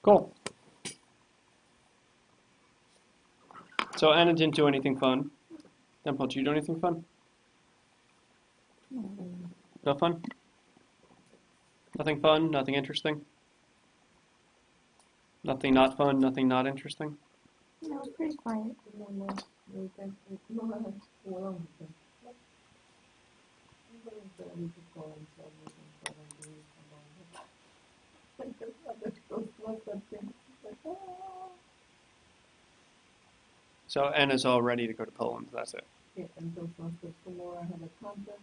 Cool. So Anna didn't do anything fun. Dimple, did you do anything fun? No fun? Nothing fun? Nothing interesting? Nothing not fun? Nothing not interesting? No, it's pretty quiet. So Anna's all ready to go to Poland. That's it. Yeah, and Toastmasters tomorrow I have a contest.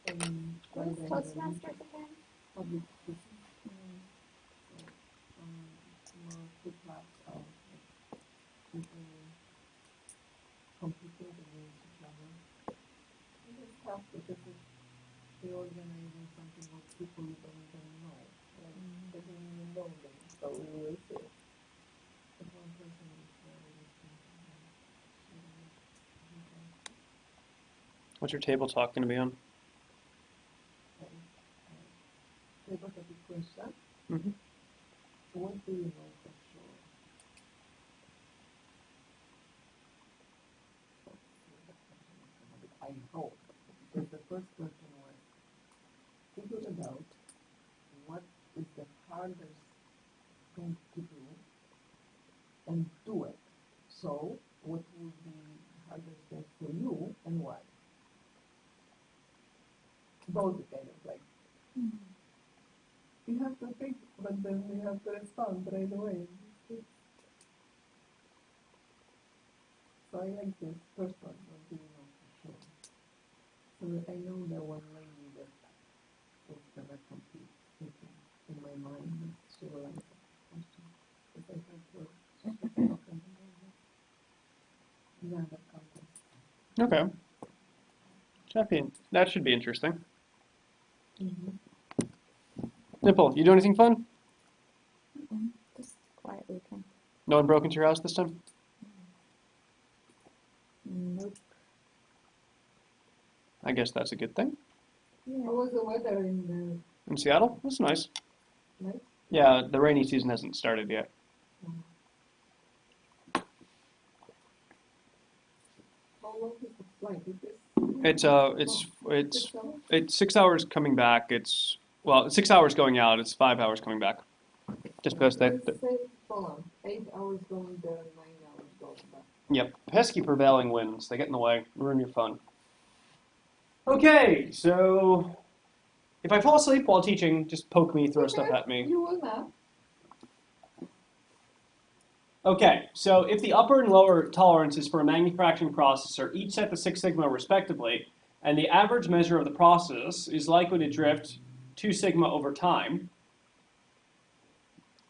And What is Friday I have a Toastmasters again? public speaking. So, tomorrow 2 class of people complicated with each other. And it's tough because it's you're organizing something with people you don't even know. Like, doesn't even know them. So we will see. But one person is very responsible. What's your table talk going to be on? They got a big question. Mm-hmm. What do you know for sure? I hope. Because the first question was figure it out. What is the hardest thing to do and do it. So what would be the hardest thing for you and why? Those kind of like you have to think, but then you have to respond right away. So I like this first one, what do you know for sure? So I know that one lady that was gonna compete with me in my mind, but she will answer the question. Because I heard her talking about another contest. Okay. That should be interesting. Dimple, you do anything fun? Just quiet weekend. No one broke into your house this time? Nope. I guess that's a good thing. Yeah. How was the weather in In Seattle? That's nice. the night? Yeah, the rainy season hasn't started yet. How long is the flight? Is this It's 6 hours? it's 6 hours coming back. It's 6 hours going out. It's 5 hours coming back. Just because Let's say, hold on, 8 hours going there, 9 hours going back. yep, pesky prevailing winds. They get in the way, ruin your fun. Okay, so if I fall asleep while teaching, just poke me, throw stuff at me. You will not. Okay, so if the upper and lower tolerances for a manufacturing process are each set to 6 sigma respectively, and the average measure of the process is likely to drift 2 sigma over time,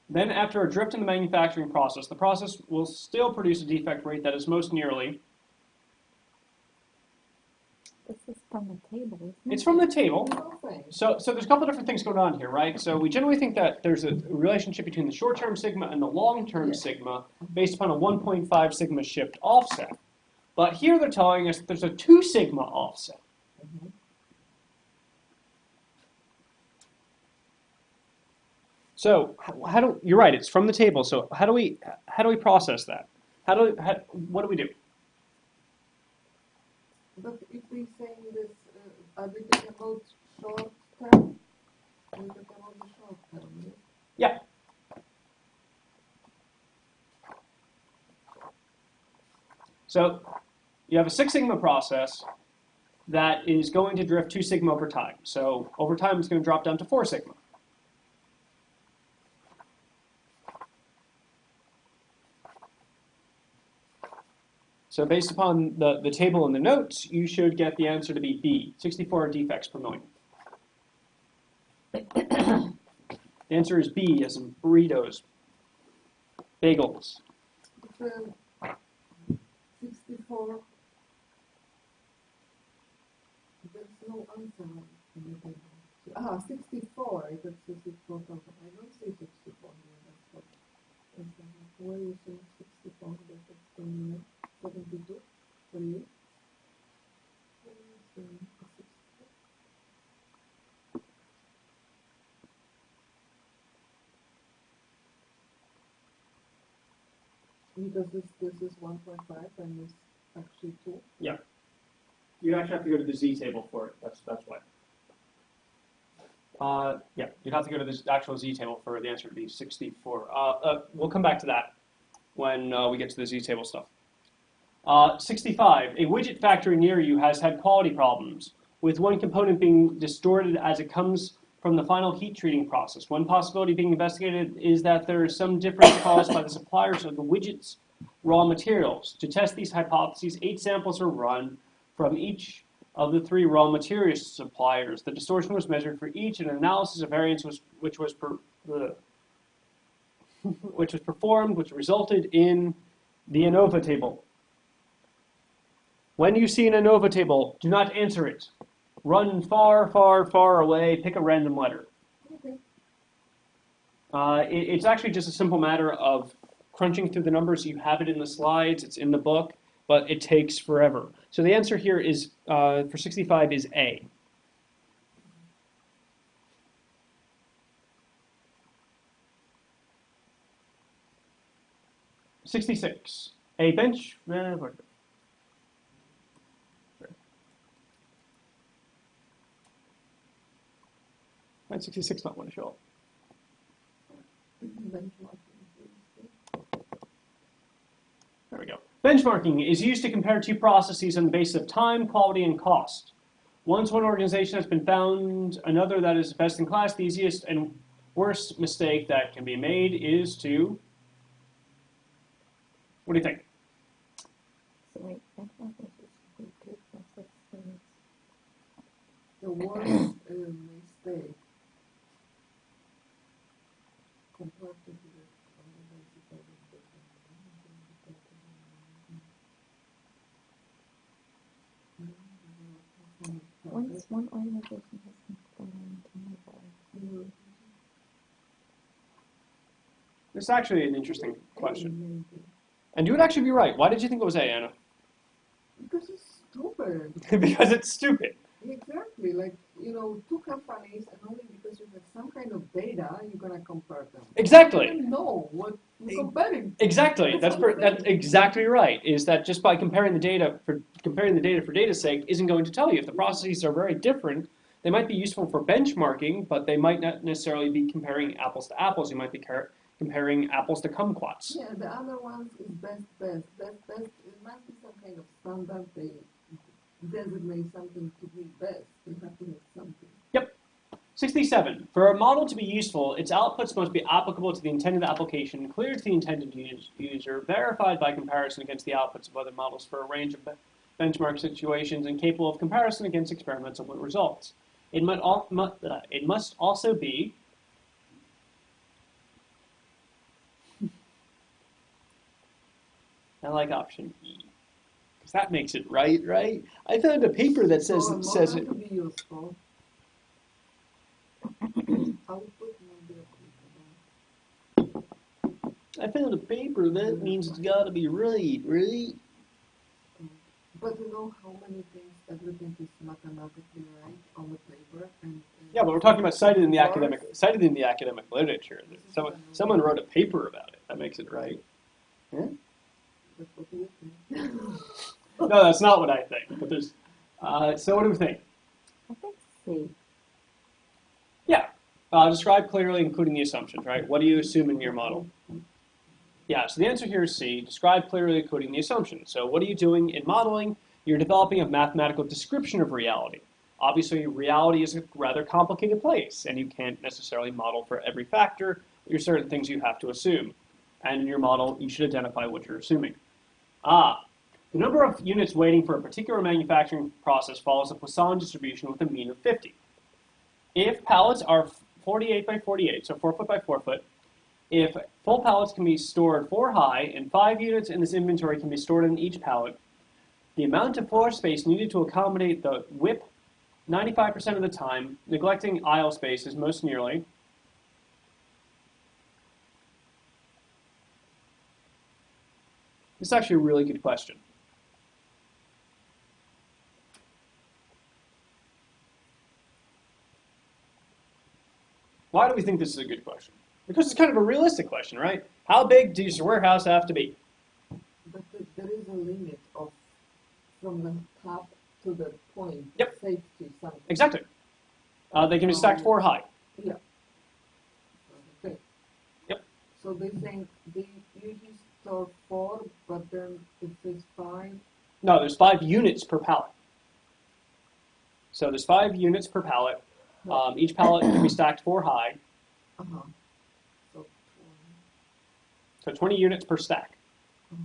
then after a drift in the manufacturing process, the process will still produce a defect rate that is most nearly. This is from the table, isn't it? It's from the table. Okay. So there's a couple different things going on here, right? So we generally think that there's a relationship between the short-term sigma and the long-term Yes. sigma based upon a 1.5 sigma shift offset. But here they're telling us that there's a 2 sigma offset. So you're right, it's from the table. So how do we process that? What do we do? But if we saying this, are we talking about short term? We're talking about the short term, yes? Yeah. So you have a 6 sigma process that is going to drift 2 sigma over time. So over time, it's going to drop down to 4 sigma. So based upon the table in the notes, you should get the answer to be B, 64 defects per million. The answer is B, as in burritos, bagels. It's 64. There's no answer in the table. 64. I got 64,000. I don't see 64 here. That's what. Where you see 64? That's 72 for you. Where you see 64? Because this is 1.5 and this actually 2. You actually have to go to the z table for it. That's why. Yeah, you'd have to go to this actual z table for the answer to be 64. We'll come back to that when we get to the z table stuff. 65. A widget factory near you has had quality problems, with one component being distorted as it comes from the final heat treating process. One possibility being investigated is that there is some difference caused by the suppliers of the widget's raw materials. To test these hypotheses, 8 samples were run from each of the 3 raw materials suppliers. The distortion was measured for each, and an analysis of variance which was performed, which resulted in the ANOVA table. When you see an ANOVA table, do not answer it. Run far, far, far away, pick a random letter. Okay. It's actually just a simple matter of crunching through the numbers. You have it in the slides, it's in the book, but it takes forever. So the answer here is, for 65, is A. '66. A bench. Why 66 not want to show up? Benchmarking. There we go. Benchmarking is used to compare 2 processes on the basis of time, quality, and cost. Once one organization has been found another that is best in class, the easiest and worst mistake that can be made is to... What do you think? So wait, benchmarking is good process things. The worst mistake compared to the Once one organization has been found another. This is actually an interesting question. And you would actually be right. Why did you think it was A, Anna? Because it's stupid. Because it's stupid. Exactly. Like, 2 companies, and only because you have some kind of data, you're going to compare them. Exactly. You don't know what you're comparing. Exactly. That's exactly right. Is that just by comparing the data for data's sake isn't going to tell you if the processes are very different. They might be useful for benchmarking, but they might not necessarily be comparing apples to apples. You might be comparing apples to kumquats. Yeah, the other ones is best. It must be some kind of standard. They designate something to be best. They have to have something. Yep. 67. For a model to be useful, its outputs must be applicable to the intended application, clear to the intended user, verified by comparison against the outputs of other models for a range of benchmark situations, and capable of comparison against experimental results. It must also be I like option E. Because that makes it right? I found a paper that says it. To be useful. Output might be applicable. I found a paper that means it's got to be right? But you know how many things everything is mathematically right on the paper, and Yeah, but we're talking about cited in the academic literature. Someone wrote a paper about it. That makes it right. Yeah? That's what you think. No, that's not what I think. But there's. So what do we think? I think C. Yeah. Describe clearly, including the assumptions. Right? What do you assume in your model? Yeah. So the answer here is C. Describe clearly, including the assumptions. So what are you doing in modeling? You're developing a mathematical description of reality. Obviously, reality is a rather complicated place, and you can't necessarily model for every factor. There's certain things you have to assume. And in your model, you should identify what you're assuming. The number of units waiting for a particular manufacturing process follows a Poisson distribution with a mean of 50. If pallets are 48 by 48, so 4 foot by 4 foot, if full pallets can be stored 4 high and 5 units in this inventory can be stored in each pallet, the amount of floor space needed to accommodate the WIP 95% of the time, neglecting aisle spaces most nearly, this is actually a really good question. Why do we think this is a good question? Because it's kind of a realistic question, right? How big does your warehouse have to be? a limit of from the top to the point. Yep. Safety something. Exactly. They can be stacked 4 high. Yeah. Okay. Yep. So they think they usually store 4, but then if it's 5. No, there's 5 units per pallet. So there's 5 units per pallet. Each pallet can be stacked 4 high. Uh-huh. So, So 20 units per stack. uh-huh.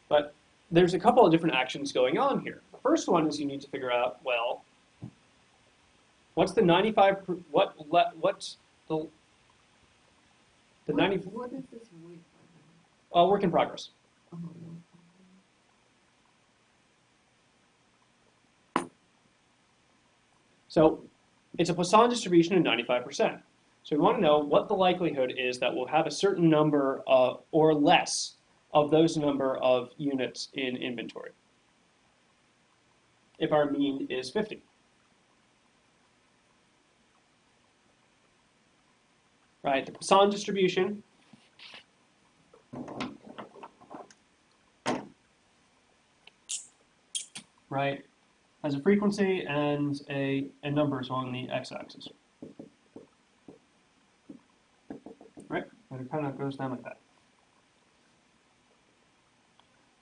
But there's a couple of different actions going on here. The first one is you need to figure out, well, what's the 95, what's the 90, What is this weight? By the way? work in progress. Uh-huh. So it's a Poisson distribution of 95%. So we want to know what the likelihood is that we'll have a certain number or less of those number of units in inventory if our mean is 50. Right, the Poisson distribution right has a frequency and numbers on the x-axis. Right, and it kind of goes down like that.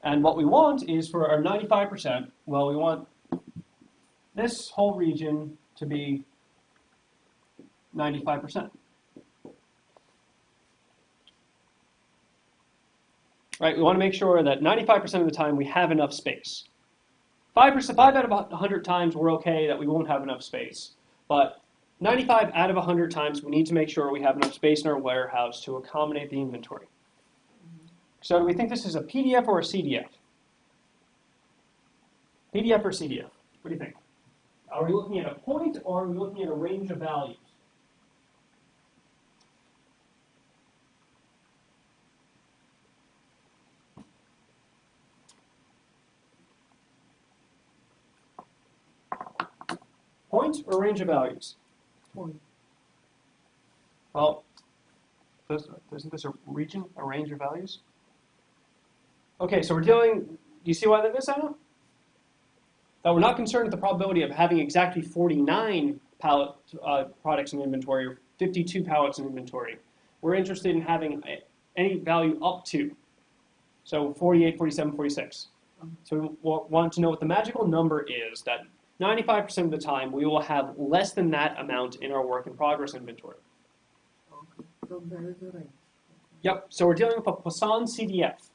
And what we want is for our 95%, well, we want this whole region to be 95%. Right, we want to make sure that 95% of the time we have enough space. 5 out of 100 times we're okay that we won't have enough space. But 95 out of 100 times we need to make sure we have enough space in our warehouse to accommodate the inventory. So do we think this is a PDF or a CDF? PDF or CDF? What do you think? Are we looking at a point or are we looking at a range of values? Point or range of values? Point. Well, isn't this a region, a range of values? Okay, so we're dealing, do you see why that is, Anna? That we're not concerned with the probability of having exactly 49 pallet products in inventory or 52 pallets in inventory. We're interested in having any value up to, so 48, 47, 46. So we want to know what the magical number is that 95% of the time we will have less than that amount in our work in progress inventory. Okay. So there is a range. Yep, so we're dealing with a Poisson CDF.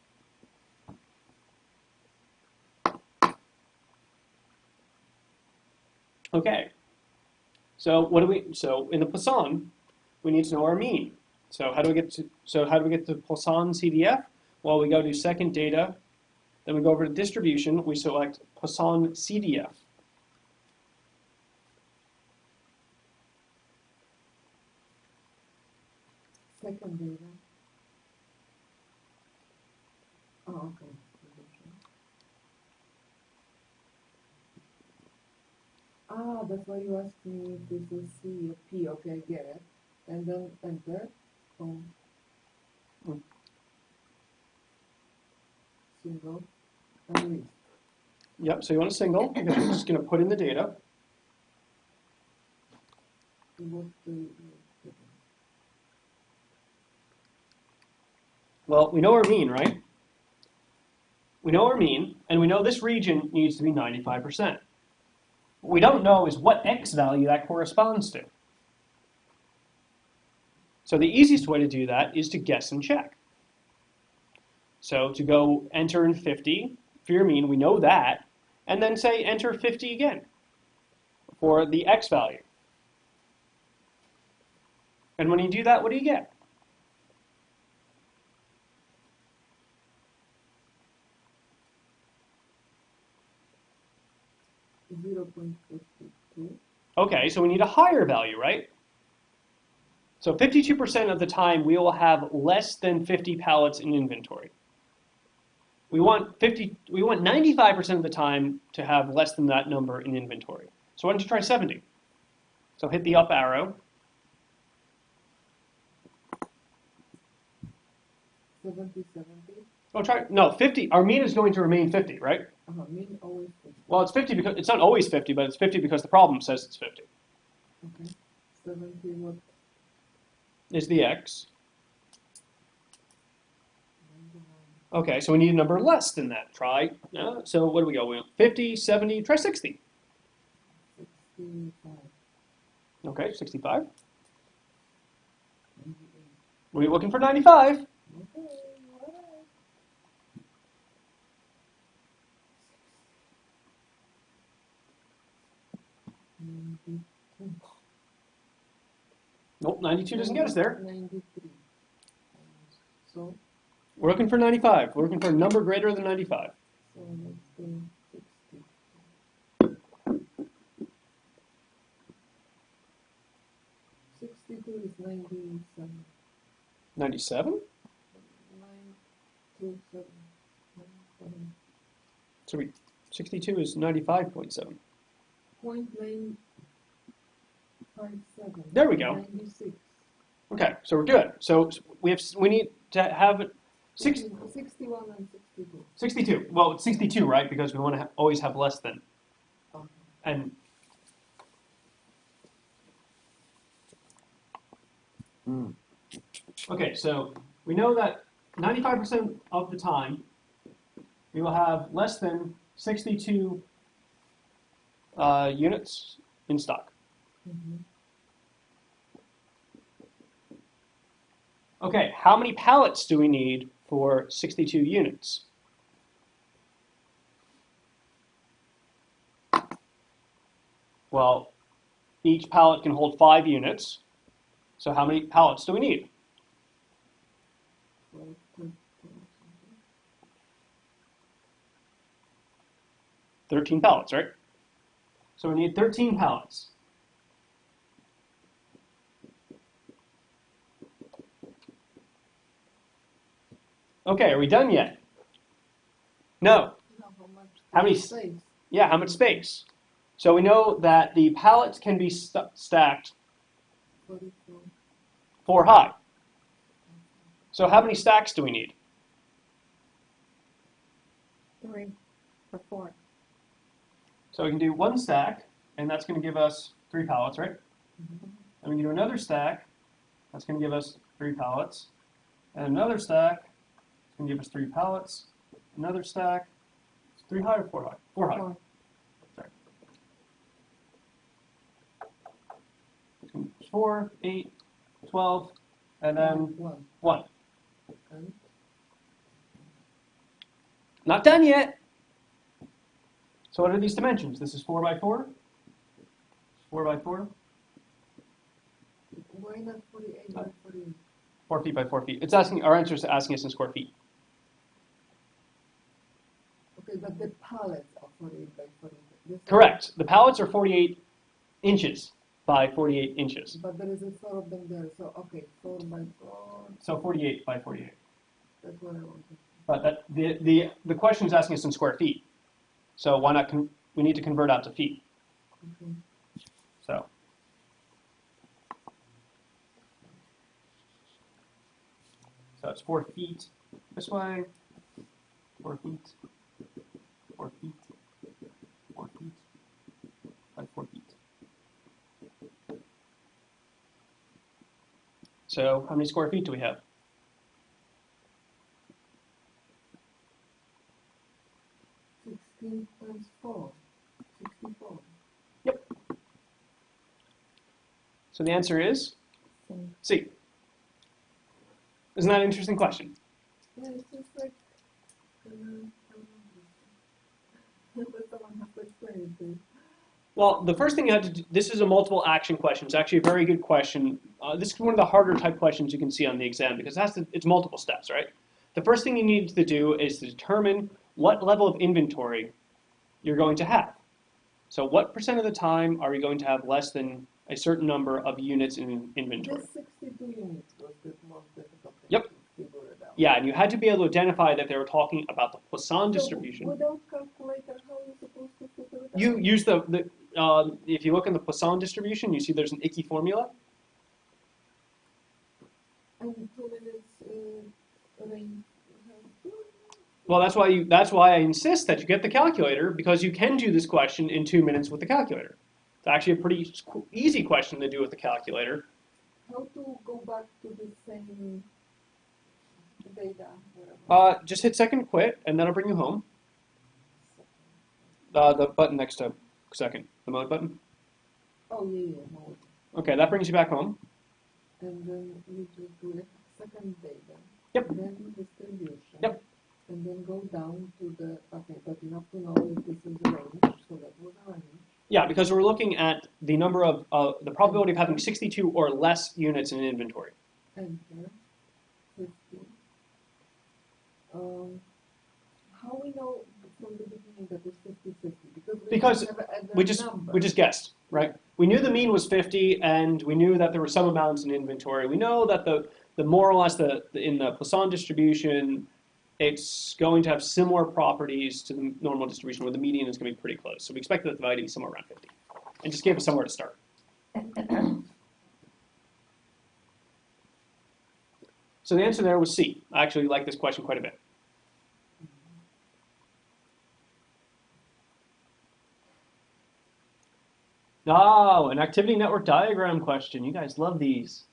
Okay, so so in the Poisson, we need to know our mean. So how do we get to Poisson CDF? Well, we go to second data, then we go over to distribution, we select Poisson CDF. Second data. Oh, okay. Ah, that's why you asked me if this is C or P. Okay, I get it. And then enter. Single and list. Yep, so you want a single, because we're just going to put in the data. What's the Well, we know our mean, right? We know our mean, and we know this region needs to be 95%. What we don't know is what x value that corresponds to. So the easiest way to do that is to guess and check. So to go enter in 50 for your mean, we know that, and then say enter 50 again for the x value. And when you do that, what do you get? 0.52. Okay, so we need a higher value, right? So 52% of the time we will have less than 50 pallets in inventory. We want 95% of the time to have less than that number in inventory. So why don't you try 70? So hit the up arrow. 70, 70. Oh, try, no, 50, our mean is going to remain 50, right? Mean always 50. Well, it's 50 because, it's not always 50, but it's 50 because the problem says it's 50. Okay. 70 what? Is the x. 99. Okay, so we need a number less than that. Try, so what do we go? We 50, 70, try 60. 65. Okay, 65. 98. We're looking for 95. Okay, alright. Nope, 92 doesn't get us there. 93. So, We're looking for 95. We're looking for a number greater than 95. so let's do 60. 62 is 97. 97? 927. 97. So 62 is 95.7. 0.957. There we go. 96. Okay, so we're good. So we need to have 61 and 62. 62. Well, it's 62, right? Because we want to always have less than. Okay. And okay, so we know that 95% of the time we will have less than 62 units in stock. Mhm. Okay, how many pallets do we need for 62 units? Well, each pallet can hold 5 units. So how many pallets do we need? 12, 13, 13 pallets, right? So we need 13 pallets. Okay, are we done yet? No. No, how much? How many space? Yeah, how much space? So we know that the pallets can be stacked 44. 4 high. So how many stacks do we need? 3 or 4. So we can do 1 stack, and that's going to give us 3 pallets, right? Mhm. And we can do another stack, that's going to give us 3 pallets. And another stack, it's going to give us 3 pallets. Another stack, it's 3 high or 4 high? 4 high. 4. Sorry. 4, 8, 12, and then 1. 1. And Not done yet. So what are these dimensions? This is 4 by 4. 4 by 4. why not 48 by 48? 4 feet by 4 feet. It's asking. Our answer is asking us in square feet. Okay, but the pallets are 48 by 48. This Correct. The pallets are 48 inches by 48 inches. But there is a 4 of them there, so okay, 4 by 4. So 48 by 48. That's what I wanted. But that, the question is asking us in square feet. So why not? We need to convert out to feet. Okay. So. So it's 4 feet this way, 4 feet, 4 feet, 4 feet, by 4 feet. So how many square feet do we have? Times 4. 64. Yep. So the answer is C. Isn't that an interesting question? Yeah, it's just like, but someone has to explain it to you. Well, the first thing you have to do, this is a multiple action question. It's actually a very good question. This is one of the harder type questions you can see on the exam because it's multiple steps, right? The first thing you need to do is to determine what level of inventory you're going to have. So what % of the time are we going to have less than a certain number of units in inventory? This 62 units was the most difficult thing Yep. to figure it out. Yeah, and you had to be able to identify that they were talking about the Poisson So distribution. without calculator, how are you supposed to figure it out? You use if you look in the Poisson distribution, you see there's an icky formula. And 2 minutes But I Well, that's why I insist that you get the calculator, because you can do this question in 2 minutes with the calculator. It's actually a pretty easy question to do with the calculator. how to go back to the same data, whatever. Just hit second quit, and that'll bring you home. The button next to second, the mode button. Oh, yeah, no. Okay, that brings you back home. And then we just do it second data. Yep. And then distribution. Yep. And then go down to the, okay, but you have to know if this is a range, so that was a range. Yeah, because we're looking at the number of, the probability of having 62 or less units in inventory. Enter, 50. How we know from the beginning that it's 50-50? Because we never add the We just guessed, right? We knew the mean was 50, and we knew that there were some amounts in inventory. We know that the more or less in the Poisson distribution, it's going to have similar properties to the normal distribution, where the median is going to be pretty close. So we expect that the value to be somewhere around 50, and just gave us somewhere to start. So the answer there was C. I actually like this question quite a bit. Oh, an activity network diagram question. You guys love these.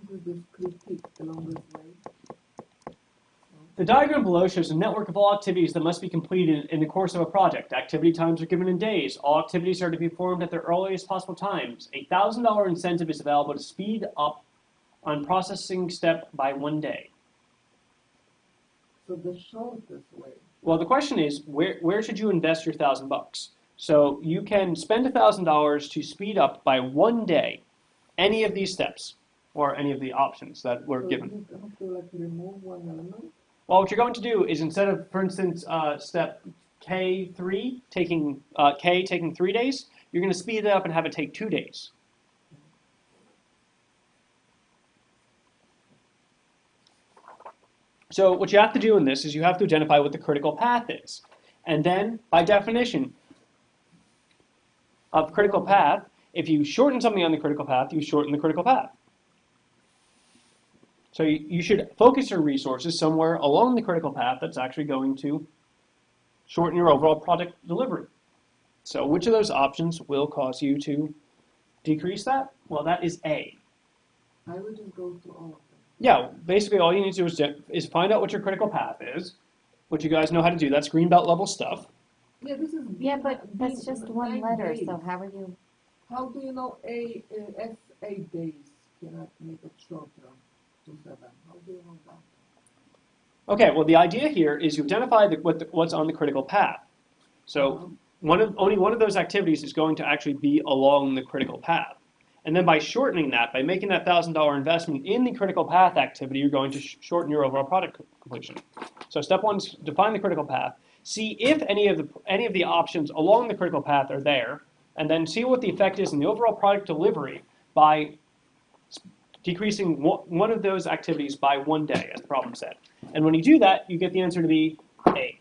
We just critique the longest way. The diagram below shows a network of all activities that must be completed in the course of a project. Activity times are given in days. All activities are to be performed at their earliest possible times. A $1,000 incentive is available to speed up on processing step by 1 day. So the shortest way. Well, the question is, where should you invest your $1,000? So you can spend $1,000 to speed up by 1 day any of these steps or any of the options that were given. You have to like remove one element. Well, what you're going to do is, instead of, for instance, step K3 taking K taking 3 days, you're going to speed it up and have it take 2 days. So what you have to do in this is you have to identify what the critical path is. And then, by definition of critical path, if you shorten something on the critical path, you shorten the critical path. So you should focus your resources somewhere along the critical path that's actually going to shorten your overall product delivery. So which of those options will cause you to decrease that? Well, that is A. I would just go to all of them. Yeah, basically all you need to do is find out what your critical path is, which you guys know how to do. That's greenbelt level stuff. Yeah, this is. Yeah, but that's just one 9 letter, days. so how are you? How do you know F 8 days cannot make it shorter to 7? How do you know that? Okay, well the idea here is you identify what's on the critical path. So only one of those activities is going to actually be along the critical path. And then by shortening that, by making that $1,000 investment in the critical path activity, you're going to shorten your overall product completion. So step one is define the critical path. See if any of the options along the critical path are there, and then see what the effect is in the overall product delivery by decreasing one of those activities by 1 day, as the problem said. And when you do that, you get the answer to be A.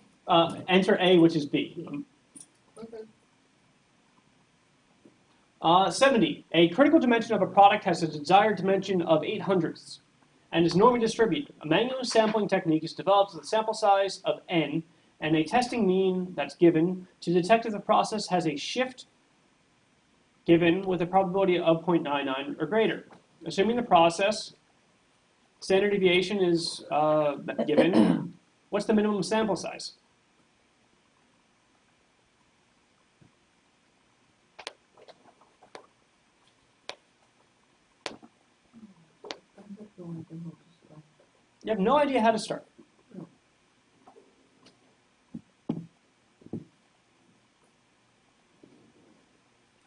Enter A, which is B. Okay. 70. A critical dimension of a product has a desired dimension of 800ths and is normally distributed. A manual sampling technique is developed with a sample size of n and a testing mean that's given to detect if the process has a shift given with a probability of 0.99 or greater. Assuming the process standard deviation is given, what's the minimum sample size? You have no idea how to start.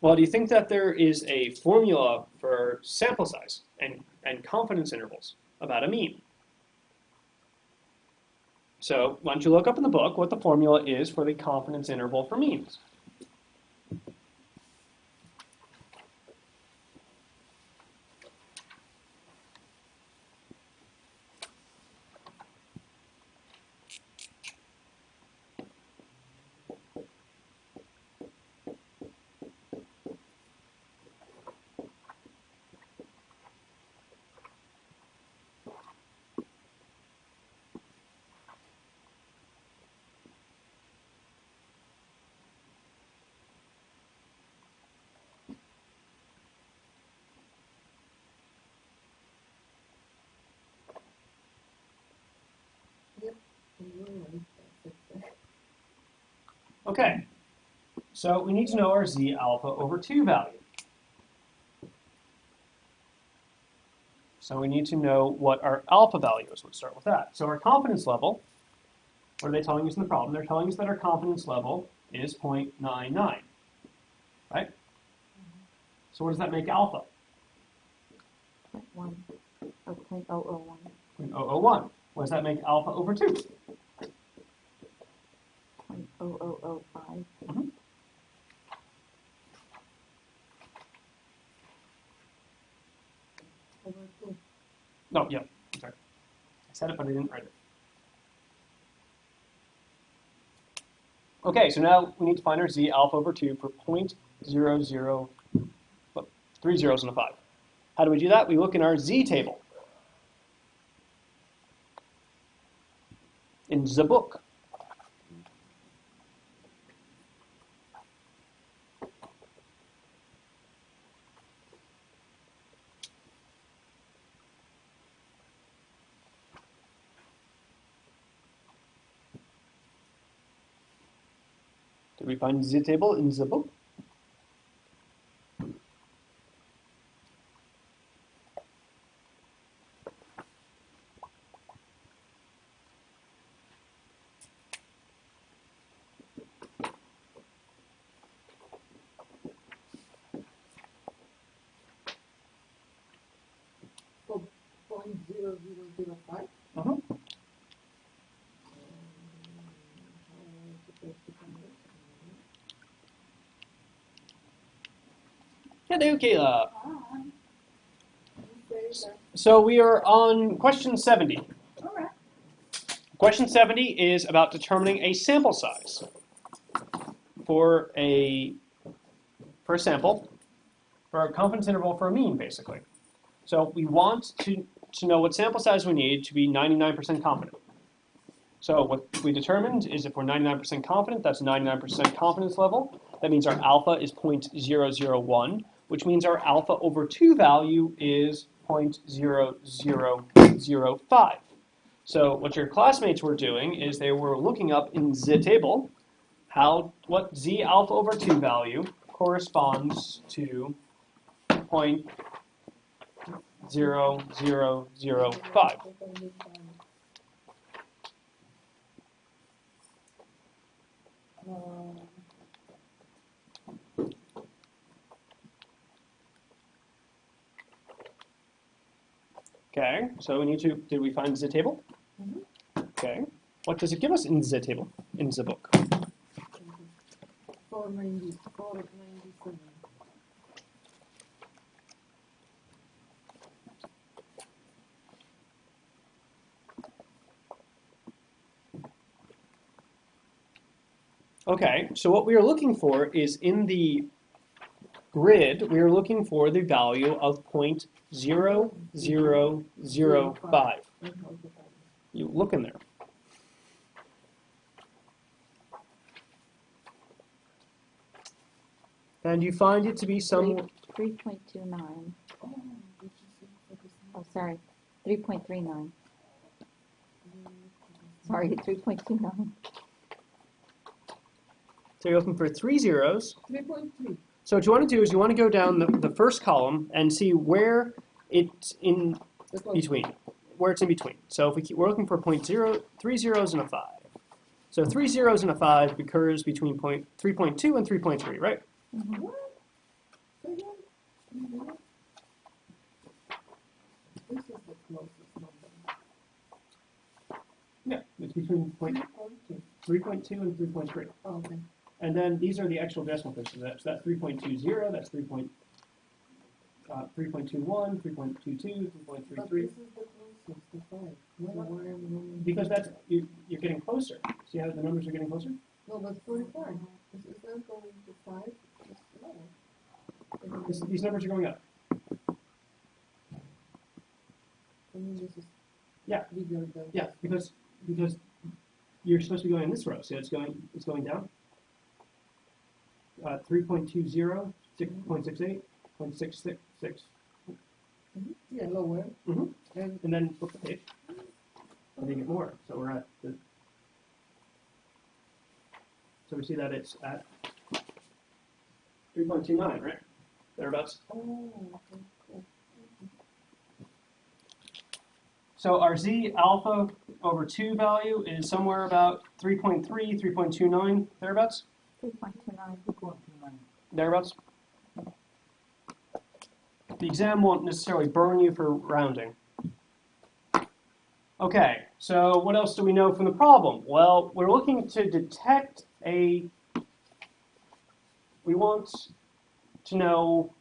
Well, do you think that there is a formula for sample size and confidence intervals about a mean? So why don't you look up in the book what the formula is for the confidence interval for means? Okay, so we need to know our z alpha over 2 value. So we need to know what our alpha value is. Let's start with that. So our confidence level, what are they telling us in the problem? They're telling us that our confidence level is 0.99, right? So what does that make alpha? 0.1 or 0.001. 0.001. What does that make alpha over 2? 0.0005. Over 2. No, yeah, sorry. I said it, but I didn't write it. Okay, so now we need to find our z alpha over 2 for 0.00, 3 zeros and a 5. How do we do that? We look in our z table in the book. Did we find z table in the book? So 0.0005. Uh-huh. How am I supposed to find it? Hello, Kayla. You say that. So we are on question 70. All right. Question 70 is about determining a sample size for a sample, for a confidence interval for a mean, basically. So we want to know what sample size we need to be 99% confident. So what we determined is if we're 99% confident, that's 99% confidence level. That means our alpha is 0.001, which means our alpha over 2 value is 0.0005. So what your classmates were doing is they were looking up in the table what z alpha over 2 value corresponds to 0.0005. Okay, so we need to, did we find the table? Mhm. Okay, what does it give us in the table, in the book? 497. Okay, so what we are looking for is in the grid, we are looking for the value of 0.0005. You look in there. And you find it to be some 3.29. Oh, sorry. 3.39. Sorry, 3.29. So you're looking for 3 zeros. 3.3. So what you want to do is you want to go down the first column and see where it's in between. Where it's in between. So if we're looking for 3 zeros and a 5. So 3 zeros and a 5 occurs between 3.2 and 3.3, right? Mm-hmm. What? Say again? This is the closest number. Yeah, it's between 3.2 and 3.3. Oh, okay. And then these are the actual decimal places. That's 3.20, that's 3.21, 3.22, 3.33. But this is the closest to 5. No, why am I Because that's you're getting closer. See how the numbers are getting closer? No, but 45. Is that going to 5? It's lower. These numbers are going up. I mean, this is Yeah. bigger than Yeah, because you're supposed to be going in this row. See, it's going down. 3.20, 6.68, 0.666. Yeah, lower. Mm-hmm. And And then flip the page. And you get more. So we're at the. So we see that it's at 3.29, right? Thereabouts. Oh, okay, cool. So our z alpha over 2 value is somewhere about 3.3, 3.29, thereabouts? 3.29. Thereabouts? The exam won't necessarily burn you for rounding. Okay, so what else do we know from the problem? Well, we're looking to detect we want to know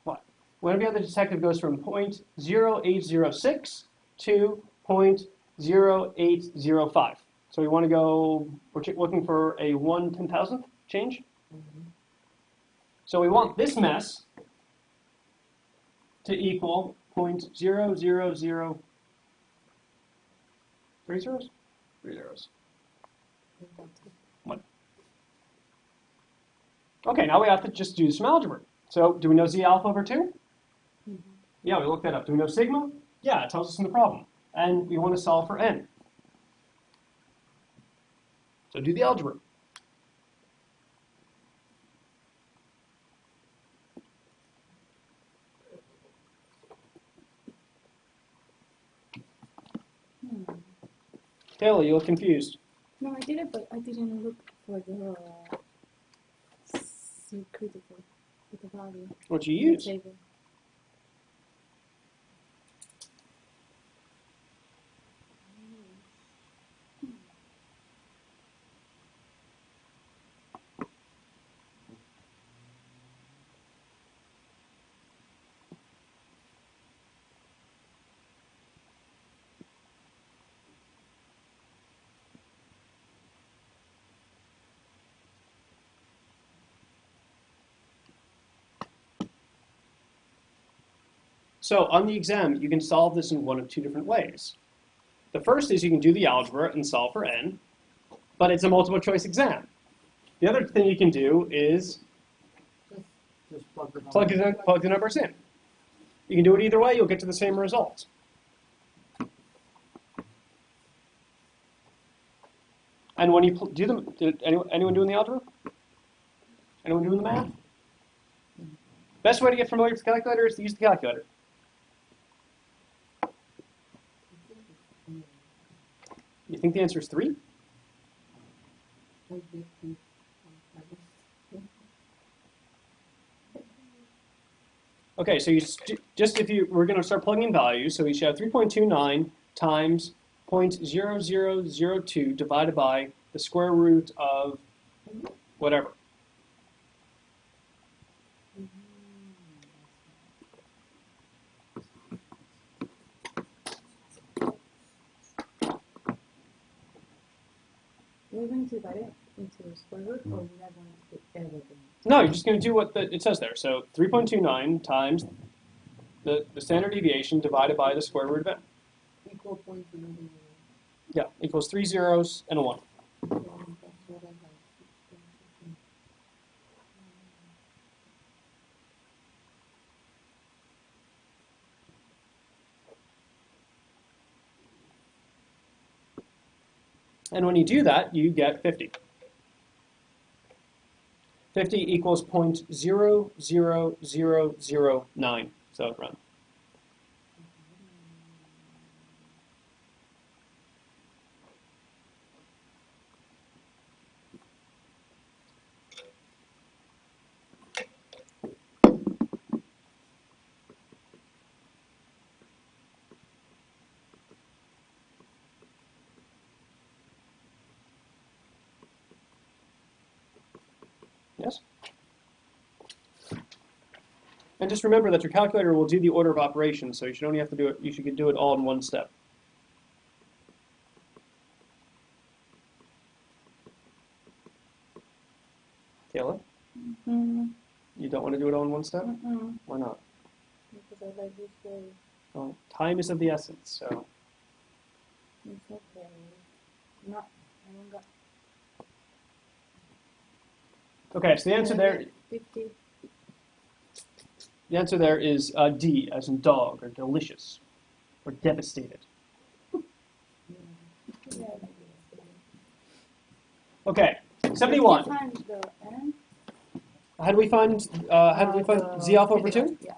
what? Whenever the detective goes from 0.0806 to 0.0805. So we want to go, we're looking for a 1/10,000th change. So we want this mess to equal 0.000 3 zeros? 3 zeros. One. Okay, now we have to just do some algebra. So do we know z alpha over 2? Yeah, we looked that up. Do we know sigma? Yeah, it tells us in the problem. And we want to solve for n. So do the algebra. Taylor, you look confused. No, I did it, but I didn't look for the C critical with the value. What you in the use? table. So on the exam, you can solve this in one of two different ways. The first is you can do the algebra and solve for n, but it's a multiple choice exam. The other thing you can do is Just plug the plug the numbers in. You can do it either way, you'll get to the same result. And when you do them, anyone doing the algebra? Anyone doing the math? Best way to get familiar with the calculator is to use the calculator. You think the answer is 3? Okay, so you just if you we're going to start plugging in values, so we should have 3.29 times 0.0002 divided by the square root of whatever. We're going to divide it into square root, or we're not going to do everything? No, you're just going to do what it says there. So 3.29 times the standard deviation divided by the square root of n. Equal points and everything. Yeah, equals 3 zeros and a 1. That's what I have. And when you do that, you get 50. 50 equals 0.00009. So run. Yes? And just remember that your calculator will do the order of operations, so you should only have to do it, you should do it all in one step. Kayla, Mm-hmm. you don't want to do it all in one step? Mm-hmm. Why not? Because I like this way. Well, time is of the essence, so. It's okay. Not, I don't got Okay, so the answer there, 50. the answer there is D, as in dog, or delicious, or devastated. Yeah. Okay, 71. Find the n? How do we find z alpha over 2? Yeah.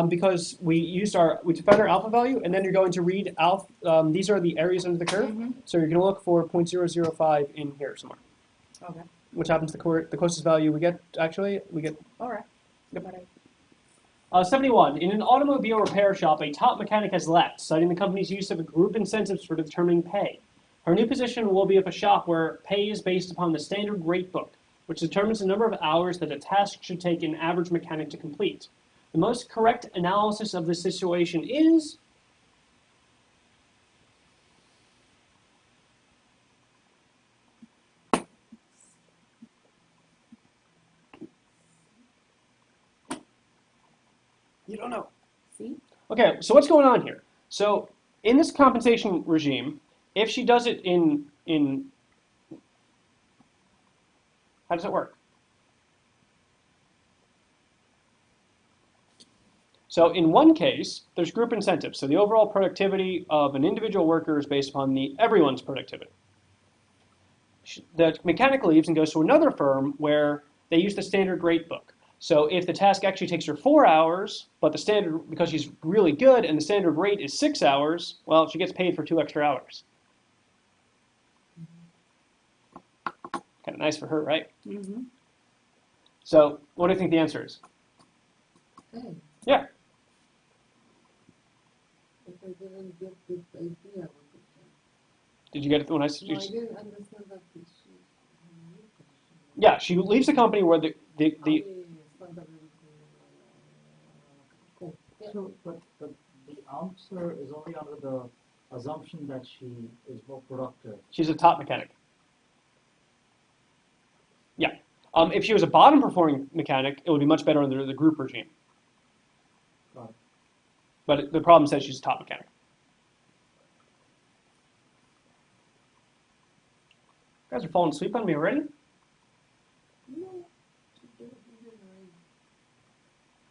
Because we defined our alpha value, and then you're going to read alpha. These are the areas under the curve. Mm-hmm. So you're going to look for 0.005 in here somewhere. Okay. Which happens to the closest value we get. Actually, we get. All right. Yep. But I 71. In an automobile repair shop, a top mechanic has left, citing the company's use of group incentives for determining pay. Her new position will be at a shop where pay is based upon the standard rate book, which determines the number of hours that a task should take an average mechanic to complete. The most correct analysis of this situation is... You don't know. see. Okay, so what's going on here? So in this compensation regime, if she does it in how does it work? So in one case, there's group incentives. So the overall productivity of an individual worker is based upon everyone's productivity. The mechanic leaves and goes to another firm where they use the standard rate book. So if the task actually takes her 4 hours, but the standard, because she's really good and the standard rate is 6 hours, well, she gets paid for 2 extra hours. Kind of nice for her, right? Mm-hmm. So what do you think the answer is? Hey, Yeah. if I didn't get this idea, what to say? Did you get it when I No, I said? didn't understand that issue. Yeah, she leaves the company where the Cool. Yeah. So, but the answer is only under the assumption that she is more productive. she's a top mechanic. Yeah. If she was a bottom performing mechanic, it would be much better under the group regime. Got it. But the problem says she's a top mechanic. You guys are falling asleep on me already? No.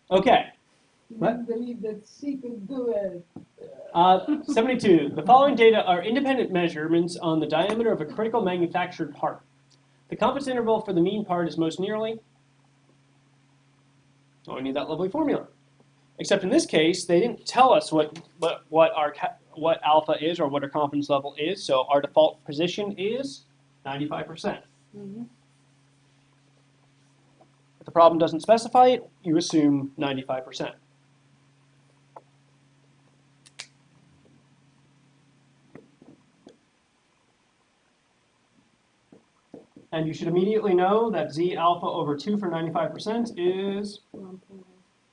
Okay. You What? didn't believe that she could do it. 72. The following data are independent measurements on the diameter of a critical manufactured part. The confidence interval for the mean part is most nearly. Oh, we need that lovely formula. Except in this case, they didn't tell us what alpha is or what our confidence level is. So our default position is 95%. Mm-hmm. If the problem doesn't specify it, you assume 95%. And you should immediately know that z alpha over 2 for 95% is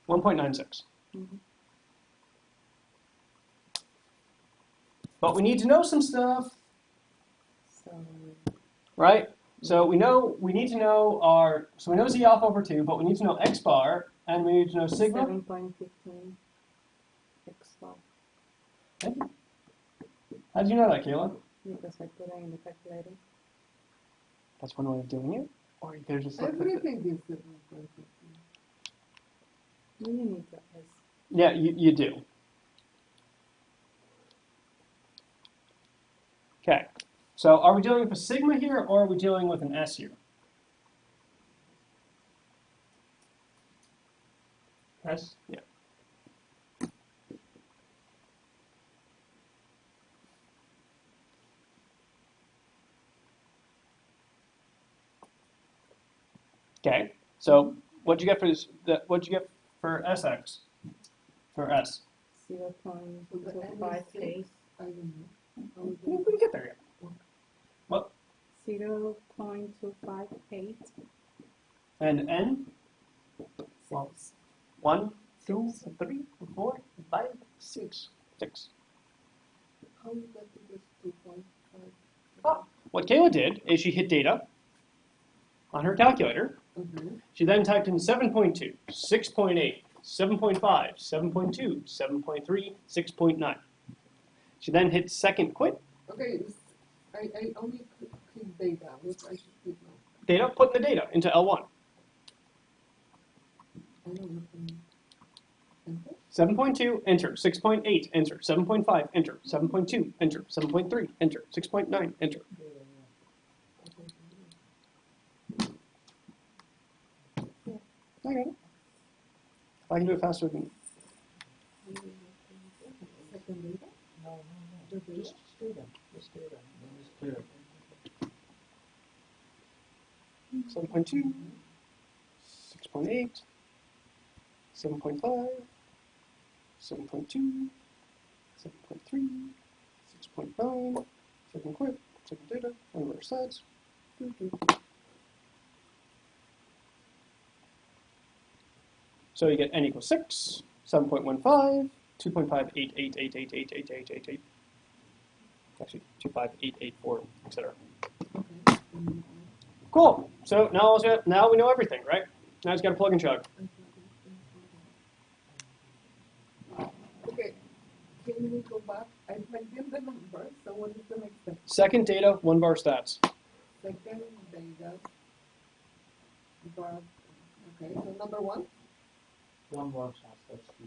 1.96. Mhm. But we need to know some stuff, So right? So we know we need to know so we know z alpha over 2, but we need to know x bar, and we need to know sigma. 7.15 x bar. How did you know that, Kayla? Because I put it in the calculator. That's one way of doing it. Or you could have just looked at it. Everything is different. You need to S. Yeah, you do. Okay. So are we dealing with a sigma here, or are we dealing with an S here? S? Yeah. Okay. So what'd you get for this? What'd you get for SX? For S? 0.258. I don't know. We didn't get there yet. What? 0.258. And N? Well, 1, 2, 3, 4, 5, 6. 6. How you got to this 2.5? Oh, what Kayla did is she hit data on her calculator. Okay. She then typed in 7.2, 6.8, 7.5, 7.2, 7.3, 6.9. She then hit second quit. Okay, I only click data. What I should click now? Data, put in the data into L1. I don't know. Enter? 7.2, enter. 6.8, enter. 7.5, enter. 7.2, enter. 7.3, enter. 6.9, enter. I got it. If I can do it faster than Second data? No. Just data? Just data. Just data. Then just clear it. 7.2, 6.8, 7.5, 7.2, 7.3, 6.9, second quit, second data, one verse sets. So you get n equals 6, 7.15, 2.58888888888. Actually, 25884, etc. Okay. Cool. So now we know everything, right? Now it's got to plug and chug. Okay. Can we go back? I plugged in the number, so what is the next step? Second data, one bar stats. Second data. Bar. Okay, so number one. One more chance. That's the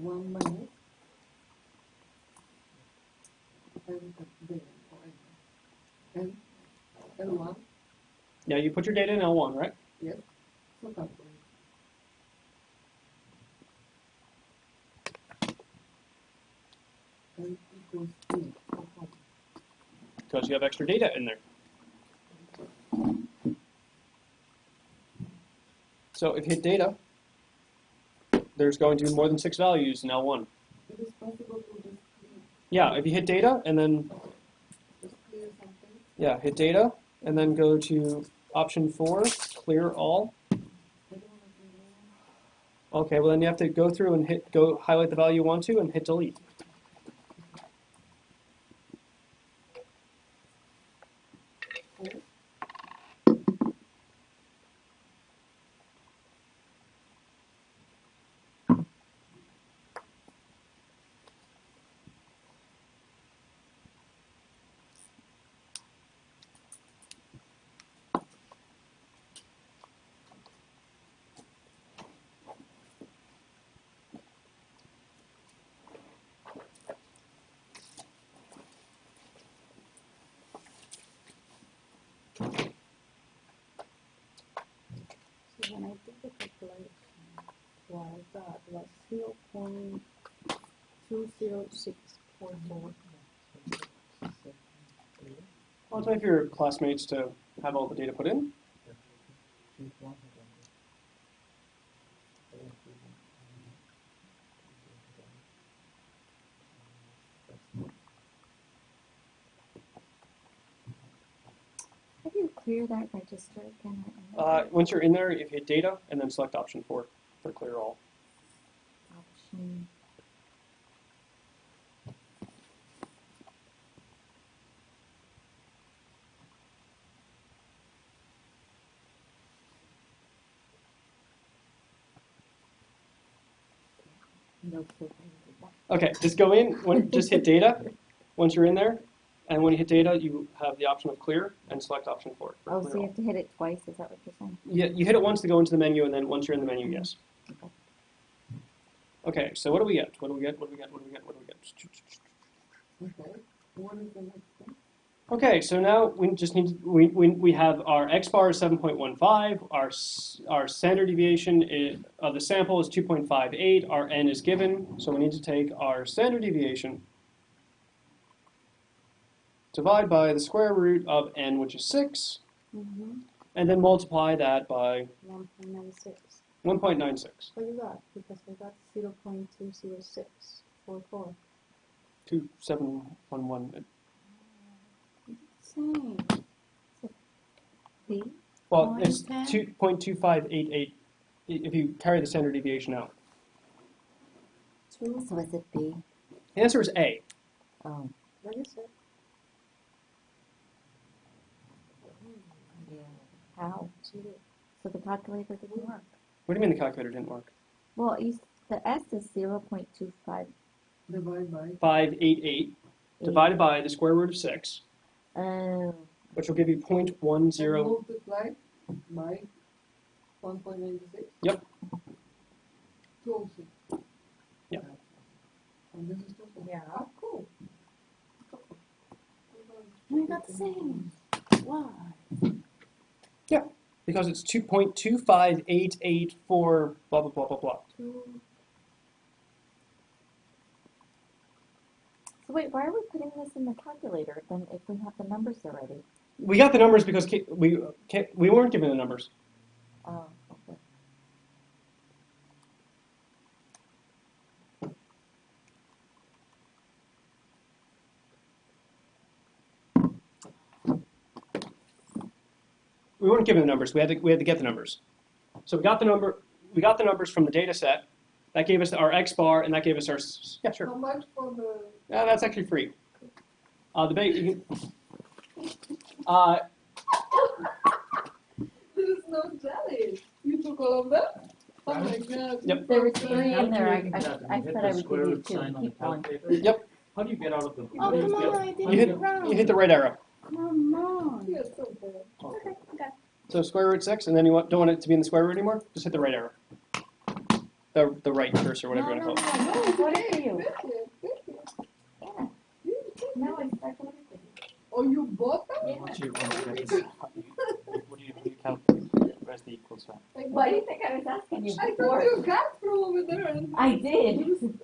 1 minus. And data. And L1. Now you put your data in L1, right? Yes. So calculate. N equals 3. Because you have extra data in there. So if you hit data, there's going to be more than 6 values in L1. It is possible to just Yeah, if you hit data and then, clear something. yeah, hit data and then go to option 4, clear all. I don't want to do Okay, well then you have to go through and highlight the value you want to and hit delete. that. So when I did the calculation, what I got was 0.20644. Well, it's wait for your classmates to have all the data put in. choose one. How do you clear that register again? Once you're in there, if you hit data and then select option 4 for clear all. Option. No clue how to do that. Okay, just go in, just hit data once you're in there. And when you hit data, you have the option of clear and select option 4 for Oh, clear so you all. have to hit it twice, is that what you're saying? Yeah, you hit it once to go into the menu, and then once you're in the menu, yes. Okay. Okay, so what do we get? What do we get? What do we get? What do we get? What do we get? Okay. What is the next thing? Okay, so now we just need to, we have our x bar is 7.15, our standard deviation of the sample is 2.58, our n is given, so we need to take our standard deviation, divide by the square root of n, which is 6, Mm-hmm. and then multiply that by 1.96. 1.96. What you got? Because I got 0.20644. 2711. Same. So B. Well, Nine, it's 10. 2.2588 if you carry the standard deviation out. 2. So is it B? The answer is A. Oh. What is it? Yeah. How? So the calculator didn't work. What do you mean the calculator didn't work? Well, the S is 0.25. Divide by. 588 divided by the square root of 6, Oh. which will give you 0.10. Multiply by 1.96. Yep. 206. Yeah. And this is 206. Yeah. Ah, cool. We got the same. Why? Yeah. Because it's 2.25884 blah blah blah blah blah. So wait, why are we putting this in the calculator then if we have the numbers already? We got the numbers because we weren't given the numbers. Oh, okay. We weren't given the numbers. We had to get the numbers. So we got the numbers from the data set. That gave us our X bar, and that gave us our yeah, sure. How much for the? That's actually free. The There's no jelly. You took all of that? Oh my god. Yep. There were 3 in there. I Calculating that, I you hit said the I would square give you root 2. sign on the Keep going. calculator. Yep. How do you get out of the? Oh, how do come get- on, I how do didn't you get- hit wrong. you hit the right arrow. Come on. You're so bad. Okay. Okay. So square root 6, and then you don't want it to be in the square root anymore. Just hit the right arrow. The right cursor, whatever you want to call it. No, it's what for you. Thank you. Thank you. Yeah. Now I start to look at it. Oh, you bought that? Yeah. What do you calculate? Where's the equal sign? Why do you think I was asking you I thought before? you got from over there. And I did.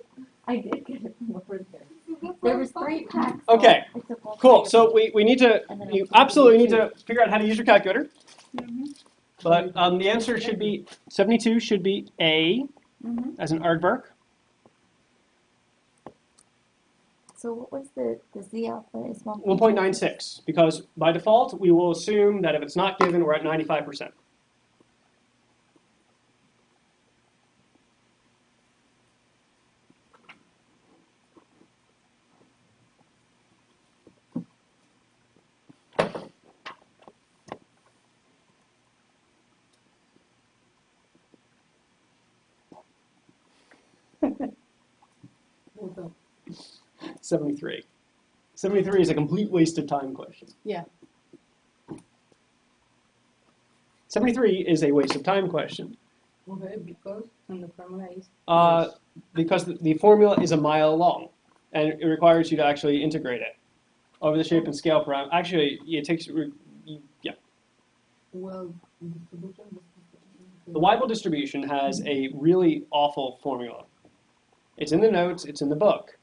I did get it from over there. There was 3 packs. so Okay, I took all Cool. 3 So of them. we need to And then you I'll put it absolutely in need two. to figure out how to use your calculator. Mhm. But the answer should be 72 should be A Mhm. as an aardvark. So what was the Z alpha is 1.96 because by default we will assume that if it's not given we're at 95%. Hold on. 73. 73 is a complete waste of time question. Yeah. 73 is a waste of time question Okay, because And the formula is because the formula is a mile long and it requires you to actually integrate it over the shape and scale parameter. Actually, it takes yeah. well, distribution. The Weibull distribution has a really awful formula. It's in the notes, it's in the book.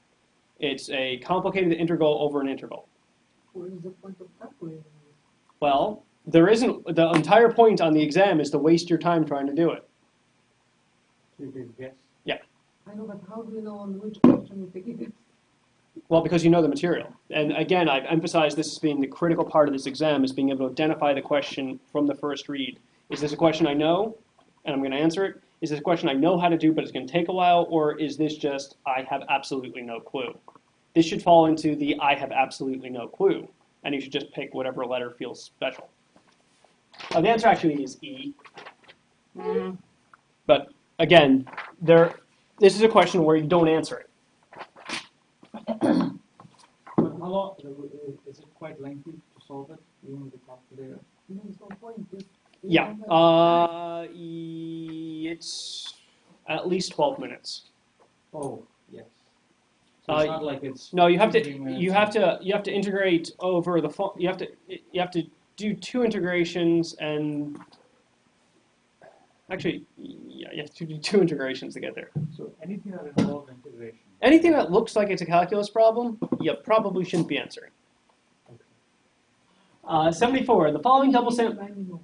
It's a complicated integral over an integral. What is the point of calculating this? Well, there isn't, the entire point on the exam is to waste your time trying to do it. So you can guess. I know, but how do you know on which question you take it? Well, because you know the material. And again, I've emphasized this as being the critical part of this exam, is being able to identify the question from the first read. Is this a question I know, and I'm going to answer it? Is this a question I know how to do, but it's going to take a while? Or is this just, I have absolutely no clue? This should fall into the I have absolutely no clue. And you should just pick whatever letter feels special. The answer actually is E. But again, this is a question where you don't answer it. But how long is it quite lengthy to solve it, even with the calculator? There's no point. Yeah, it's at least 12 minutes. Oh, yes. So it's Uh, not like it's No, you have 3 to minutes integrate over the phone. You have to do 2 integrations and actually, yeah, you have to do 2 integrations to get there. So anything that involves integration. Anything that looks like it's a calculus problem, you probably shouldn't be answering. Okay. 74. The following double sample.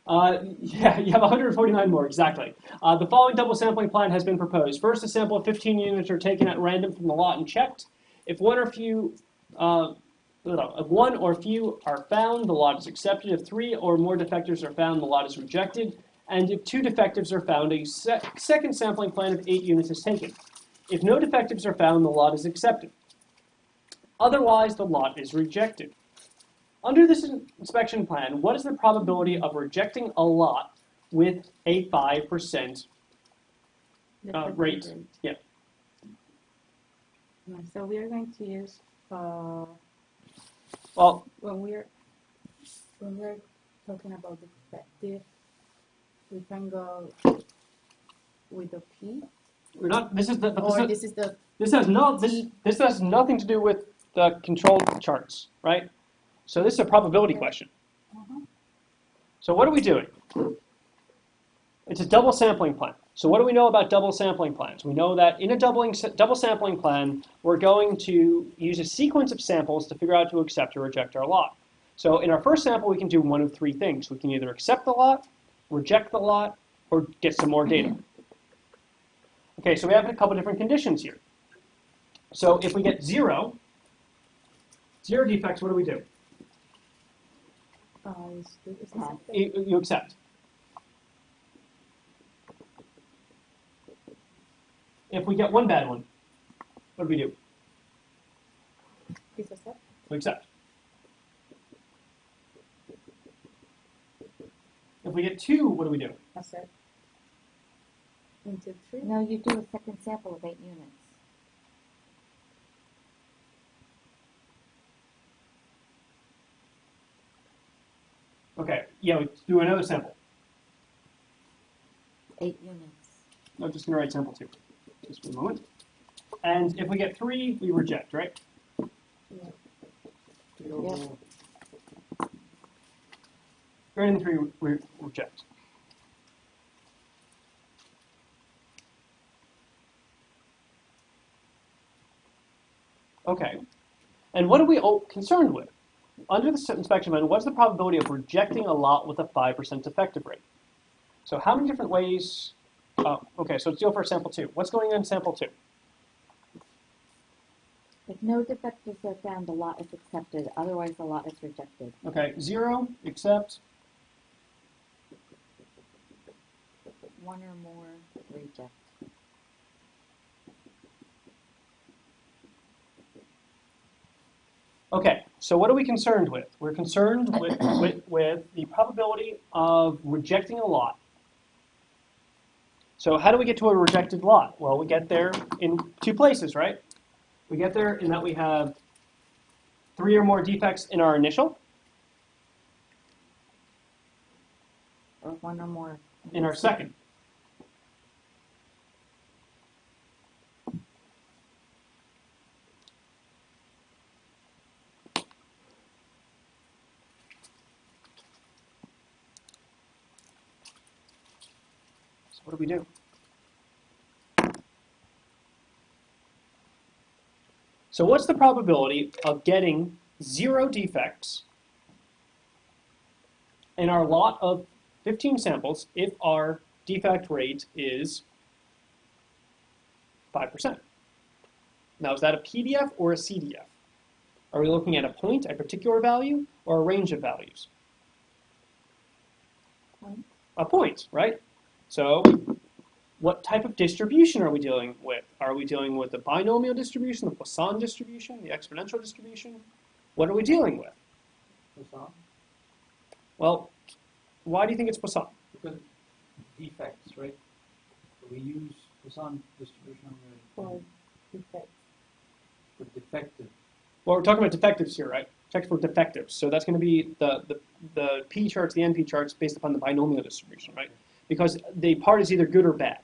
Yeah, you have 149 more, exactly. The following double sampling plan has been proposed. First, a sample of 15 units are taken at random from the lot and checked. If one or few are found, the lot is accepted. If 3 or more defectives are found, the lot is rejected. And if 2 defectives are found, a second sampling plan of 8 units is taken. If no defectives are found, the lot is accepted. Otherwise, the lot is rejected. Under this inspection plan, what is the probability of rejecting a lot with a 5% rate? Yeah. So we are going to use Well, when we're talking about the defective, we can go with the P. we're not. This is the. Or this is the This has no. This has nothing to do with the control charts, right? So this is a probability question. So what are we doing? It's a double sampling plan. So what do we know about double sampling plans? We know that in a double sampling plan, we're going to use a sequence of samples to figure out to accept or reject our lot. So in our first sample, we can do one of three things. We can either accept the lot, reject the lot, or get some more data. Okay, so we have a couple different conditions here. So if we get zero defects, what do we do? Is this You accept. If we get one bad one, what do we do? is a set? We accept. If we get two, what do we do? A set into 3? No, you do a second sample of 8 units. Okay, yeah, we do another sample. 8 units. I'm just going to write sample 2. Just for a moment. And if we get 3, we reject, right? Yep. Greater than 3, we reject. Okay. And what are we concerned with? Under the inspection method, what's the probability of rejecting a lot with a 5% defective rate? So how many different ways? Okay, so let's go for sample 2. What's going on in sample 2? If no defectives are found, the lot is accepted. Otherwise, the lot is rejected. Okay, 0, accept. 1 or more, reject. Okay, so what are we concerned with? We're concerned with the probability of rejecting a lot. So how do we get to a rejected lot? Well, we get there in 2 places, right? We get there in that we have 3 or more defects in our initial, Or 1 or more. in our second. So what do we do? So what's the probability of getting 0 defects in our lot of 15 samples if our defect rate is 5%? Now, is that a PDF or a CDF? Are we looking at a point, a particular value, or a range of values? Point. A point, right? So what type of distribution are we dealing with? Are we dealing with the binomial distribution, the Poisson distribution, the exponential distribution? What are we dealing with? Poisson, Well, why do you think it's Poisson? because defects, right? So we use Poisson distribution For defect. for defective. Well, we're talking about defectives here, right? Check for defectives. So that's going to be the P charts, the NP charts, based upon the binomial distribution, right? Because the part is either good or bad.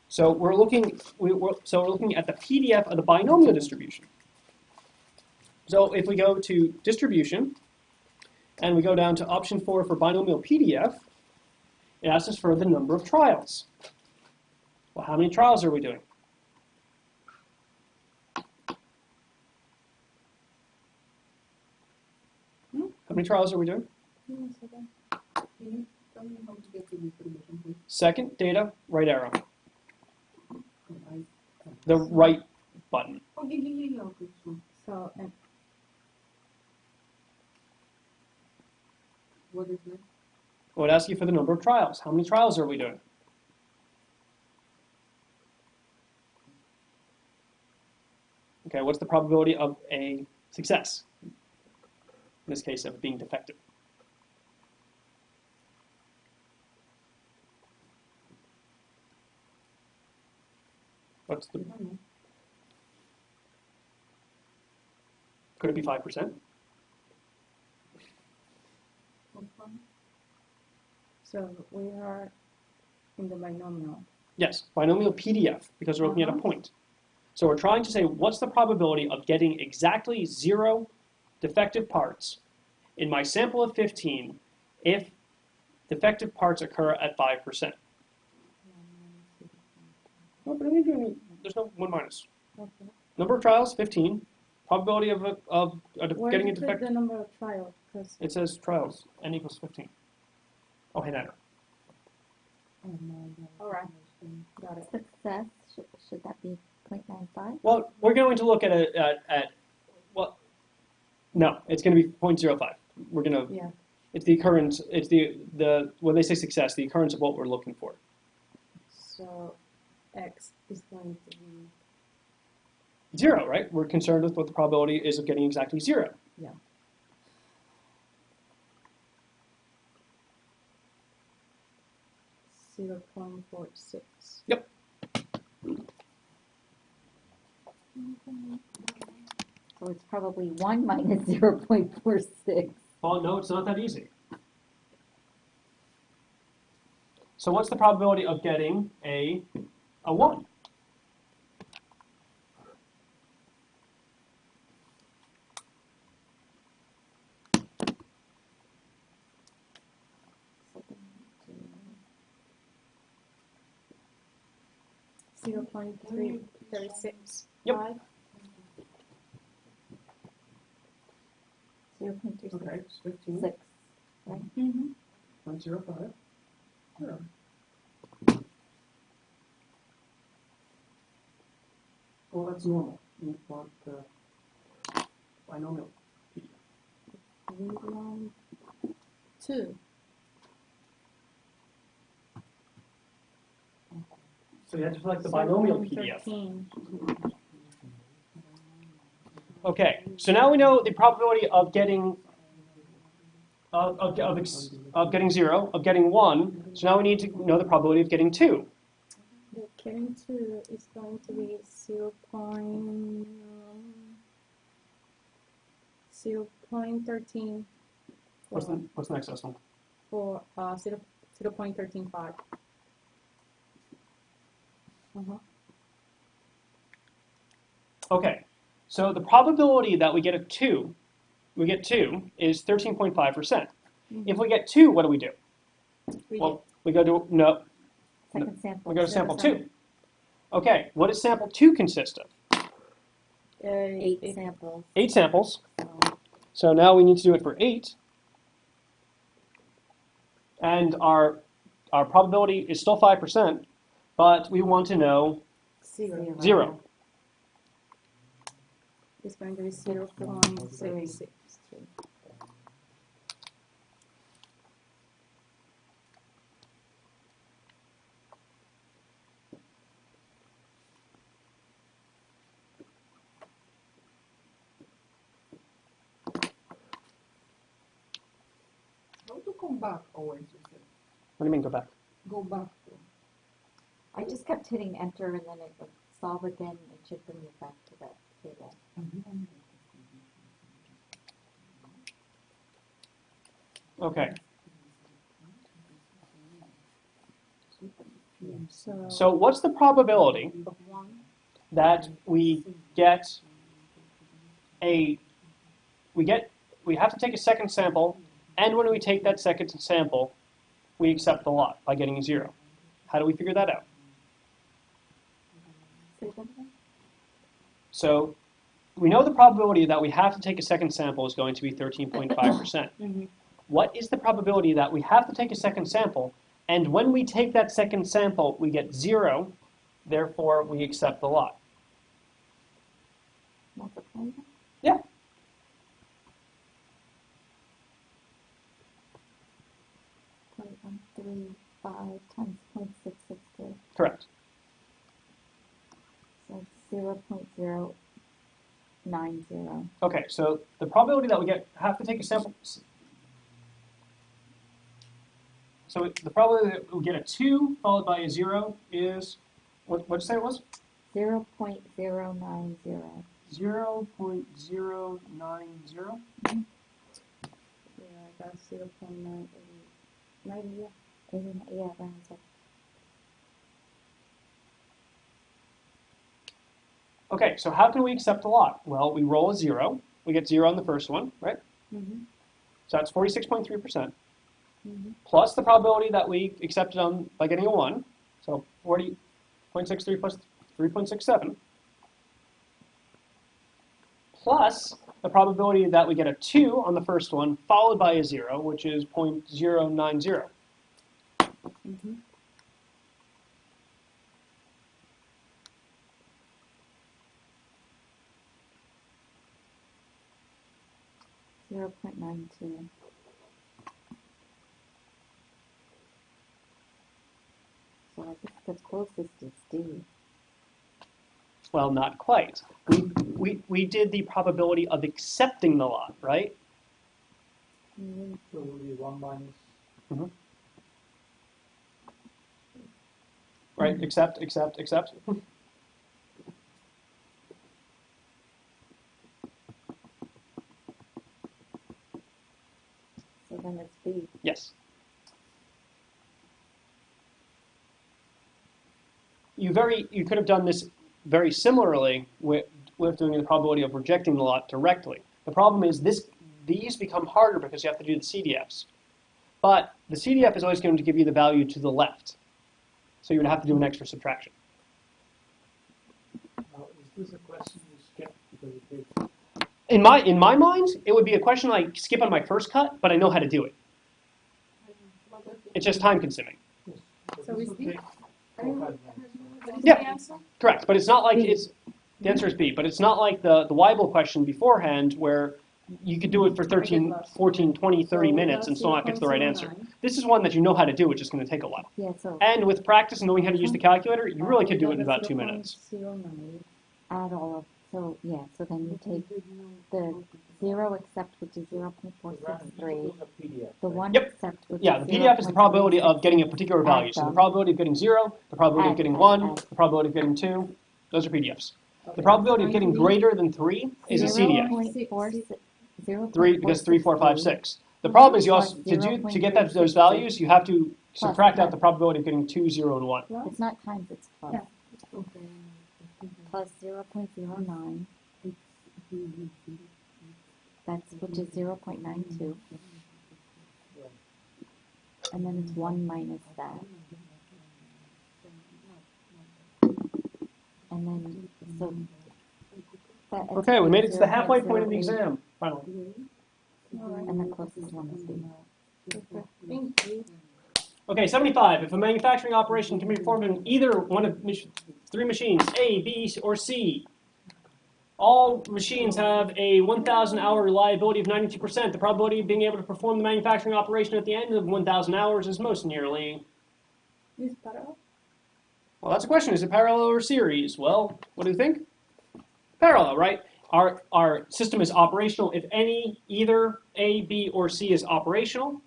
So we're looking at the PDF of the binomial distribution. So if we go to distribution, and we go down to option 4 for binomial PDF, it asks us for the number of trials. Well, how many trials are we doing? How many trials are we doing? Can you tell me how to get to distribution, please? Second, data, right arrow. Can The right button. Oh, yeah, okay, sure. So, and What is next? It would ask you for the number of trials. How many trials are we doing? Okay, what's the probability of a success? In this case, of being defective. What's the, could it be 5%? so we are in the binomial. Yes, binomial PDF, because we're looking at a point. So we're trying to say, what's the probability of getting exactly 0 defective parts in my sample of 15 if defective parts occur at 5%. No, but there's no 1 minus. Okay. Number of trials, 15. Probability of Where getting a did you put defect, the number of trials? Because it says trials, n equals 15. Oh, hey, no. all right, got it. Success, should that be 0.95? Well, we're going to look at well, no, it's going to be 0.05. We're going to, Yeah. it's the occurrence, it's the when they say success, the occurrence of what we're looking for. So X is going to be 0, right? We're concerned with what the probability is of getting exactly 0. 0.46. Yep. So it's probably 1 minus 0.46. Well, no, it's not that easy. So what's the probability of getting a 1? So 0.336. Yep. 0.36. Okay, it's 15. Mm-hmm. 0.05. Sure. Well, that's normal. You want binomial. We want 2. So you have to select the binomial PDF. 13. Okay, so now we know the probability of getting of getting 0, of getting 1. So now we need to know the probability of getting 2. The getting 2 is going to be 0.13 What's the next decimal? for 0.135. Okay, so the probability that we get 2 is 13.5%. If we get 2, what do we do? Well, we go to Second sample. we go to sample 2. Second Okay, what does sample 2 consist of? 8 samples. 8 samples. So So now we need to do it for 8. And our probability is still 5%, but we want to know 0. 0. It's going to be 0.66. How to come back always, you said? What do you mean go back? Go back to. I just kept hitting enter and then it would solve again. It should bring you back to that table. Okay, So, so what's the probability of 1. that we have to take a second sample, and when we take that second sample, we accept the lot by getting a 0. How do we figure that out? Say that again? So we know the probability that we have to take a second sample is going to be 13.5%. Mhm. What is the probability that we have to take a second sample, and when we take that second sample, we get 0, therefore we accept the lot? Multiply them? Yeah. .135 times 0.662. Correct. So 0.090. Okay, so the probability that we have to take a sample. So the probability that we get a 2 followed by a 0 is, what did you say it was? 0.090. 0.090. Yeah, that's 0.9. Maybe, Yeah, rounds up. Okay, so how can we accept the lot? Well, we roll a 0. We get 0 on the first one, right? Mm-hmm. So that's 46.3%. plus the probability that we accepted on by getting a 1, so 40.63 plus 3.67, plus the probability that we get a 2 on the first one, followed by a 0, which is 0.090. Mm-hmm. 0.92. So I think the closest is D. Well, not quite. We did the probability of accepting the lot, right? So it will be 1 minus. Right, accept. So then it's B. Yes. You could have done this very similarly with doing the probability of rejecting the lot directly. The problem is these become harder because you have to do the CDFs. But the CDF is always going to give you the value to the left. So you would have to do an extra subtraction. Now, is this a question you skip because it takes? In my mind, it would be a question I skip on my first cut, but I know how to do it. It's just time consuming. Yes. So this is will B? take 4 or 5 minutes. What is Yeah. the answer? Correct, but it's not like B. the answer is B, but it's not like the Weibull question beforehand where you could do it for 13, 14, 20, 30 minutes and still not get to the right answer. This is one that you know how to do, it's just going to take a while. Yeah, so And with practice and knowing how to use the calculator, you really could do it in about 2 minutes. 0.09. add all of, so yeah, so then you take the 0 accept, which is 0.463, the 1 Yep. accept, which Yeah, is the PDF is the probability of getting a particular value. So the probability of getting 0, the probability of Add, getting add, 1, add. the probability of getting 2, those are PDFs. Okay. The probability of getting Going to be greater than 3 is a CDF. 3 because 3, 4, 5, 6. The problem is you also to get those values, you have to subtract out the probability of getting 2, 0, and 1. It's not times, it's plus. Yeah. Okay. Plus 0.09, that's, which is 0.92. And then it's 1 minus that. And then, so. that ends Okay, up we made it being to the halfway point of the 0.08, exam, finally. All right. And the closest one is B. Super. Thank you. Okay, 75. If a manufacturing operation can be performed in either one of 3 machines, A, B, or C, all machines have a 1,000 hour reliability of 92%. The probability of being able to perform the manufacturing operation at the end of 1,000 hours is most nearly. This parallel? Well, that's a question. Is it parallel or series? Well, what do you think? Parallel, right? Our system is operational if either A, B, or C is operational.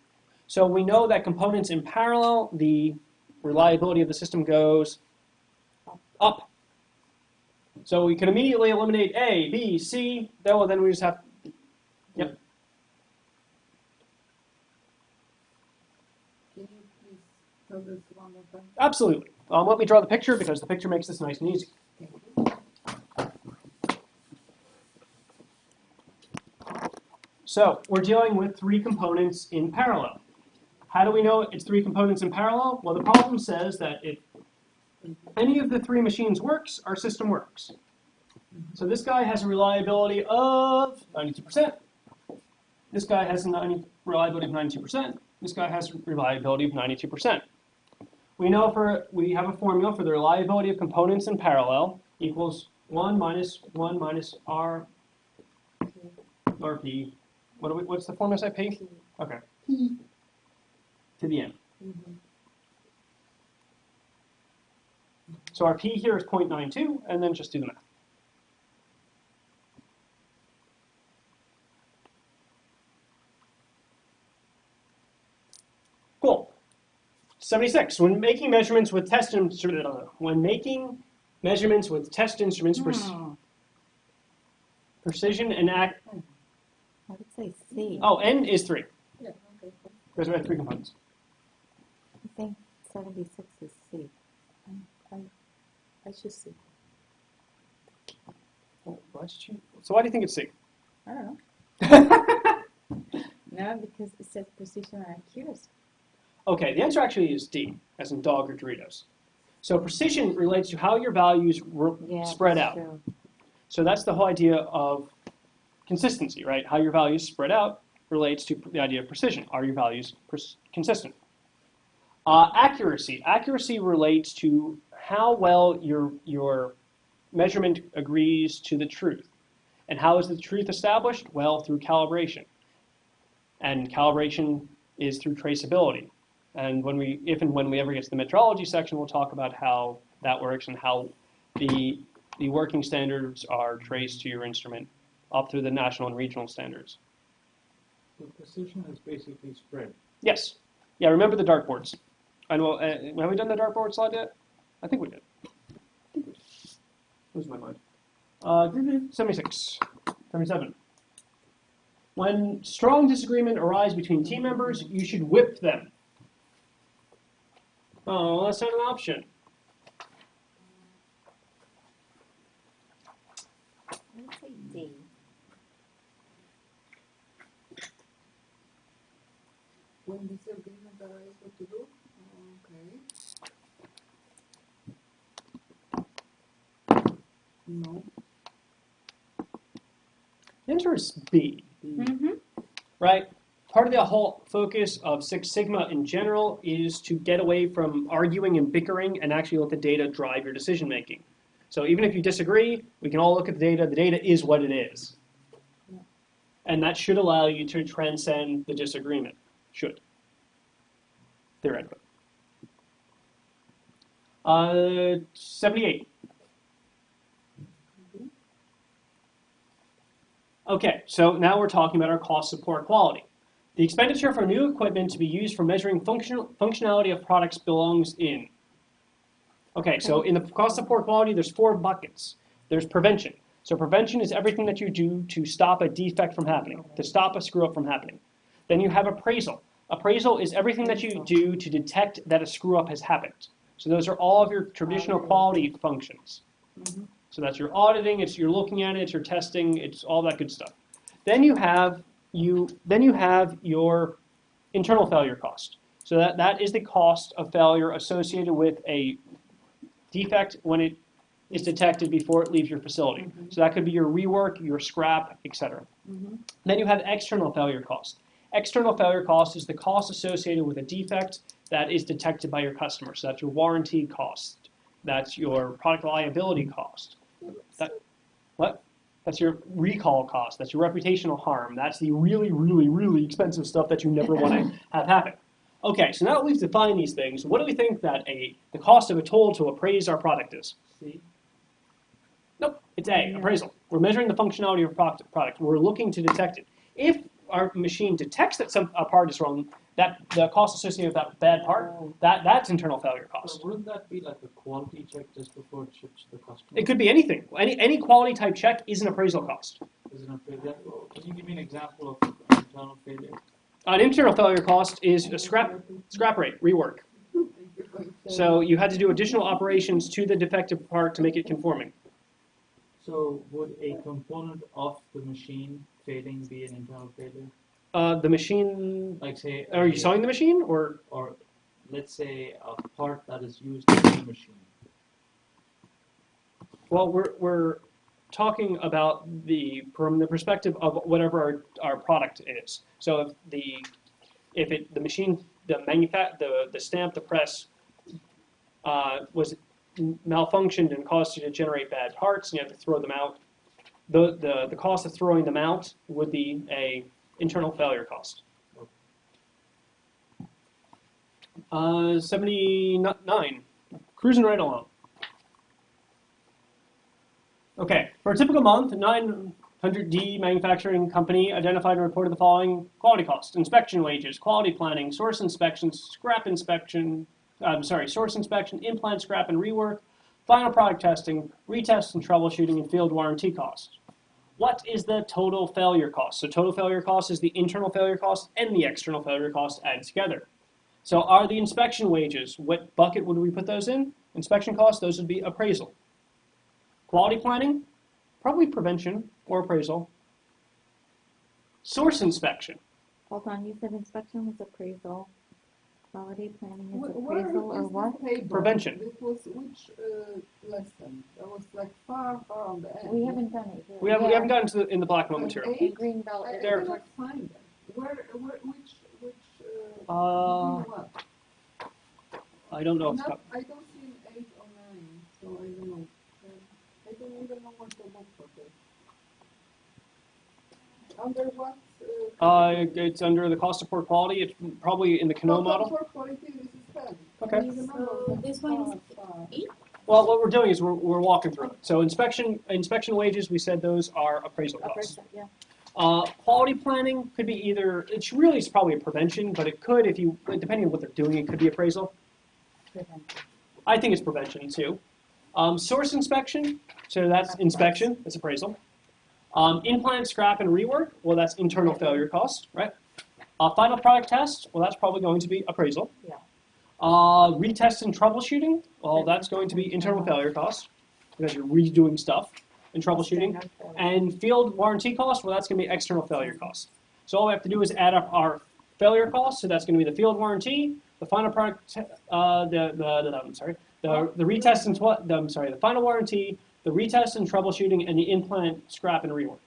So we know that components in parallel, the reliability of the system goes up. So we can immediately eliminate A, B, C. Then we just have, yep. Can you please tell this one more time? Absolutely. Let me draw the picture because the picture makes this nice and easy. So we're dealing with 3 components in parallel. How do we know it's 3 components in parallel? Well, the problem says that if any of the 3 machines works, our system works. So this guy has a reliability of 92%. This guy has a reliability of 92%. This guy has a reliability of 92%. We have a formula for the reliability of components in parallel equals 1 minus R P. What's the formula set? P? Okay. P. To the n. So our P here is 0.92, and then just do the math. Cool. 76. When making measurements with test instruments, precision and I would say C. oh, n is 3 Yeah, okay. because we have 3 components. I think 76 is C. I should see. Oh, so why do you think it's C? I don't know. No, because it says precision and accuracy. Okay, the answer actually is D, as in dog or Doritos. So precision relates to how your values Yeah, spread that's out. true. So that's the whole idea of consistency, right? How your values spread out relates to the idea of precision. Are your values consistent? Accuracy. Accuracy relates to how well your measurement agrees to the truth. And how is the truth established? Well, through calibration. And calibration is through traceability. And if and when we ever get to the metrology section, we'll talk about how that works and how the working standards are traced to your instrument up through the national and regional standards. So precision is basically spread. Yes. Yeah, remember the dartboards. I know, have we done the dartboard slide yet? I think we did. Lose my mind. 76, 77. When strong disagreement arises between team members, you should whip them. Oh, that's not an option. Let's say D. When disagreement arises, what to do? Okay. No. The answer is B, Mm-hmm. right? Part of the whole focus of Six Sigma in general is to get away from arguing and bickering and actually let the data drive your decision making. So even if you disagree, we can all look at the data. The data is what it is. And that should allow you to transcend the disagreement. Should. Theoretically. 78. Okay, so now we're talking about our cost of poor quality. The expenditure for new equipment to be used for measuring functionality of products belongs in. Okay, so in the cost of poor quality, there's 4 buckets. There's prevention. So prevention is everything that you do to stop a defect from happening, to stop a screw up from happening. Then you have appraisal. Appraisal is everything that you do to detect that a screw up has happened. So those are all of your traditional quality functions. So that's your auditing, you're looking at it, it's your testing, it's all that good stuff. Then you have your internal failure cost. So that is the cost of failure associated with a defect when it is detected before it leaves your facility. So that could be your rework, your scrap, etc. Then you have external failure cost. External failure cost is the cost associated with a defect that is detected by your customer. So that's your warranty cost. That's your product liability cost. That's your recall cost. That's your reputational harm. That's the really, really, really expensive stuff that you never want to have happen. Okay, so now that we've defined these things, what do we think that the cost of a tool to appraise our product is? C. Nope, it's A, appraisal. We're measuring the functionality of a product. We're looking to detect it. If our machine detects that a part is wrong, the cost associated with that bad part, that's internal failure So cost. wouldn't that be like a quality check just before it ships to the customer? It could be anything. Any quality type check is an appraisal cost. Is it a failure? Can you give me an example of an internal failure? An internal failure cost is a scrap rate, rework. So you had to do additional operations to the defective part to make it conforming. So would a component of the machine failing be an internal failure? The machine, Like say, are you selling the machine or? or let's say a part that is used in the machine. Well, we're talking about from the perspective of whatever our product is. So if the machine, the stamp, the press was malfunctioned and caused you to generate bad parts, and you have to throw them out, the cost of throwing them out would be a internal failure cost. 79, cruising right along. Okay, for a typical month, 900D manufacturing company identified and reported the following quality costs: inspection wages, quality planning, source inspections, source inspection, implant scrap and rework, final product testing, retest and troubleshooting, and field warranty costs. What is the total failure cost? So total failure cost is the internal failure cost and the external failure cost added together. So are the inspection wages, what bucket would we put those in? Inspection costs, those would be appraisal. Quality planning, probably prevention or appraisal. Source inspection. Hold on, you said inspection was appraisal. quality planning is Where appraisal or is what? this table? Prevention. This was which lesson? That was like far on the end. We haven't done it here. We haven't gotten to in the black belt material. In Greenbelt, I There. cannot find it. Which Uh, what? I don't know. If Not, I don't see 8 or 9, so I don't know. I don't even know what to look for this. Under what? it's under the cost of poor quality. It's probably in the Cano model. For quality, this is 10. Okay. I remember So this one is far. 8? Well, what we're doing is we're walking through it. So inspection wages, we said those are appraisal costs. Yeah. Quality planning could be either, it's probably a prevention, but it could, depending on what they're doing, it could be appraisal. Prevention. I think it's prevention too. Source inspection, so that's inspection, that's appraisal. In-plant scrap and rework, well, that's internal failure cost, right? Final product test, well, that's probably going to be appraisal. Yeah. Retest and troubleshooting, well, that's going to be internal failure cost because you're redoing stuff and troubleshooting. External failure. And field warranty cost, well, that's going to be external failure cost. So all we have to do is add up our failure costs. So that's going to be the field warranty, the final product, the retest and the final warranty, the retest and troubleshooting, and the implant scrap and rework.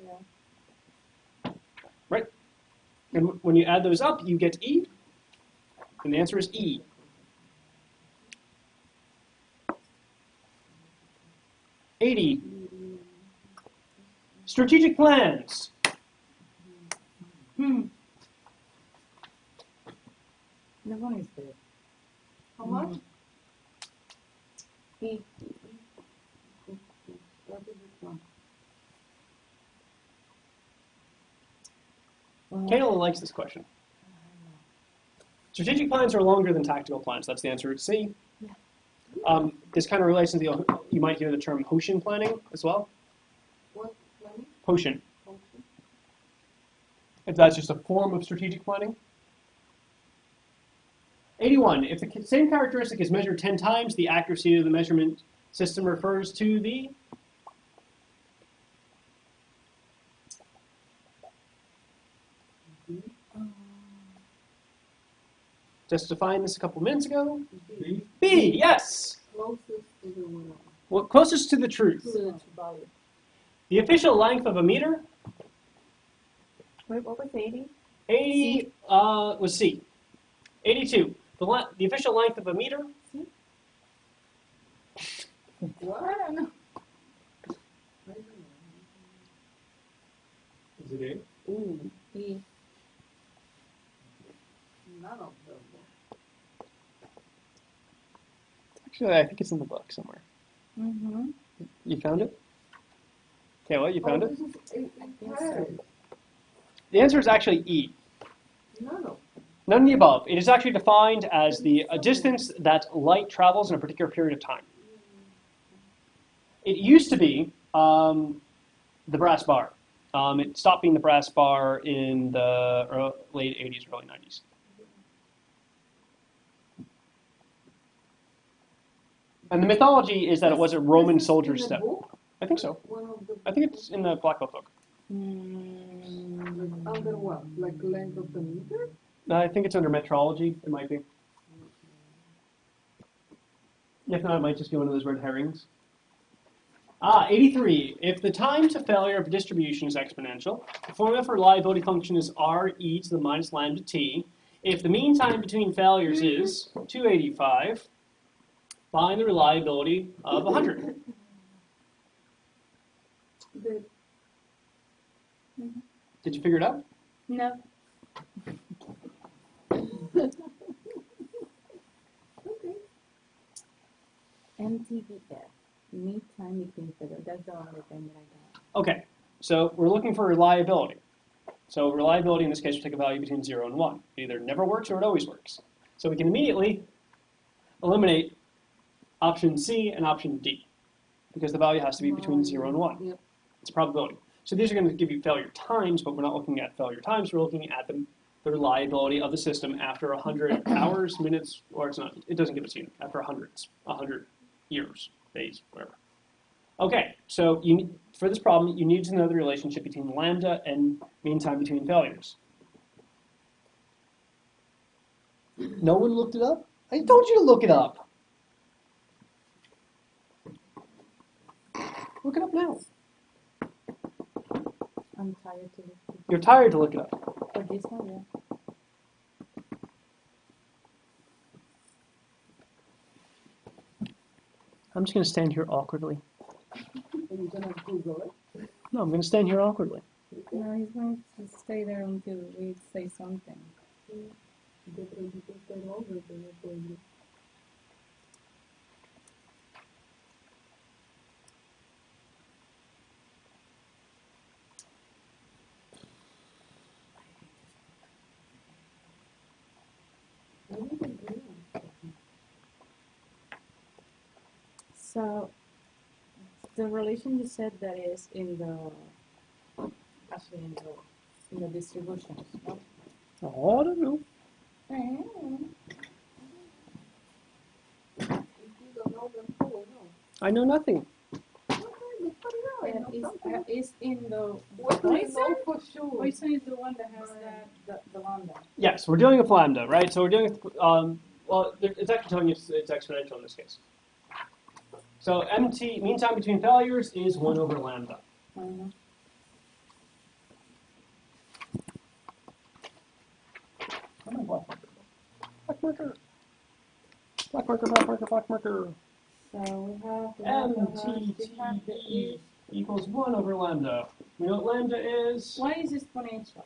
Yeah. Right? And when you add those up, you get E. And the answer is E. $80. Strategic plans. The one is there. How much? E. What is this one? Kayla likes this question. Strategic plans are longer than tactical plans. That's the answer. C. This kind of relates to you might hear the term Hoshin planning as well. What planning? Hoshin. Function? If that's just a form of strategic planning. 81. If the same characteristic is measured 10 times, the accuracy of the measurement system refers to the just defined this a couple minutes ago. B. B, yes. Closest to the winner. Well, closest to the truth. To the value. The official length of a meter, Wait, what was 80? 80 was C. 82. The official length of a meter, What? I don't know. I don't know. is it A? Ooh, E. none of them. Actually, I think it's in the book somewhere. Mm-hmm. You found it? Kayla, you found it? This is in Yes, Paris. The answer is actually E. None of them. None of the above. It is actually defined as the distance that light travels in a particular period of time. It used to be the brass bar. It stopped being the brass bar in the late 80s, early 90s. And the mythology is that it was a Roman This is soldier's in the step. book? I think so. One of the I think it's in the Black Belt book. like under what? Like length of the meter? I think it's under metrology. It might be. If not, it might just be one of those red herrings. 83. If the time to failure of a distribution is exponential, the formula for reliability function is RE to the minus lambda t. If the mean time between failures is 285, find the reliability of 100. The, Did you figure it out? no. Okay. MTBF. Mean time between failure. That's the only thing that I got. Okay, so we're looking for reliability. So reliability in this case will take a value between 0 and 1. It either never works or it always works. So we can immediately eliminate option C and option D because the value has to be between 0 and 1. Yep. It's a probability. So these are going to give you failure times, but we're not looking at failure times. We're looking at the reliability of the system after 100 hours, minutes, or it's not. It doesn't give us unit. After 100 years, days, whatever. Okay, so for this problem, you need to know the relationship between lambda and mean time between failures. No one looked it up? I told you to look it up. Look it up now. I'm tired to look at You're tired to look it up. for this one, yeah. I'm just going to stand here awkwardly. And you're gonna Google it. No, I'm going to stand here awkwardly. No, he's going to stay there until we say something. Get ready to start over there for you. I didn't realize. So, the relation you said that is in the, actually in the distributions, no? Oh, I don't know. If you don't know, then who will know? I know nothing. Okay, look for it out. I know something. Is in the What do you Poisson? know for sure? Poisson is the one that has the lambda. Yes, we're dealing with lambda, right? So we're dealing with, well, it's actually telling you it's exponential in this case. So MT, mean time between failures, is 1 over lambda. Uh-huh. Come on, black marker. Black marker. Black marker, black marker, black marker. So we have the lambda, we have the MTT equals 1 over lambda. We know what lambda is. Why is exponential?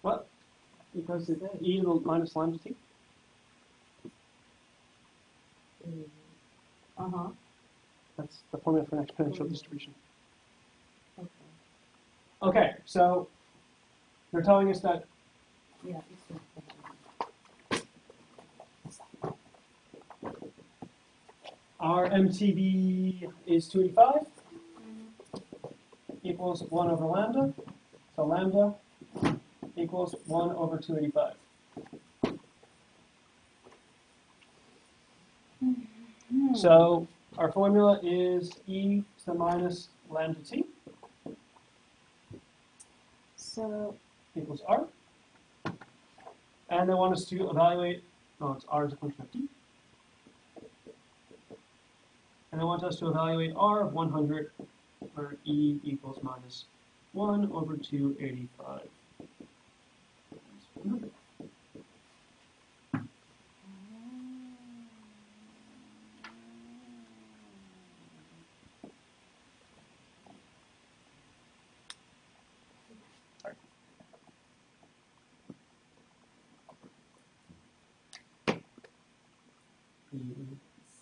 What? Because it's e to the minus lambda t. Uh-huh. That's the formula for an exponential distribution. Okay. Okay, so they're telling us that Yeah, it's our MTB is 285 equals 1 over lambda. So lambda equals 1 over 285. So our formula is e to the minus lambda t So equals r. And they want us to evaluate, it's r as a function of t. And they want us to evaluate r of 100, where e equals minus 1 over 285. 100.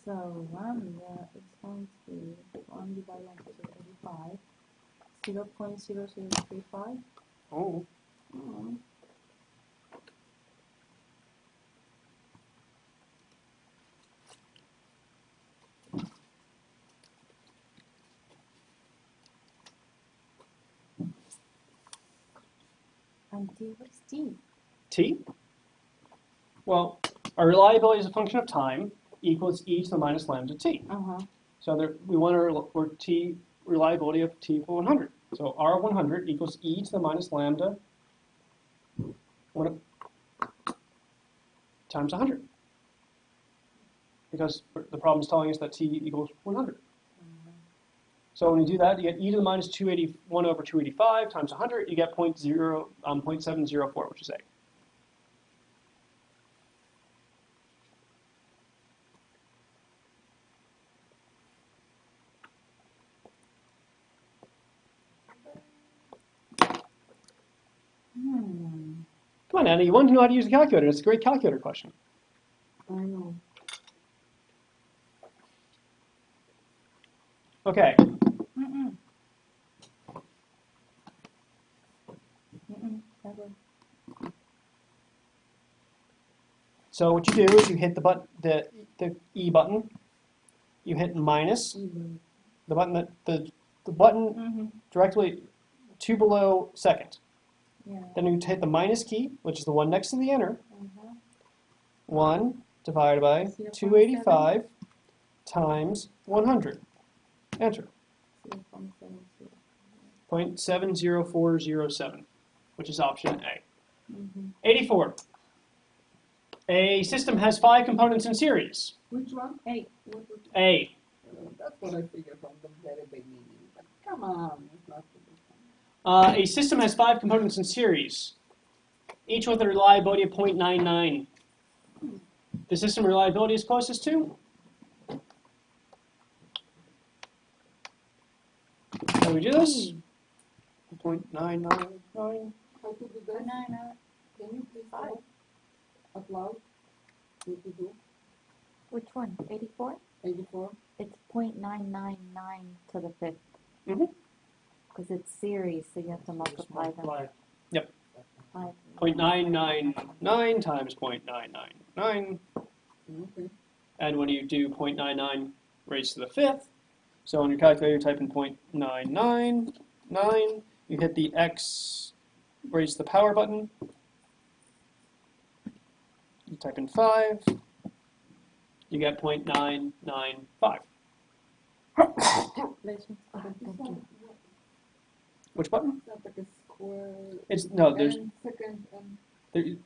So lambda is going to be 1 divided by 85, 0.0035. Oh, Oh. And t, what is t? t? Well, our reliability is a function of time equals e to the minus lambda t. Uh-huh. So there, we want our t reliability of t equal 100. So r of 100 equals e to the minus lambda times 100. Because the problem is telling us that t equals 100. So when you do that, you get e to the minus 281 over 285 times 100, you get 0.704, which is A. Come on, Anna, you want to know how to use a calculator. It's a great calculator question. I know. Okay, Mm-mm. Mm-mm. Never. so what you do is you hit the E button, you hit minus, the button the button Mm-hmm. directly two below second. Yeah. Then you hit the minus key, which is the one next to the enter. Uh-huh. 1 divided by 0.7. 285 times 100. Enter. 0.72. 0.70407, which is option A. Mm-hmm. 84. A system has 5 components in series. Which one? Hey, What was, A. that's what I figured from the very beginning. But come on, it's not the A system has 5 components in series, each with a reliability of 0.99. The system reliability is closest to? How do we do this? 0.999. How to do this? Can you please tell out loud what to do? Which one? 84? 84? It's 0.999 to the fifth. Mm-hmm. Because it's series, so you have to multiply them. Multiply. By 0.999 times 0.999. Okay. And when you do 0.99 raised to the fifth, so on your calculator you type in 0.999, you hit the X raised to the power button, you type in 5, you get 0.995. calculations. It's not, Which button? it's not like a square. It's no, there's and second and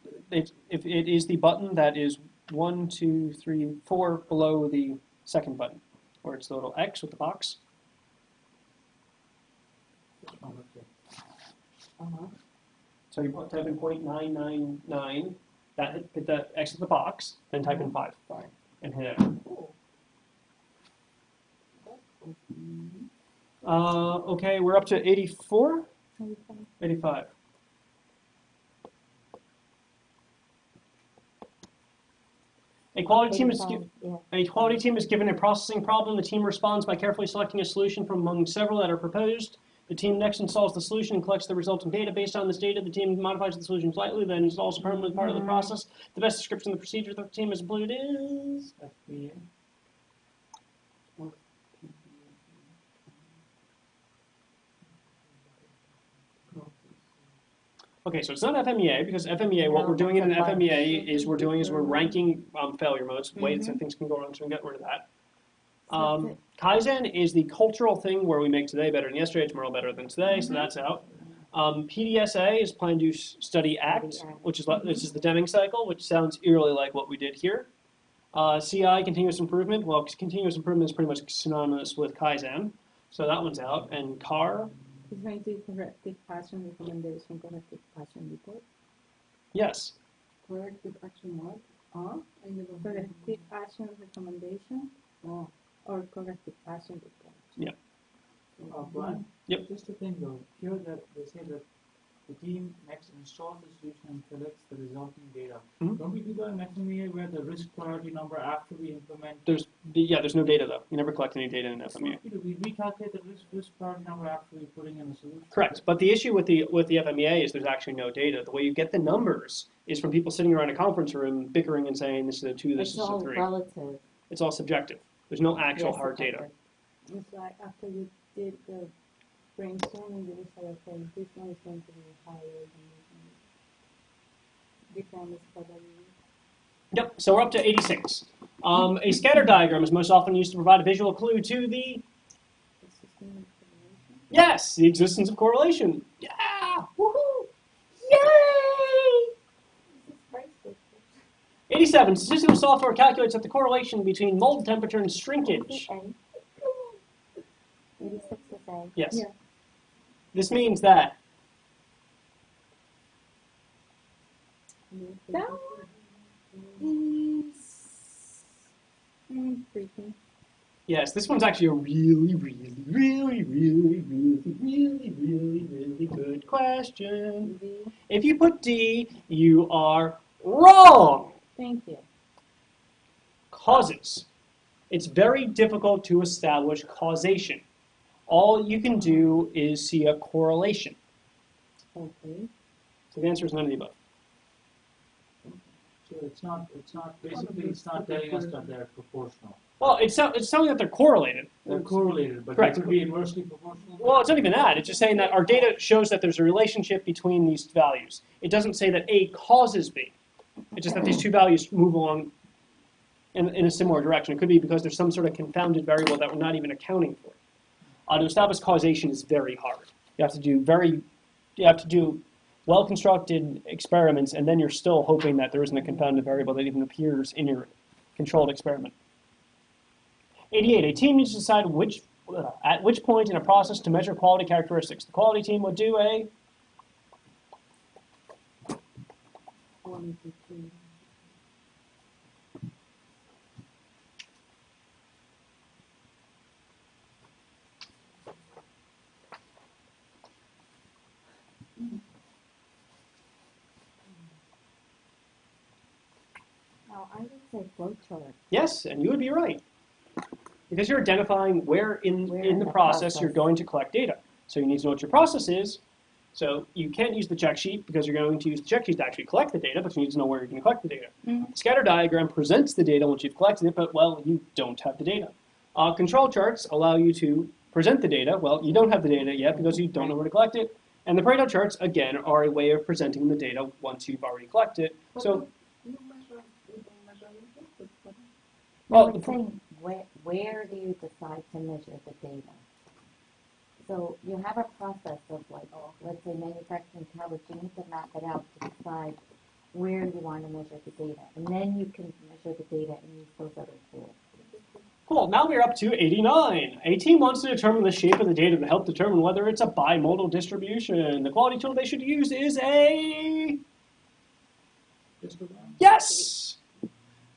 if it is the button that is 1, 2, 3, 4 below the second button, where it's the little X with the box. So you type in 0.999, that hit the X with the box, then type in 5 and hit enter. oh. That was easy. Okay, we're up to 84, 85. 85. A quality team is 85, yeah. A quality team is given a processing problem. The team responds by carefully selecting a solution from among several that are proposed. The team next installs the solution and collects the resulting data. Based on this data, the team modifies the solution slightly, then installs a permanent part of the process. The best description of the procedure that the team has included is... FBA. Okay, so it's not FMEA, because FMEA, what No, we're doing in an that's a bunch. FMEA is we're ranking failure modes, ways that things can go wrong, so we can get rid of that. Kaizen is the cultural thing where we make today better than yesterday, tomorrow better than today, so that's out. PDSA is plan, do, study, act, which is the Deming cycle, which sounds eerily like what we did here. CI, continuous improvement. Well, continuous improvement is pretty much synonymous with Kaizen, so that one's out. And CAR, It's going to corrective action recommendation, corrective action report. yes. Corrective action what? I never heard. Corrective action recommendation Oh. or corrective action report. Brian? Yep. Just a thing though, here that they say that the team next installs the solution and collects the resulting data. Mhm. Don't we do that in FMEA where the risk priority number after we implement? There's no data though. You never collect any data in FMEA. We recalculate the risk priority number after we're putting in the solution. Correct, but the issue with the FMEA is there's actually no data. The way you get the numbers is from people sitting around a conference room bickering and saying this is a 2, this It's is a all 3. relative. It's all subjective. There's no actual Yes, hard data. subjective. It's like after you did the brainstorming, you say, okay, this one is going to be higher than this one. Different is probably. Yep, so we're up to 86. A scatter diagram is most often used to provide a visual clue to the, yes, the existence of correlation. Yeah! Woohoo! Yay! 87. Statistical software calculates that the correlation between mold temperature and shrinkage. 86 is A. Yes. Yeah. This means that That is freaking. yes, this one's actually a really good question. If you put D, you are wrong. Thank you. Causes. It's very difficult to establish causation. All you can do is see a correlation. Okay. So the answer is none of the above. So it's not telling us that they're proportional. Well, it's telling that they're correlated. They're correlated, but Correct. they could be inversely proportional. Well, it's not even that. It's just saying that our data shows that there's a relationship between these values. It doesn't say that A causes B. It's just that these two values move along in a similar direction. It could be because there's some sort of confounded variable that we're not even accounting for. To establish causation is very hard. You have to do well-constructed experiments, and then you're still hoping that there isn't a confounded variable that even appears in your controlled experiment. 88, a team needs to decide at which point in a process to measure quality characteristics. The quality team would do a 1 to 2. Now, I would say flowchart. yes, and you would be right. Because you're identifying where in the process you're going to collect data. So you need to know what your process is. So you can't use the check sheet because you're going to use the check sheet to actually collect the data, but you need to know where you're going to collect the data. Mhm. The scatter diagram presents the data once you've collected it, but, well, you don't have the data. Control charts allow you to present the data. Well, you don't have the data yet because you don't know where to collect it. And the Pareto charts, again, are a way of presenting the data once you've already collected it. So, You don't measure input, but well, No, it's saying where do you decide to measure the data? So you have a process of like, let's say manufacturing coverage, you need to map it out to decide where you want to measure the data. And then you can measure the data and use those other tools. cool, now we're up to 89. A team wants to determine the shape of the data to help determine whether it's a bimodal distribution. The quality tool they should use is a... Yes!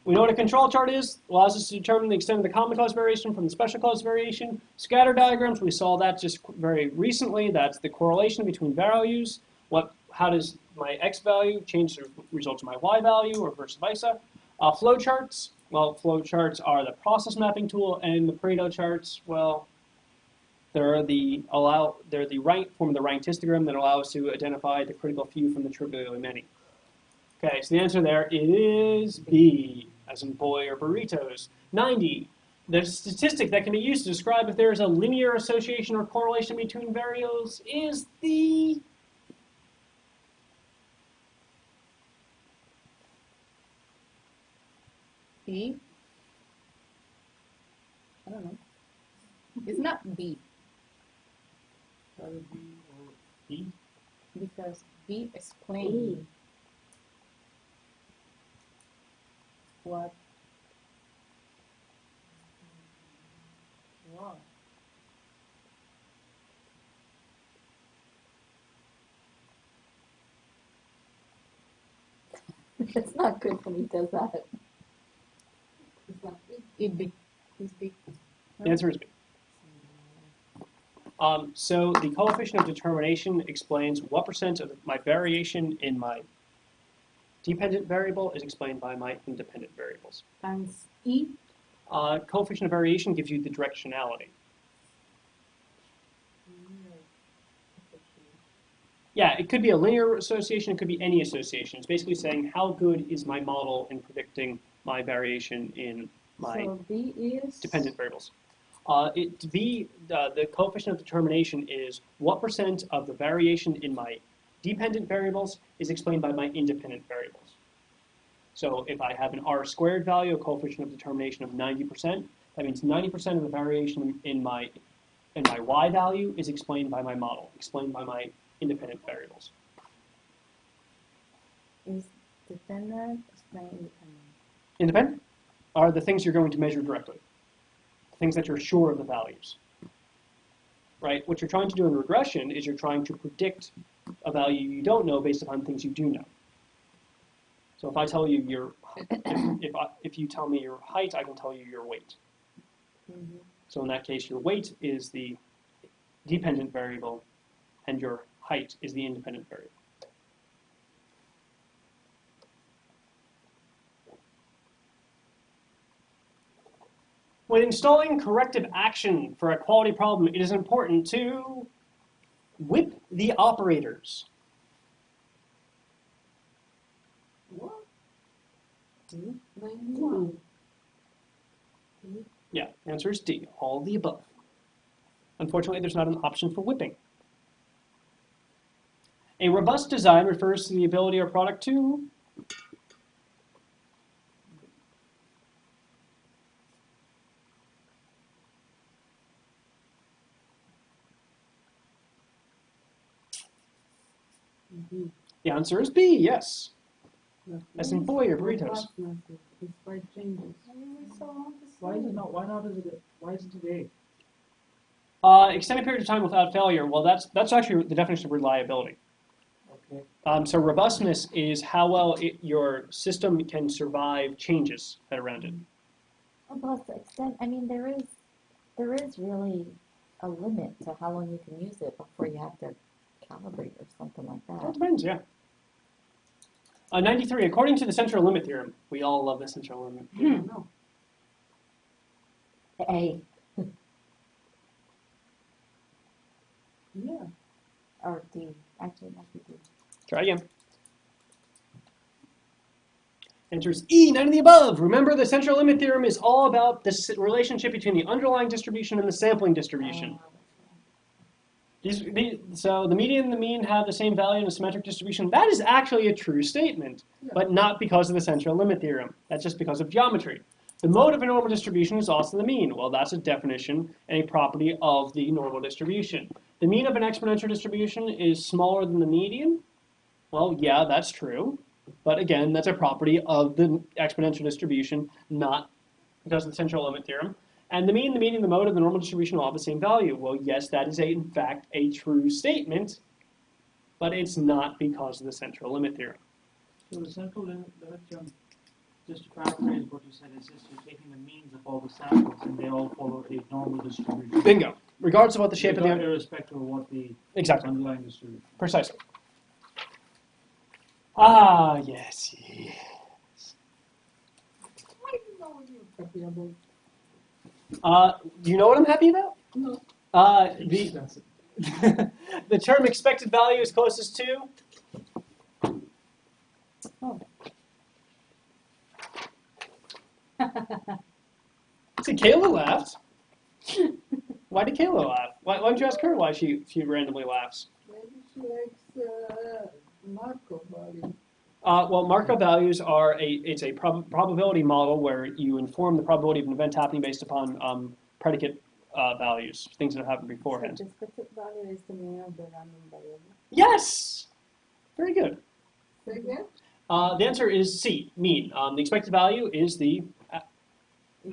We know what a control chart is. Allows us to determine the extent of the common cause variation from the special cause variation. Scatter diagrams, we saw that just very recently. That's the correlation between values. How does my x value change the result of my y value, or vice versa? Flowcharts, well, flowcharts are the process mapping tool, and the Pareto charts, well, they're the right form of the ranked histogram that allow us to identify the critical few from the trivially many. Okay, so the answer there is B, as in boy or burritos. 90. The statistic that can be used to describe if there is a linear association or correlation between variables is the... B. I don't know. It's not B B. because B explains what. Wow. It's not good when he does that. it's not big. It B. It's B. The answer is B. So the coefficient of determination explains what percent of my variation in my dependent variable is explained by my independent variables. Times E. Coefficient of variation gives you the directionality. Yeah, it could be a linear association, it could be any association. It's basically saying how good is my model in predicting my variation in my So B is dependent variables. The coefficient of determination is what percent of the variation in my dependent variables is explained by my independent variables. So if I have an r squared value, a coefficient of determination of 90%, that means 90% of the variation in my y value is explained by my model, explained by my independent variables. is dependent. Explain independent. Independent are the things you're going to measure directly, things that you're sure of the values. Right? What you're trying to do in regression is you're trying to predict a value you don't know based upon things you do know. So if I tell you if you tell me your height, I can tell you your weight. Mm-hmm. So in that case, your weight is the dependent variable, and your height is the independent variable. When installing corrective action for a quality problem, it is important to whip the operators. What? D. 91. Yeah, answer is D, all the above. Unfortunately, there's not an option for whipping. A robust design refers to the ability of a product to Mhm. The answer is B, yes. That As in means boy or burritos. robustness despite changes. Why is it not? Why not? Why isn't it Extended period of time without failure. Well, that's actually the definition of reliability. A? Okay. So robustness is how well your system can survive changes that are around it. Plus, extent, I mean, there is really a limit to how long you can use it before you have to calibrate or something like Well, it that. depends, yeah. 93. According to the central limit theorem, we all love the central limit theorem. No. A, Yeah. or D, actually, it might be D. Try again. Answer is E, none of the above. Remember, the central limit theorem is all about the relationship between the underlying distribution and the sampling distribution. So the median and the mean have the same value in a symmetric distribution. That is actually a true statement, Yeah. but not because of the central limit theorem. That's just because of geometry. The mode of a normal distribution is also the mean. Well, that's a definition and a property of the normal distribution. The mean of an exponential distribution is smaller than the median. Well, yeah, that's true. But again, that's a property of the exponential distribution, not because of the central limit theorem. And the mean, the median, the mode of the normal distribution all have the same value. Well, yes, that is in fact a true statement, but it's not because of the central limit theorem. So the central limit theorem, just to paraphrase what you said, is just you're taking the means of all the samples and they all follow a normal distribution. Bingo. Regardless of what the shape of the irrespective of what the exactly, underlying distribution. precisely. Ah, yes. I don't know what you're happy about. Do you know what I'm happy about? No. The the term expected value is closest to. Oh. See, Kayla laughed. Why did Kayla laugh? Why don't you ask her why she randomly laughs? Maybe she likes Markov value. Well, Markov values are it's a probability model where you inform the probability of an event happening based upon predicate values, things that have happened beforehand. So the expected value is the mean of the random variable. Yes! Very good. Say again? The answer is C, mean. The expected value is the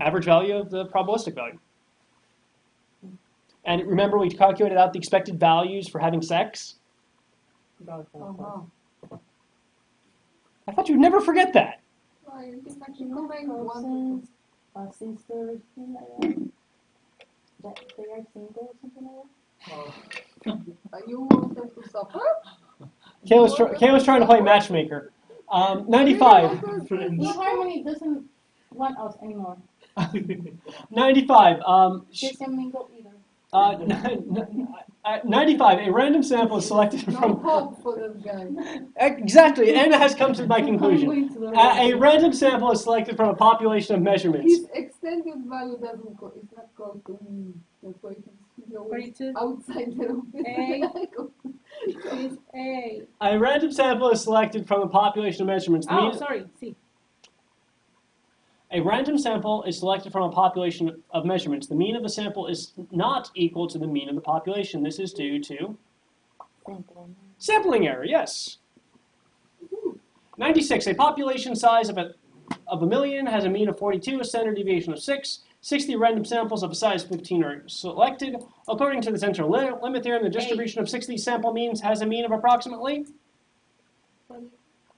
average value of the probabilistic value. And remember, we calculated out the expected values for having sex? Uh-huh. I thought you'd never forget that. I think I can combine one. Cousins, sisters, something like that. That they are single or something like that. You want them to suffer? Kayla's trying to play matchmaker. 95. No, Harmony doesn't want us anymore. 95. She can't mingle either. 95. A random sample is selected No from. hope for this guy. Exactly. Anna has come to my I'm conclusion. going to the A random sample is selected from a population of measurements. His extended value doesn't go, it's not called to mean. That's why he's always 42. outside the A. She's A. A random sample is selected from a population of measurements. The Oh, mean- sorry. C. A random sample is selected from a population of measurements. The mean of the sample is not equal to the mean of the population. This is due to sampling error, yes. 96. A population size of a million has a mean of 42, a standard deviation of 6. 60 random samples of a size 15 are selected. According to the central limit theorem, the distribution of 60 sample means has a mean of approximately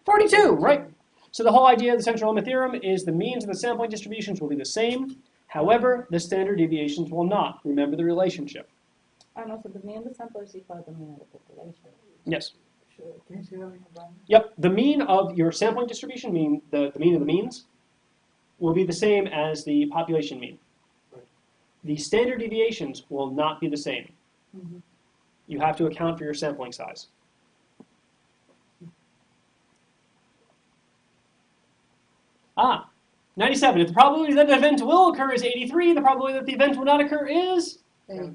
42, right? So the whole idea of the central limit theorem is the means of the sampling distributions will be the same. However, the standard deviations will not. Remember the relationship. And also the mean of the sample is equal to the mean of the population. Yes. Sure, can you have it? Yep. The mean of your sampling distribution, the mean of the means, will be the same as the population mean. The standard deviations will not be the same. Mhm. You have to account for your sampling size. Ah, 97. If the probability that an event will occur is 83, the probability that the event will not occur is? Hey.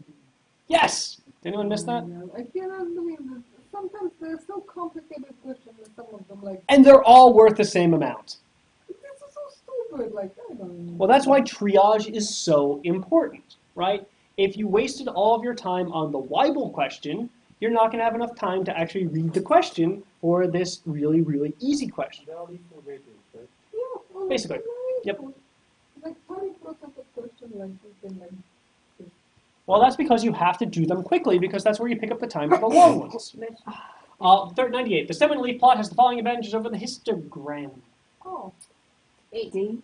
Yes! Did anyone miss that? I cannot believe that sometimes they're so complicated questions and some of them like, And they're all worth the same amount. this is so stupid, like, I don't know. Well, that's why triage is so important, right? If you wasted all of your time on the Weibull question, you're not going to have enough time to actually read the question for this really, really easy question. Yeah, well, Basically. like, Yep. Like 30% of questions like you can like. Well, that's because you have to do them quickly because that's where you pick up the time for the long ones. 98. The 7-leaf plot has the following advantages over the histogram. Oh, D.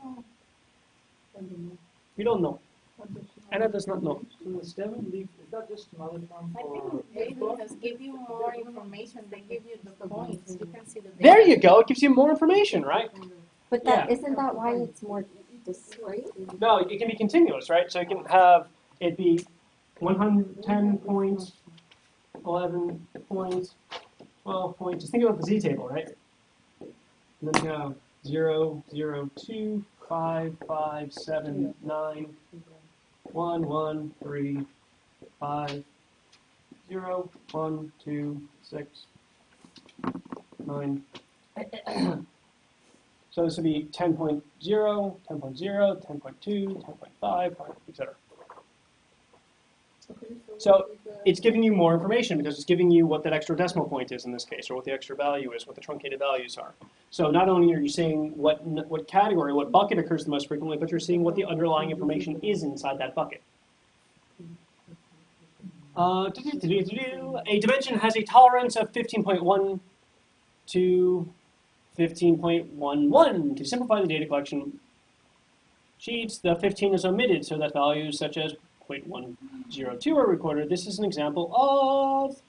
oh. I don't know. You don't know. Additional Anna does not know. So the 7-leaf, is that just another term I for? think Davis give you more information. They give you the points. You can see the data. There you go. It gives you more information, right? But that, isn't that why it's more discrete? No, it can be continuous, right? So you can have it be 110 points, 11 points, 12 points. Just think about the z table, right? And then you have 0, 0, 2, 5, 5, 7, 9, 1, 1, 3, 5, 0, 1, 2, 6, 9. So this would be 10.0, 10.0, 10.2, 10.5, etc. Okay, So it's giving you more information because it's giving you what that extra decimal point is in this case, or what the extra value is, what the truncated values are. So not only are you seeing what category, what bucket occurs the most frequently, but you're seeing what the underlying information is inside that bucket. A dimension has a tolerance of 15.1 to 15.11. To simplify the data collection sheets, the 15 is omitted so that values such as 0.102 are recorded. This is an example of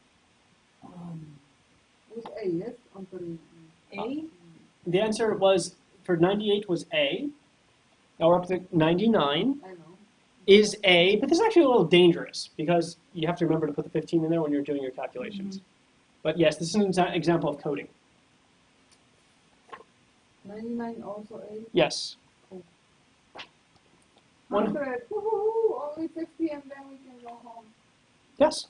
with A, yes, on the A. the answer was for 98 was A. Now we're up to 99 I know. is A, but this is actually a little dangerous because you have to remember to put the 15 in there when you're doing your calculations. But yes, this is an example of coding. 99 also A. Yes. 100. Woohoo! Only 50 and then we can go home. Yes.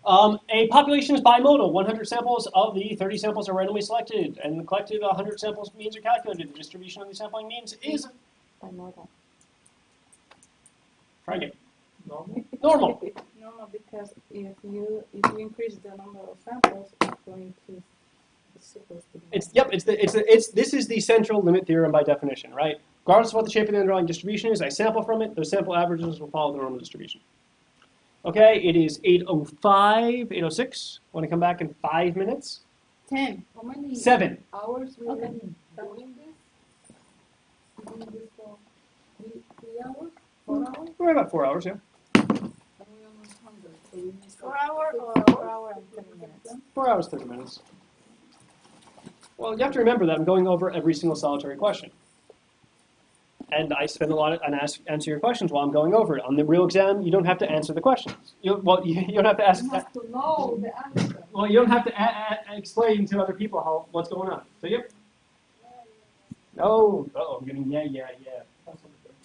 A population is bimodal. 100 samples of the 30 samples are randomly selected, and the collected 100 samples means are calculated. The distribution of the sampling means is Bimodal. try again. Normal? Normal. No, because if you increase the number of samples, it's going to it's supposed to be. This is the central limit theorem by definition, right? Regardless of what the shape of the underlying distribution is, I sample from it. Those sample averages will follow the normal distribution. Okay, it is 8:05, 8:06. Want to come back in 5 minutes? 10. How many 7. hours we Okay. have been doing this? Doing this for 3 hours? 4 hours? We're about 4 hours, yeah. And we almost 100. So we need 4 hours or 6 4 hours and 30 minutes? 4 hours, 30 minutes. Well, you have to remember that I'm going over every single solitary question. And I spend a lot and answer your questions while I'm going over it. On the real exam, you don't have to answer the questions. You don't have to ask. You have to know the answer. Well, you don't have to explain to other people what's going on. So yep. No. Oh, I'm getting yeah. That's what I'm doing.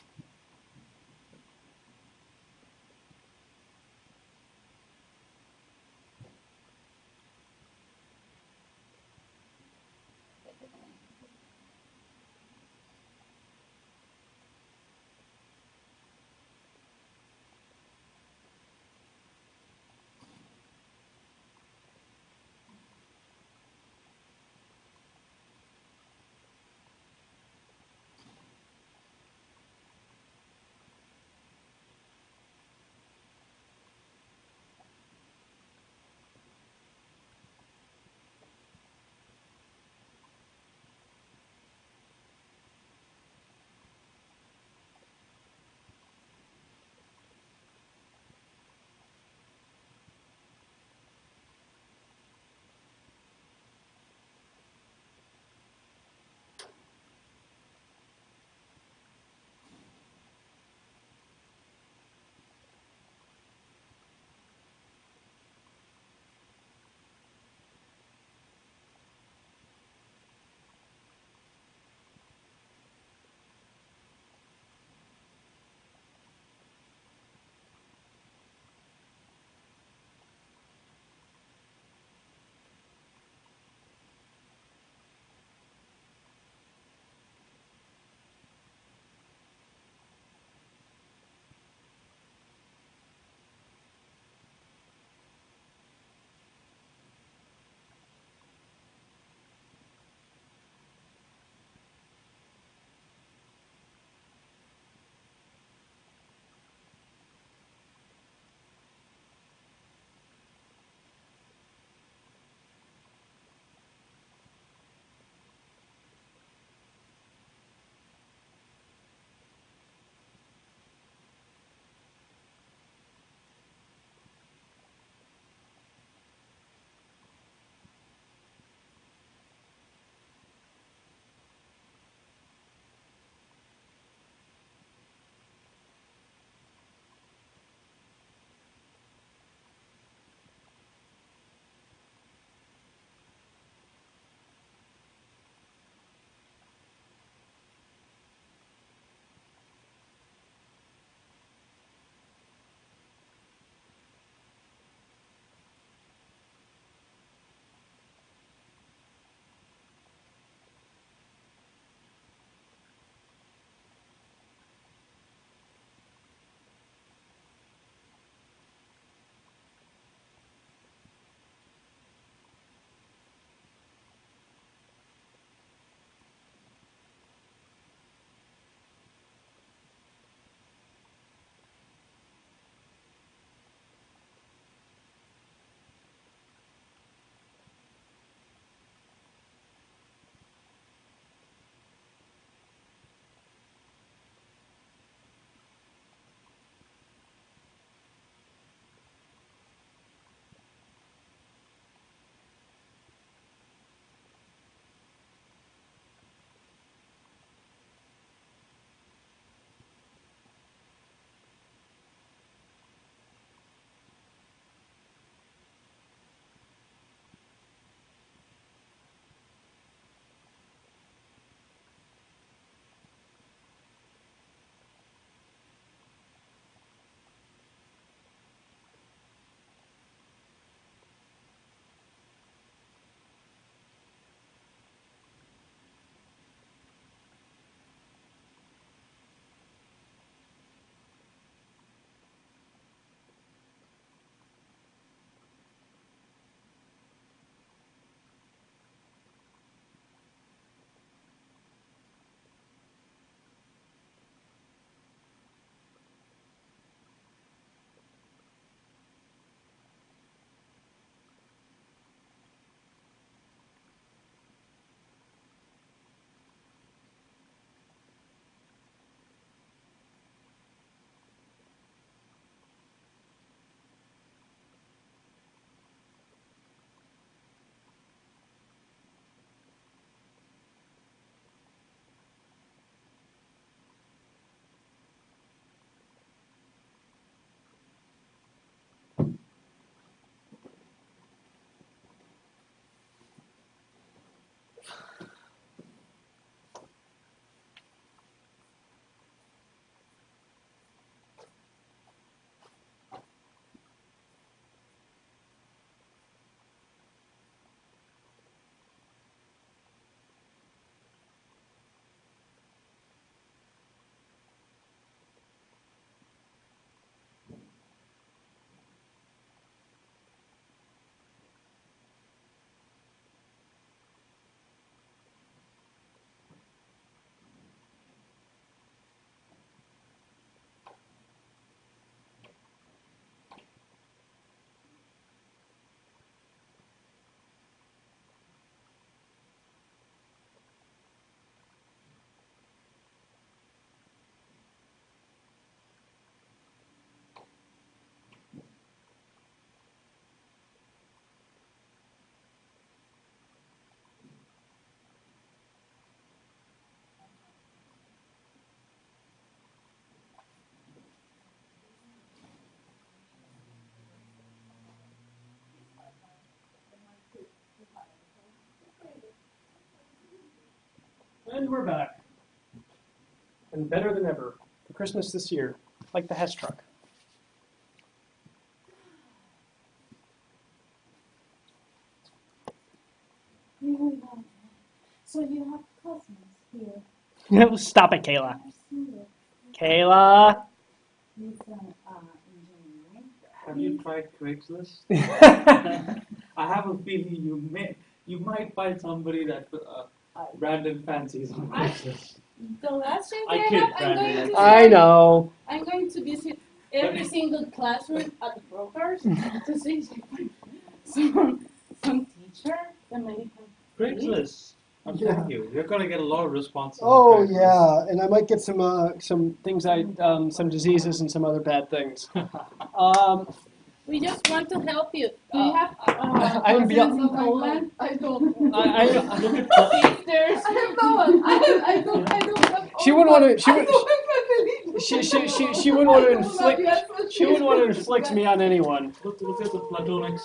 And we're back. And better than ever for Christmas this year, like the Hess truck. Really bad. So you have cousins here. Stop it, Kayla. I've seen it. Kayla. He's engineering. Have you tried Craigslist? I have a feeling you might find somebody that Brandon fancies on Craigslist. The last thing I I kid, have, I'm Brandon, going to I know. I'm going to visit every single classroom at the brokers to see if I find some teacher that maybe can. Craigslist. I'm telling you, you're gonna get a lot of responses. on Oh Craigslist. yeah, and I might get some things some diseases and some other bad things. We just want to help you. Do Uh, you have I'm cousins beyond- in Poland? I don't. I Look at Sisters? I have no one. I don't have. She wouldn't want to. She I would. don't have family. She wouldn't want to I don't inflict. have your She wouldn't want to inflict me on anyone. look at the platonic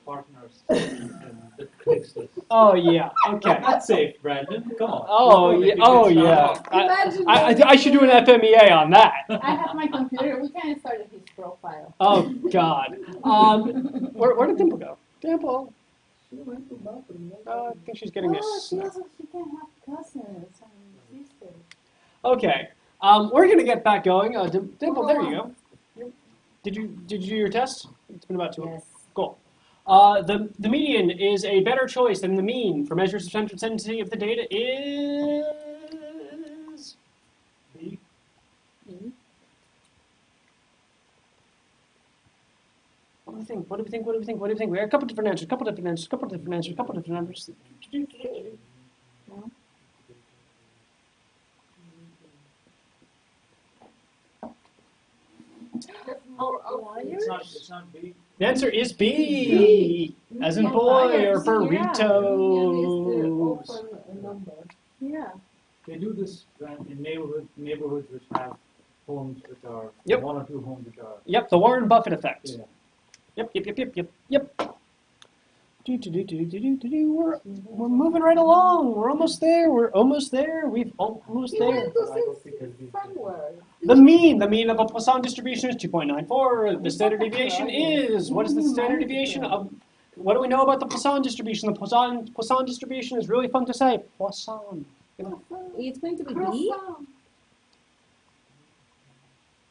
partners in the Craigslist. Oh yeah. Okay. That's safe, Brandon. Come on. Oh yeah. Oh yeah. Imagine. I should do an FMEA on that. I have my computer. We can start his profile. Oh God. Where did Dimple go? Dimple. She went to bathroom. I think she's getting a Oh, snack. she can have cousins and sisters. Okay. We're gonna get back going. Dimple, there you go. Did you do your test? It's been about 2 hours. Yes. Cool. The median is a better choice than the mean for measures of sensitivity if the data is B. What do we think? What do we think? What do we think? What do we think? We have a couple different answers. Couple different answers. Couple different answers. Couple different answers. It's not B. The answer is B, as in boy or burritos. Open a number. Yeah. They do this in neighborhoods which have homes which are Yep. one or two homes which are. Yep, the Warren Buffett effect. Yeah. Yep. We're moving right along. We're almost there. We're almost there. We've almost You there. went to I don't think it'll be- somewhere. The mean of a Poisson distribution is 2.94. The standard deviation is, what is the standard deviation of, what do we know about the Poisson distribution? The Poisson distribution is really fun to say. Poisson. It's going to be B. Croissant.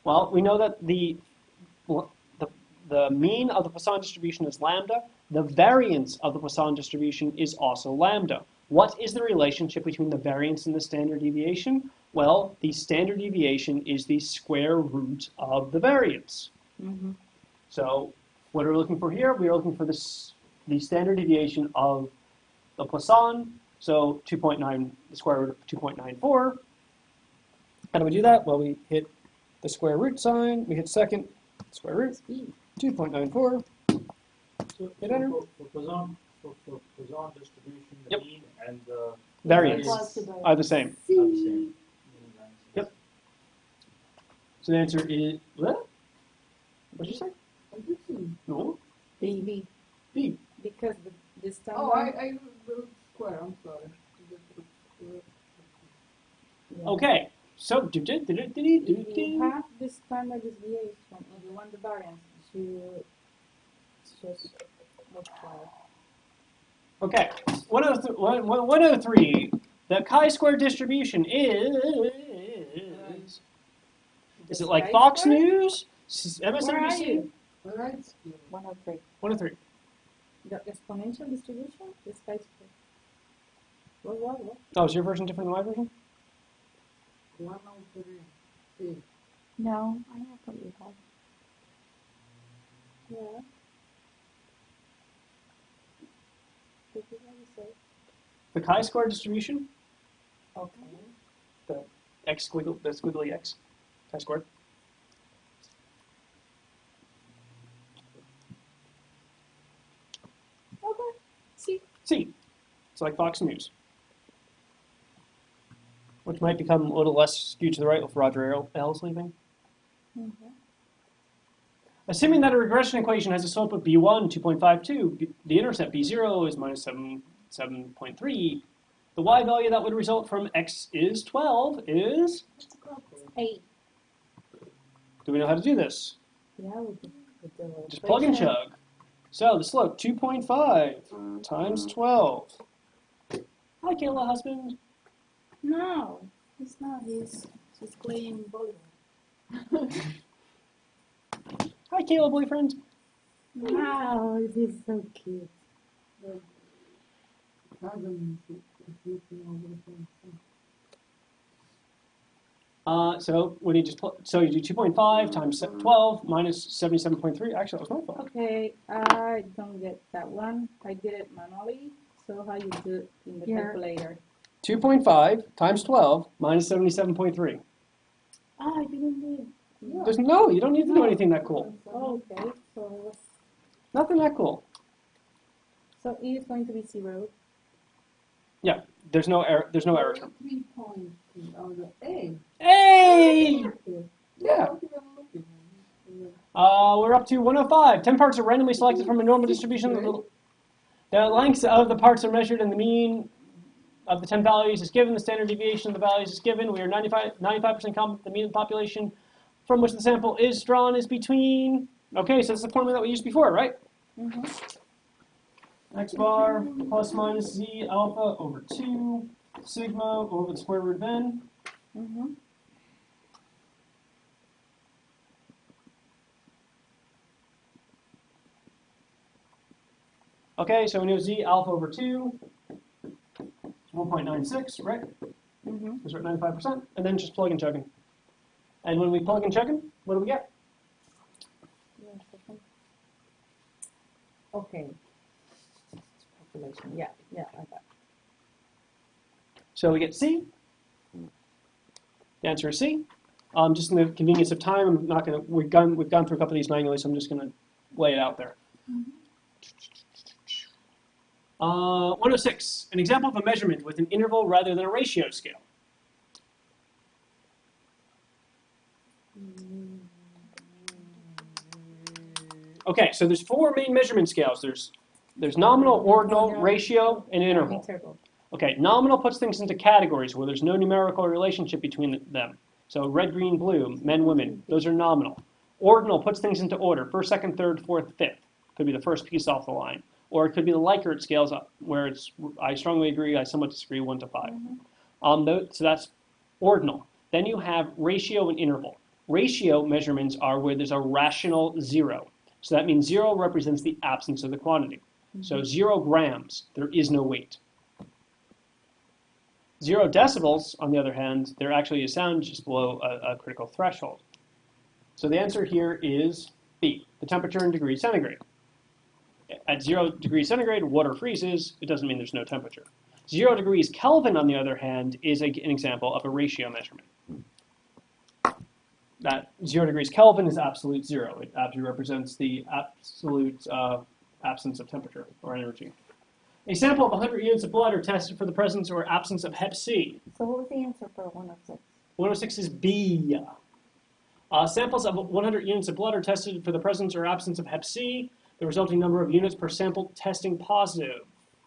Well, we know that the mean of the Poisson distribution is lambda. The variance of the Poisson distribution is also lambda. What is the relationship between the variance and the standard deviation? Well, the standard deviation is the square root of the variance. Mm-hmm. So what are we looking for here? We are looking for the standard deviation of the Poisson. So 2.9, the square root of 2.94. How do we do that? Well, we hit the square root sign. We hit second square root. 2.94. So Hit enter. for Poisson distribution, the Yep. mean and the Variance Variance. are the same. are the same. Yep. So the answer is, what? What did you say? What did you say? No. B. B. Because the standard. Oh, I wrote square. I'm sorry. Okay. So, If you have the standard deviation and you want the variance, you just multiply. okay. 103. The chi-square distribution is it like The Fox chi-square? News? Where are MSNBC? you? Right. 103. 103. The exponential distribution is chi-square. What? Oh, is your version different than my version? 103. No, I have what you have. Yeah. This is what you say. The chi-square distribution? Okay. X squiggle, the squiggly X. Chi-squared. Okay. See. C. It's like Fox News. Which might become a little less skewed to the right with Roger Ailes leaving. Mm-hmm. Assuming that a regression equation has a slope of b1, 2.52, the intercept b0 is minus 7.3, The y value that would result from x is 12 is, 8. do we know how to do this? Yeah, with the Just plug and equation. chug. So the slope, 2.5 times 12. Hi, Kayla, husband. No, he's not. He's playing volleyball. Hi, Kayla, boyfriend. Wow, this is so cute. Cousin is looking over the fence. So when you so you do 2.5 times 12 minus 77.3. Actually, that was my fault. Okay, I don't get that one. I did it manually. So how you do it in the Here. calculator? 2.5 times 12 minus 77.3. Ah, I didn't do it. There's no, you don't need to do anything that cool. Oh, okay, so Nothing that cool. E is going to be 0. Yeah, there's no error. There's no error term. 3 points on the A. Hey! Yeah. Not even looking. We're up to 105. 10 parts are randomly selected from a normal distribution. The lengths of the parts are measured, and the mean of the 10 values is given. The standard deviation of the values is given. We are 95% confident the mean of the population from which the sample is drawn is between. Okay, so it's the formula that we used before, right? Mm-hmm. X bar plus minus z alpha over 2 sigma over the square root of n. Mm-hmm. Okay, so we know z alpha over 2 is 1.96, right? Mm-hmm. Because we're at 95%, and then just plug and chugging. And when we plug and chugging, what do we get? Okay. Population. Yeah, I got. So we get C. The answer is C. Just in the convenience of time, I'm not going to. We've gone through a couple of these manually, so I'm just going to lay it out there. 106. An example of a measurement with an interval rather than a ratio scale. Okay, so there's 4 main measurement scales. There's nominal, ordinal, ratio, and interval. Interval. Okay, nominal puts things into categories where there's no numerical relationship between them. So red, green, blue, men, women, those are nominal. Ordinal puts things into order, first, second, third, fourth, fifth. Could be the first piece off the line. Or it could be the Likert scales up, where it's, I strongly agree, I somewhat disagree, 1 to 5. So that's ordinal. Then you have ratio and interval. Ratio measurements are where there's a rational 0. So that means 0 represents the absence of the quantity. So 0 grams, there is no weight. 0 decibels, on the other hand, there actually is sound just below a critical threshold. So the answer here is B, the temperature in degrees centigrade. At 0 degrees centigrade, water freezes. It doesn't mean there's no temperature. 0 degrees Kelvin, on the other hand, is an example of a ratio measurement. That 0 degrees Kelvin is absolute 0. It actually represents the absolute absence of temperature or energy. A sample of 100 units of blood are tested for the presence or absence of Hep C. So what was the answer for 106? 106 is B. Samples of 100 units of blood are tested for the presence or absence of Hep C. The resulting number of units per sample testing positive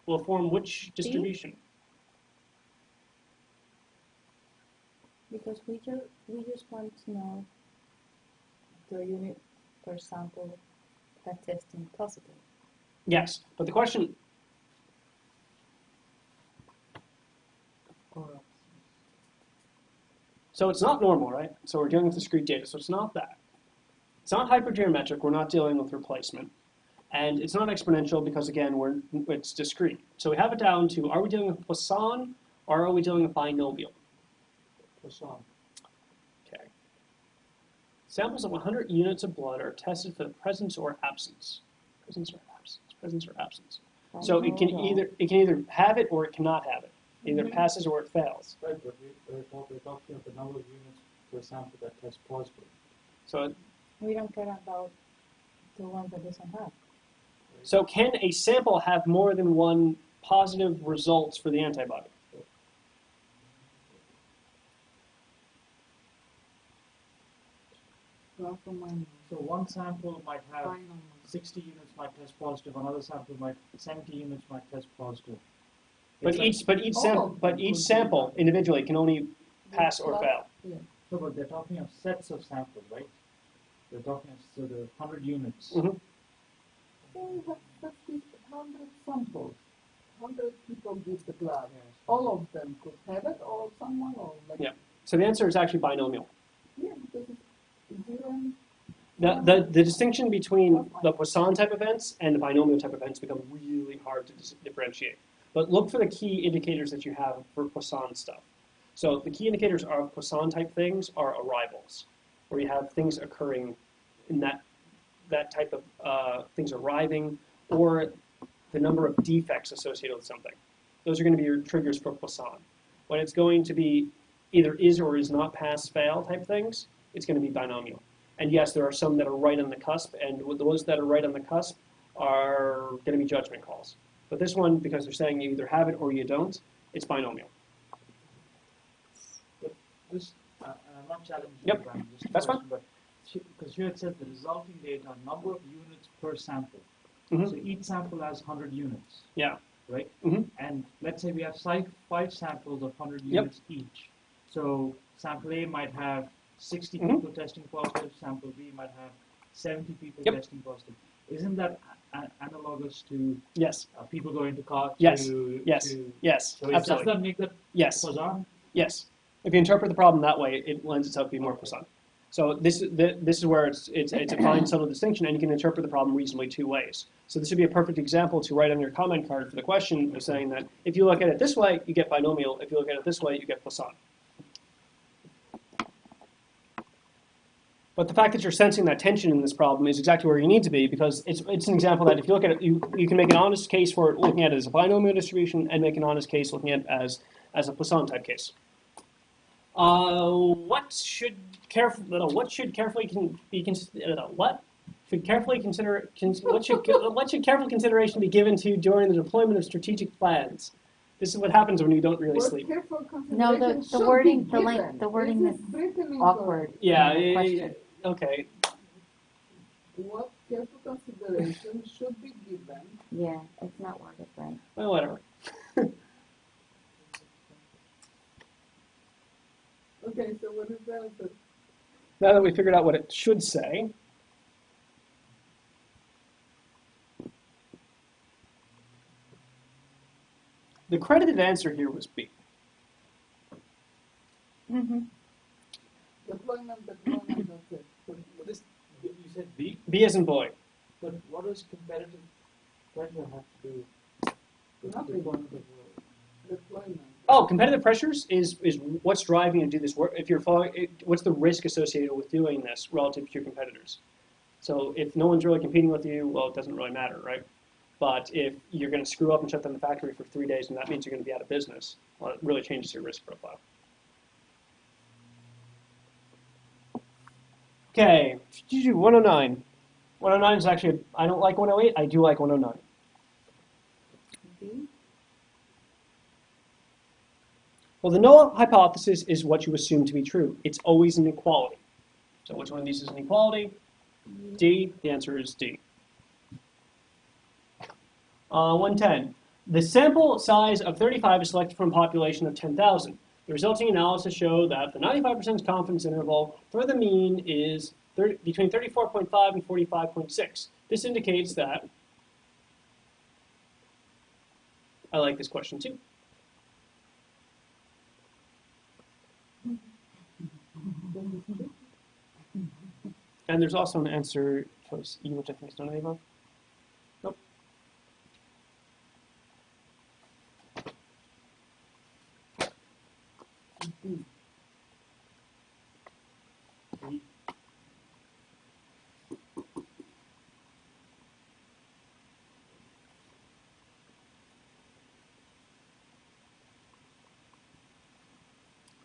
will form which distribution? Because we just want to know the unit per sample that testing positive. Yes, but the question, so it's not normal, right? So we're dealing with discrete data, so it's not that. It's not hypergeometric, we're not dealing with replacement. And it's not exponential because, again, it's discrete. So we have it down to, are we dealing with Poisson or are we dealing with binomial? Poisson. Okay. Samples of 100 units of blood are tested for the presence or absence. Presence or absence, presence or absence. So it can either have it or it cannot have it. It either passes or it fails. Right, but we're talking of the number of units per sample that test positive. So We don't care about the one that doesn't have. So can a sample have more than one positive results for the antibody? Plus or minus. So one sample might have Final. 60 units might test positive, another sample might 70 units might test positive. But It's each sample individually can only pass or fail. So, but they're talking of sets of samples, right? They're talking of so the 100 units. Mhm. So we have 100 samples. 100 people give the blood. All of them could have it, or someone, or like. Yeah. So the answer is actually binomial. Yeah, because it's zero and The distinction between the Poisson type events and the binomial type events become really hard to differentiate. But look for the key indicators that you have for Poisson stuff. So the key indicators of Poisson type things are arrivals, where you have things occurring in that type of things arriving, or the number of defects associated with something. Those are going to be your triggers for Poisson. When it's going to be either is or is not pass fail type things, it's going to be binomial. And yes, there are some that are right on the cusp, and those that are right on the cusp are going to be judgment calls. But this one, because they're saying you either have it or you don't, it's binomial. But this, I'm not challenging Yep, you, Brian, just a that's question, but because here it said the resulting data, number of units per sample. Mhm. So each sample has 100 units. Yeah. Right? Mhm. And let's say we have five samples of 100 Yep. units each. So sample A might have 60 Mhm. people testing positive, sample B might have 70 people Yep. testing positive. Isn't that analogous to Yes. people going to college? Yes. To, Yes. To, Yes. so does Absolutely. that make that Yes. Poisson? Yes. If you interpret the problem that way, it lends itself to be more Poisson. So this is where it's a fine subtle distinction, and you can interpret the problem reasonably two ways. So this would be a perfect example to write on your comment card for the question of saying that if you look at it this way, you get binomial. If you look at it this way, you get Poisson. But the fact that you're sensing that tension in this problem is exactly where you need to be, because it's an example that if you look at it, you can make an honest case for it looking at it as a binomial distribution, and make an honest case looking at it as a Poisson type case. What should carefully consideration be given to during the deployment of strategic plans? This is what happens when you don't really What sleep. careful No, the consideration should wording, be the given. length, the wording This is written into awkward. Yeah. in the question. Okay. What careful consideration should be given. Yeah, it's not worded right. Well, whatever. Okay, so what is the answer? Now that we figured out what it should say, the credited answer here was B. Mm-hmm. Deployment, that's it. But this, you said B, B as in boy. but what does competitive pressure have to do with Nothing. deployment of Deployment. Oh, competitive pressures is what's driving you to do this work. If you're following, what's the risk associated with doing this relative to your competitors? So if no one's really competing with you, well, it doesn't really matter, right? But if you're going to screw up and shut down the factory for 3 days, and that means you're going to be out of business, well, it really changes your risk profile. Okay, 109. 109 is actually, I don't like 108, I do like 109. Well, the null hypothesis is what you assume to be true. It's always an equality. So which one of these is an equality? D. The answer is D. 110. The sample size of 35 is selected from a population of 10,000. The resulting analysis showed that the 95% confidence interval for the mean is between 34.5 and 45.6. This indicates that, I like this question too. And there's also an answer choice E, which I think is not Ava. Nope.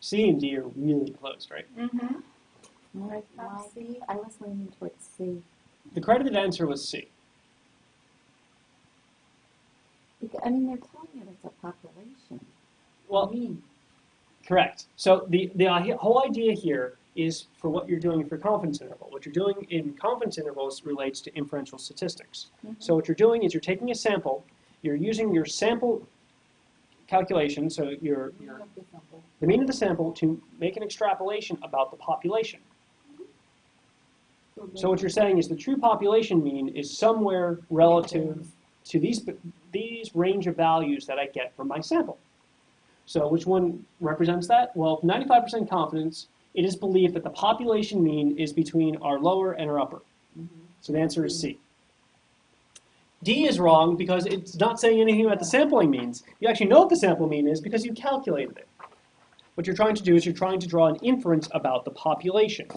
C and D are really close, right? Mm-hmm. I was leaning towards C. The credited answer was C. I mean, they're telling you it's a population. Well, correct. So the whole idea here is for what you're doing for confidence interval. What you're doing in confidence intervals relates to inferential statistics. Mhm. So what you're doing is you're taking a sample, you're using your sample calculation, so your Mean of the sample. the mean of the sample to make an extrapolation about the population. So what you're saying is the true population mean is somewhere relative to these range of values that I get from my sample. So which one represents that? Well, 95% confidence, it is believed that the population mean is between our lower and our upper. So the answer is C. D is wrong because it's not saying anything about the sampling means. You actually know what the sample mean is because you calculated it. What you're trying to do is you're trying to draw an inference about the population.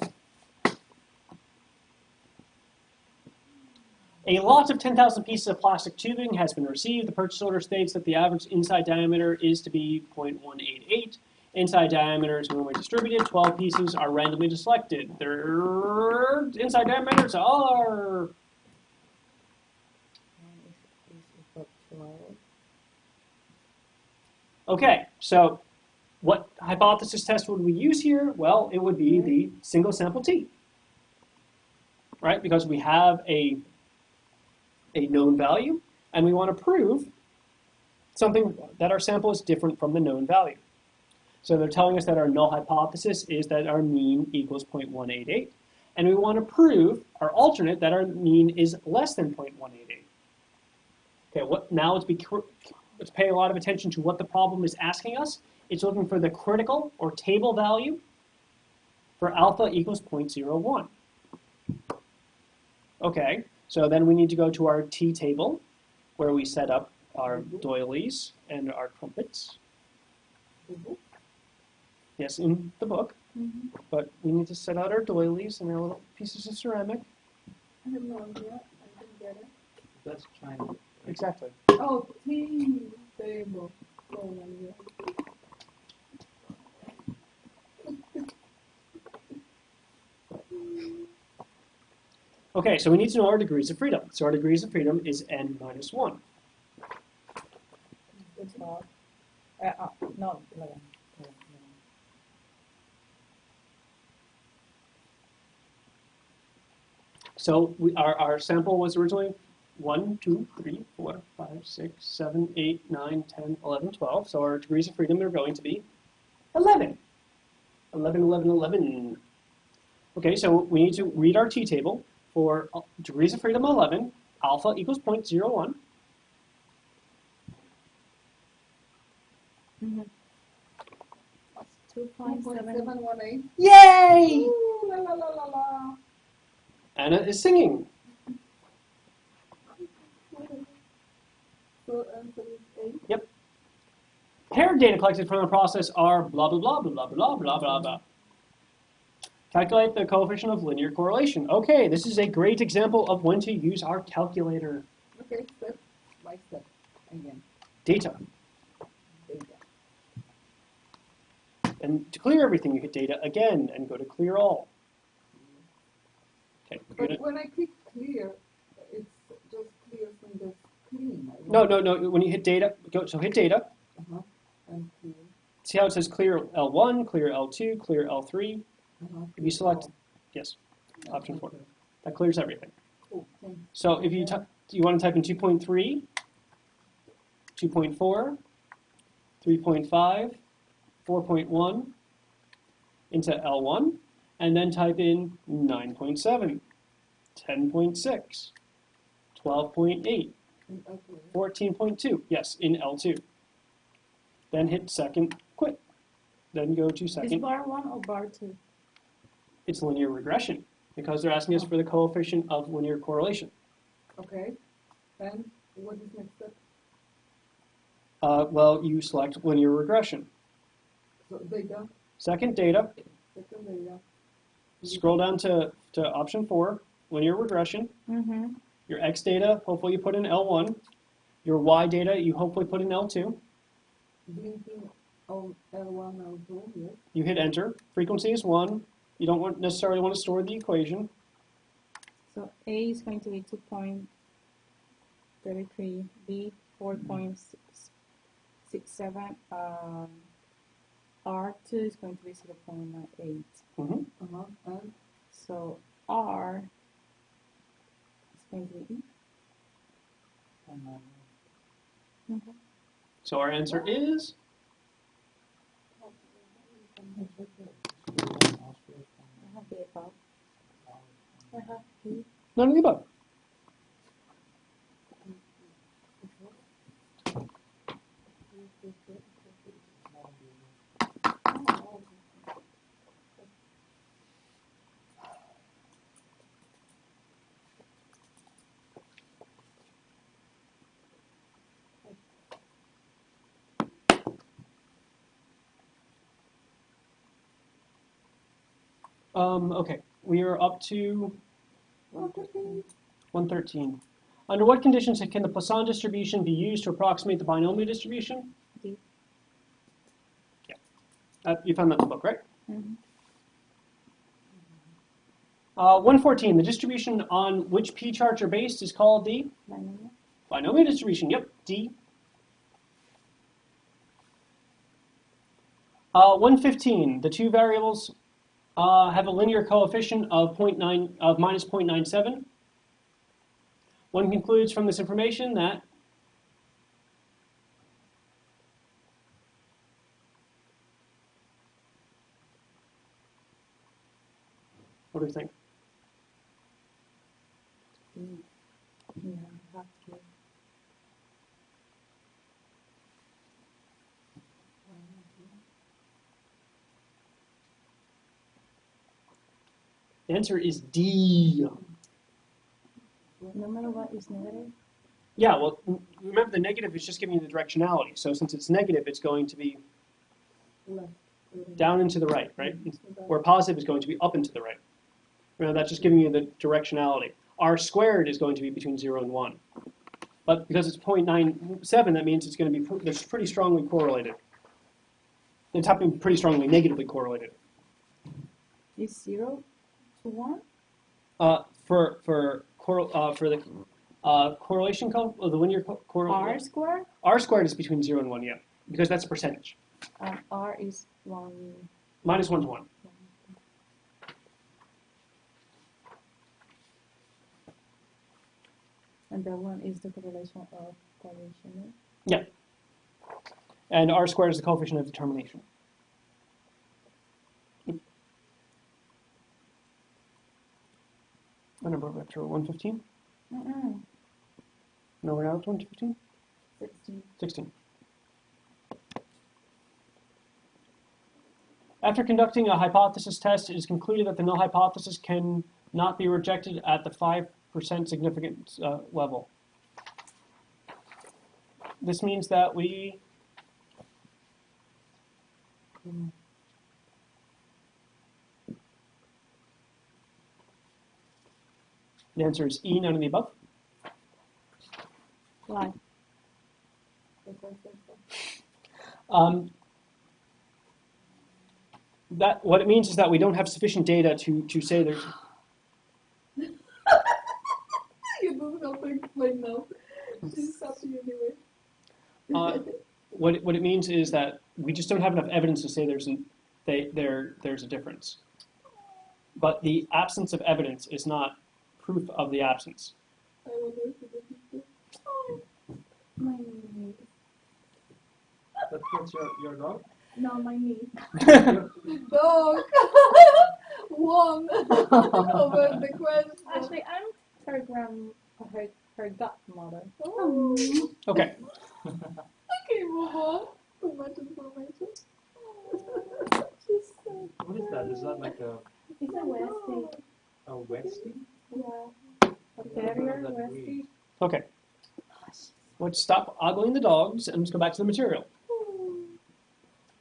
A lot of 10,000 pieces of plastic tubing has been received. The purchase order states that the average inside diameter is to be 0.188. Inside diameter is normally distributed. 12 pieces are randomly selected. Their inside diameters are... Okay, so what hypothesis test would we use here? Well, it would be the single sample t, right? Because we have a known value, and we want to prove something that our sample is different from the known value. So they're telling us that our null hypothesis is that our mean equals 0.188, and we want to prove our alternate that our mean is less than 0.188. Okay, now let's pay a lot of attention to what the problem is asking us. It's looking for the critical or table value for alpha equals 0.01. Okay, so then we need to go to our T table where we set up our doilies and our trumpets. Yes, in the book. But we need to set out our doilies and our little pieces of ceramic. I have no idea. I didn't get it. That's China. Exactly. Oh, T table. Oh, yeah. Okay, so we need to know our degrees of freedom. So our degrees of freedom is n minus 1. It's not. No, 11. So our sample was originally 1, 2, 3, 4, 5, 6, 7, 8, 9, 10, 11, 12. So our degrees of freedom are going to be 11. 11, 11, 11. Okay, so we need to read our T table for degrees of freedom 11, alpha equals 0.01. It's 2.7. 2.718. Yay! Ooh, la la la la la. Anna is singing. So answer is 8. Paired data collected from the process are blah, blah, blah, blah, blah, blah, blah, blah. Calculate the coefficient of linear correlation. Okay, this is a great example of when to use our calculator. Okay, step by step. Again, Data. data. And to clear everything, you hit data again and go to clear all. Okay, we're But gonna, when I click clear, it's just clear from the screen. no. When you hit data, so hit data. Uh-huh. And clear. See how it says clear L1, clear L2, clear L3. Uh-huh. If you select, yes, option 4, that clears everything. Cool. Thanks. So if you want to type in 2.3, 2.4, 3.5, 4.1 into L1, and then type in 9.7, 10.6, 12.8, Okay. 14.2, yes, in L2. Then hit second, quit. Then go to Is second. bar 1 or bar 2? It's linear regression because they're asking us for the coefficient of linear correlation. Okay. And what is next step? Well, you select linear regression. So data, Second, data. second data. Scroll down to option 4, linear regression. Mm-hmm. Your X data, hopefully you put in L1. Your Y data, you hopefully put in L2. Blinking on L1, L2, yes. You hit enter. Frequency is 1. You don't necessarily want to store the equation. So A is going to be 2.33, B 4.67, R2 is going to be 0.8. Mhm. Uh-huh. And So R is going to be E. So our answer is I have the above. I have the none of the above. Okay, we are up to 113. Under what conditions can the Poisson distribution be used to approximate the binomial distribution? D. Yeah. You found that in the book, right? Mhm. 114. The distribution on which p charts are based is called the binomial. binomial distribution. Yep, D. 115. The two variables have a linear coefficient of minus 0.97. One concludes from this information that what do you think? Yeah, I have to. The answer is D. No matter what is negative. Yeah, well, remember the negative is just giving you the directionality. So since it's negative, it's going to be Left. down and to the right, right? Where positive is going to be up and to the right. Remember, that's just giving you the directionality. R squared is going to be between 0 and 1. But because it's 0.97, that means it's going to be they're pretty strongly correlated. It's happening pretty strongly negatively correlated. Is 0 to 1? For the correlation the linear correlation. R squared? R squared is between 0 and 1, yeah, because that's a percentage. R is 1. Minus 1 to 1. And the 1 is the correlation of correlation. Yeah. And R squared is the coefficient of determination. What number are we up to? 115? No, we're not up to 115? 16. 16. After conducting a hypothesis test, it is concluded that the null hypothesis can not be rejected at the 5% significance level. This means that we the answer is E, none of the above. Why? That what it means is that we don't have sufficient data to say there's. You don't have to explain now. She's happy anyway. What it means is that we just don't have enough evidence to say there's a difference. But the absence of evidence is not proof of the absence. I wonder if it is. Oh, My knee. That's your dog? No, my knee. dog! One over the question. Actually, I'm her godmother. Oh. Okay. Okay, move on. Too much information. She's so What is that? Is that like It's a Westie. a Westie? Yeah. A terrier That Westie. breed. Okay. Let's stop ogling the dogs and let's go back to the material.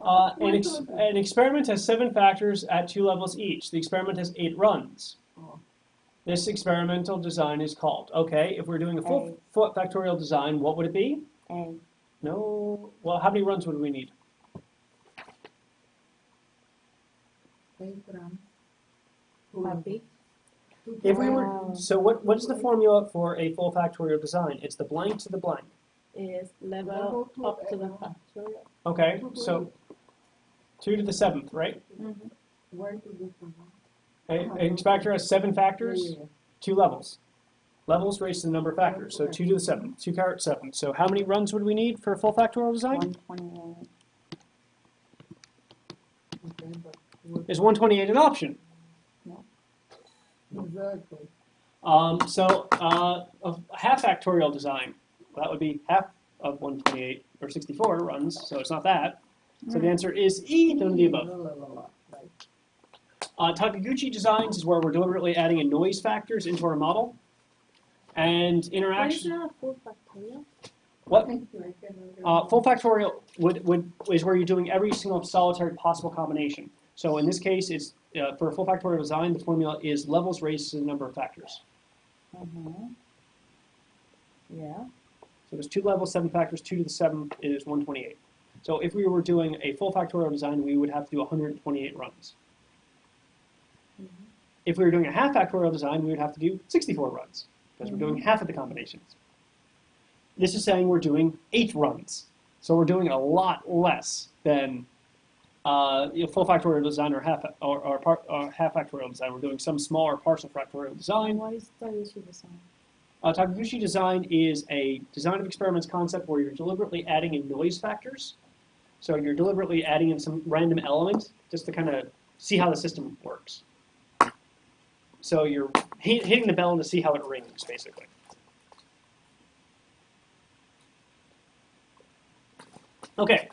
An experiment has 7 factors at 2 levels each. The experiment has 8 runs. This experimental design is called. Okay, if we're doing a full factorial design, what would it be? A. No. Well, how many runs would we need? 8 grams. Happy. If we were, Wow. so what is the formula for a full factorial design? It's the blank to the blank. Is level up to the factorial. Okay, so 2 to the 7th, right? Mm-hmm. Where to do from? An factor has 7 factors, 2 levels. Levels raised to the number of factors. So 2 to the 7, 2 caret 7. So how many runs would we need for a full factorial design? 128. Okay, but what, Is 128 an option? exactly. A half factorial design, that would be half of 128, or 64 runs, so it's not that. So the answer is E, none of the above. La, la, la, la. Right. Takaguchi designs is where we're deliberately adding in noise factors into our model. And What is interaction, a full factorial? what? Thank you, I cannot Full factorial is where you're doing every single solitary possible combination. So in this case, it's for a full factorial design, the formula is levels raised to the number of factors. Yeah. So there's 2 levels, 7 factors, 2 to the 7 is 128. So if we were doing a full factorial design, we would have to do 128 runs. If we were doing a half factorial design, we would have to do 64 runs, because we're doing half of the combinations. This is saying we're doing 8 runs. So we're doing a lot less than full factorial design or half factorial design. We're doing some smaller partial factorial design. What is Takaguchi design? Takaguchi design is a design of experiments concept where you're deliberately adding in noise factors. So you're deliberately adding in some random element just to kind of see how the system works. So you're hitting the bell to see how it rings, basically. Okay.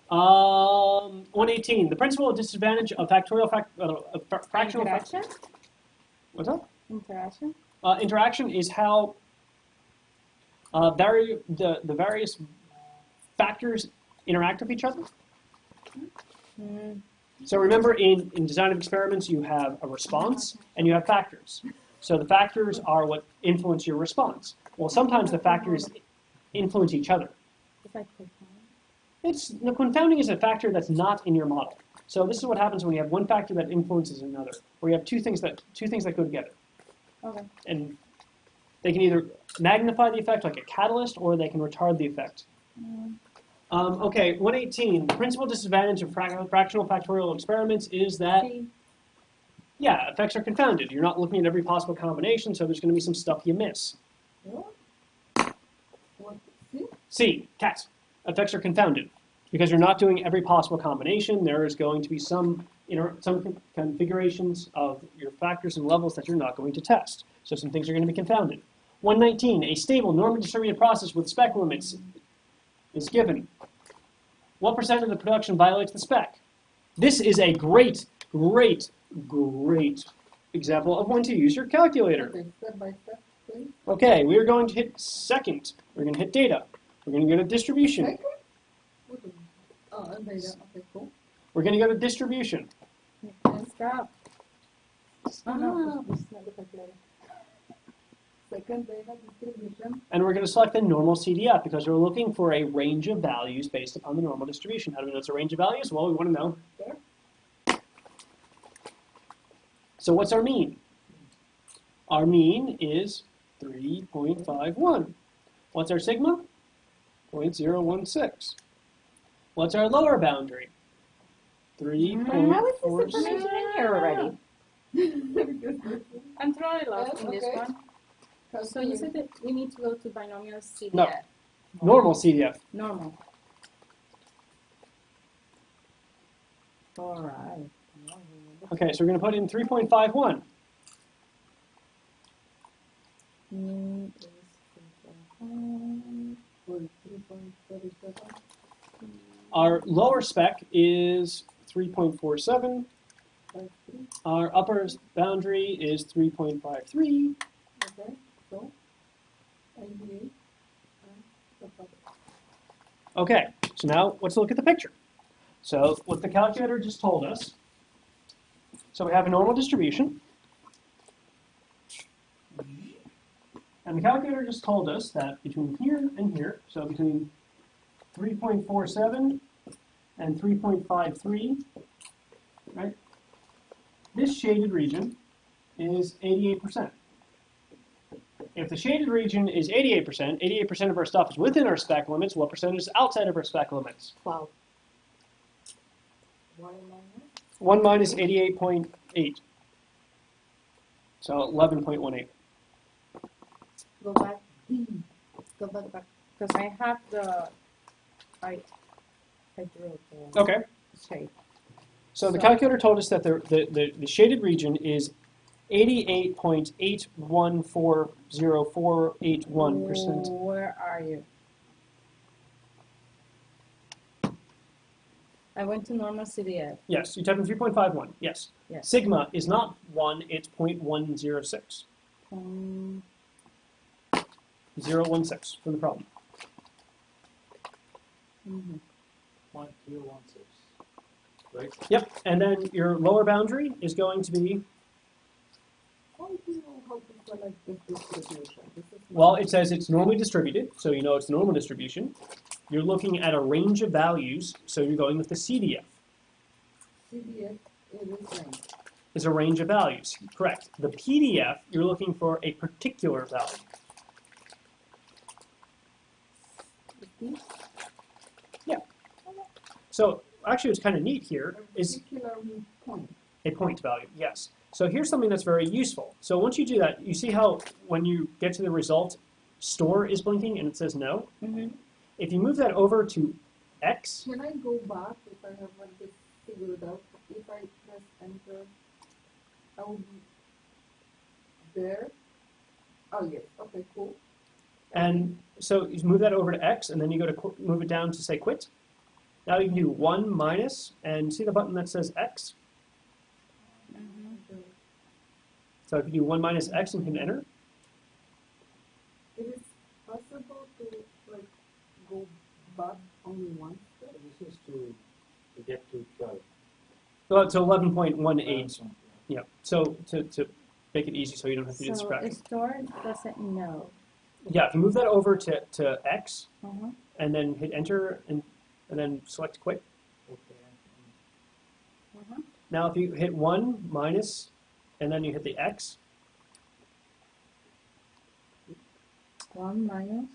118. The principal disadvantage of fractional Interaction? What's that? Interaction? Interaction is how the various factors interact with each other. So remember, in design of experiments, you have a response and you have factors. So the factors are what influence your response. Well, sometimes the factors influence each other. It's like confound. Confounding is a factor that's not in your model. So this is what happens when you have one factor that influences another, where you have two things that go together. Okay. And they can either magnify the effect like a catalyst, or they can retard the effect. Okay, 118. The principal disadvantage of fractional factorial experiments is that, yeah, effects are confounded. You're not looking at every possible combination, so there's going to be some stuff you miss. What? See? C, cats. Effects are confounded. Because you're not doing every possible combination, there is going to be some configurations of your factors and levels that you're not going to test. So some things are going to be confounded. 119. A stable, normally distributed process with spec limits is given. What percent of the production violates the spec? This is a great example of when to use your calculator. Okay, step by step, please. Okay, we are going to hit second. We're going to hit data. We're going to go to distribution. Second? What is it? Oh, and data. Okay, cool. We're going to go to distribution. Stop. Oh no, this is not the calculator. Second data distribution. And we're going to select the normal CDF because we're looking for a range of values based upon the normal distribution. How do we know it's a range of values? Well, we want to know. There. So what's our mean? Our mean is 3.51. What's our sigma? 0.016. What's our lower boundary? How is this 3.46. information in here already? I'm totally lost Yes, in this okay. one. So you said that we need to go to binomial CDF. No. Normal CDF. Normal. Alright. Okay, so we're going to put in 3.51. Mean is 3.5. 3.37. Our lower spec is 3.47. 53. Our upper boundary is 3.53. Okay, so 88. And the top. Okay, so now let's look at the picture. So what the calculator just told us, so we have a normal distribution. And the calculator just told us that between here and here, so between 3.47 and 3.53, right? This shaded region is 88%. If the shaded region is 88%, 88% of our stuff is within our spec limits. What percentage is outside of our spec limits? 12. 1 minus. 1 minus 88.8. So 11.18. Go back. Go back. Because I have I drew the Okay. shape. So the calculator told us that the shaded region is 88.8140481%. Where are you? I went to normal CDF. Yes, you type in 3.51. Yes. Yes. Sigma is not 1, it's 0.106. 0.16 for the problem. Mhm. 0.016. Right? Yep, and then your lower boundary is going to be, How do you know how to select this distribution? This is well, it says it's normally distributed, so you know it's normal distribution. You're looking at a range of values, so you're going with the CDF. CDF, it is range. Is a range of values, correct. The PDF, you're looking for a particular value. So actually what's kind of neat here is Particular point. a point value, yes. So here's something that's very useful. So once you do that, you see how when you get to the result, store is blinking and it says no? Mhm. If you move that over to X, Can I go back if I have like this figured out? If I press enter, I will be there. Oh yes, okay, cool. and so you move that over to X, and then you go to move it down to say quit. Now you can do 1 minus, and see the button that says X? So if you do 1 minus X and hit enter, It is possible to like go back only once. This is to get to 12. well, to 11.18. So, Yeah. So to make it easy so you don't have to do the So subtraction. store doesn't know. Yeah, if you move that over to X, Uh-huh. and then hit enter, and then select quit. Okay. Uh-huh. Now if you hit 1 minus, and then you hit the X, 1 minus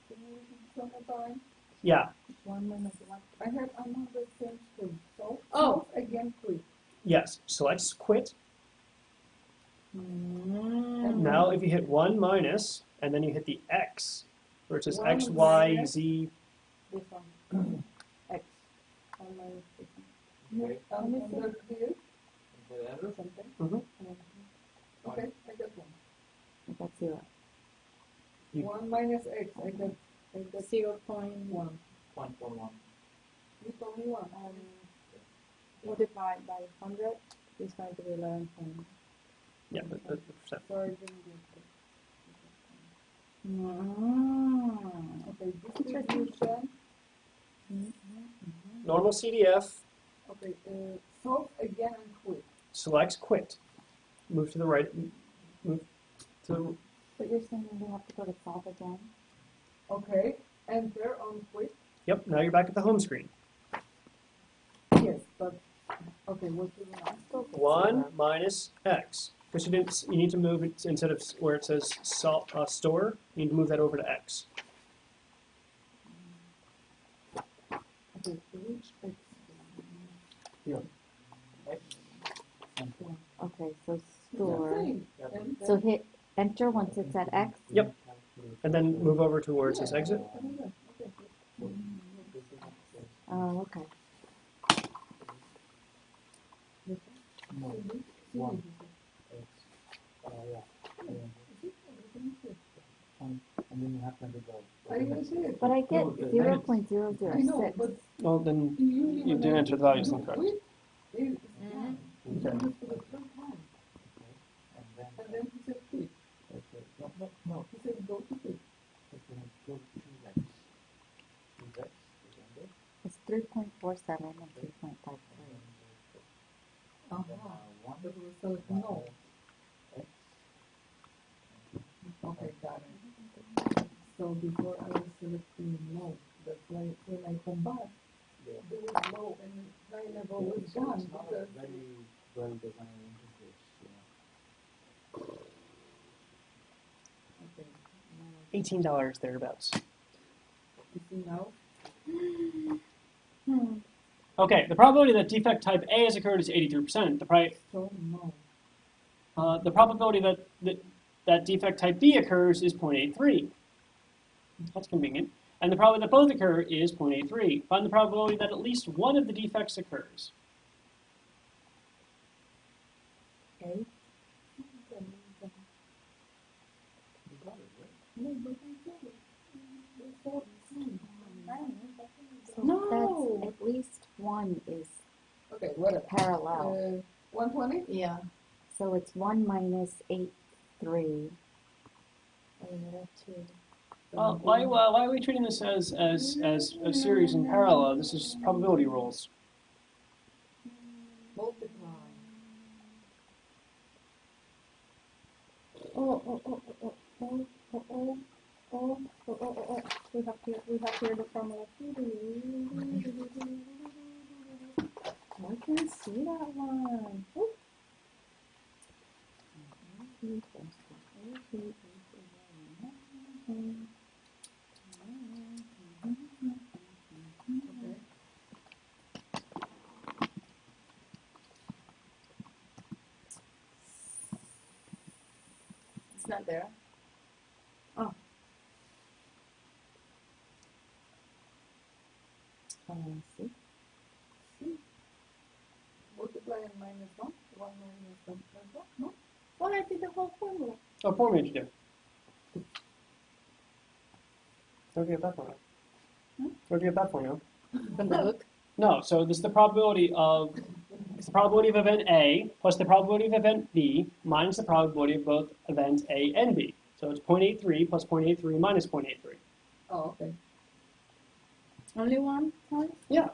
Can you repeat some more time? yeah, 1 minus 1. I have another same screen. So Oh. again, click. yes, select quit. Mm. Now if you hit 1 minus, and then you hit the X, where it says 1 X, Y, minus. Z, This one. X. 1 minus this one. Okay. And under here, Hit enter. something. Mhm. Okay, I got one. That's 0. You- 1 minus x, I got 0.1. 1.1. with only one. Multiplied by 100 is going to be 11. yeah, that's the percent. So I didn't get it. Mm. Okay, distribution. Normal CDF, Okay, solve again and quit. select quit. Move to the right, move to the, But you're saying we have to go to solve again? Okay, enter on quit. yep, now you're back at the home screen. Yes, but okay, what do we want? 1 minus X. Because you need to move it, instead of where it says store, you need to move that over to X. Okay, which x? Here. X. Okay, so store. Same. Yeah. And So then- hit enter once it's at X. Yep. And then move over to where it says exit. Okay. Oh, okay. No. See, One. see, X. Yeah. see, see. And then you have to go. I use it. But I get Okay. 0.006. I know, but Well, then usually you when didn't I enter the values do incorrect. quit, it's Mhm. wrong. Okay. You use for the third time. And then, And then he said quit. okay. No. He said go to quit. Okay. Go to 2X. 2X. Remember? It's 3.47 and 3.53. Uh-huh. One. But we select no. X. Okay, got it. So before I was selecting no, that's why when I come back, Yeah. there was low and high level was So gone it's not a because very well designed interface. You know. okay, $18 thereabouts. you see now? Okay, the probability that defect type A has occurred is 83%. So no. The probability that that defect type B occurs is 0.83. That's convenient. And the probability that both occur is 0.83. Find the probability that at least one of the defects occurs. Okay. So No. that's at least one is Okay, whatever. parallel. 120? Yeah. So it's 1 minus 8, 3. Well, why are we treating this as a series in parallel? This is probability rules. Multiply. We have here the formula. I can see that one. Ooh. Okay. It's not there. See? Multiply and minus 1. 1 minus 1 plus 1. No? Well, I did the whole formula. Oh, formula did you do? Where'd you get that formula? Where'd you get that formula? From the book. No, so this is the probability of event A plus the probability of event B minus the probability of both event A and B. So it's 0.83 plus 0.83 minus 0.83. Oh, okay. Only one time? Yeah.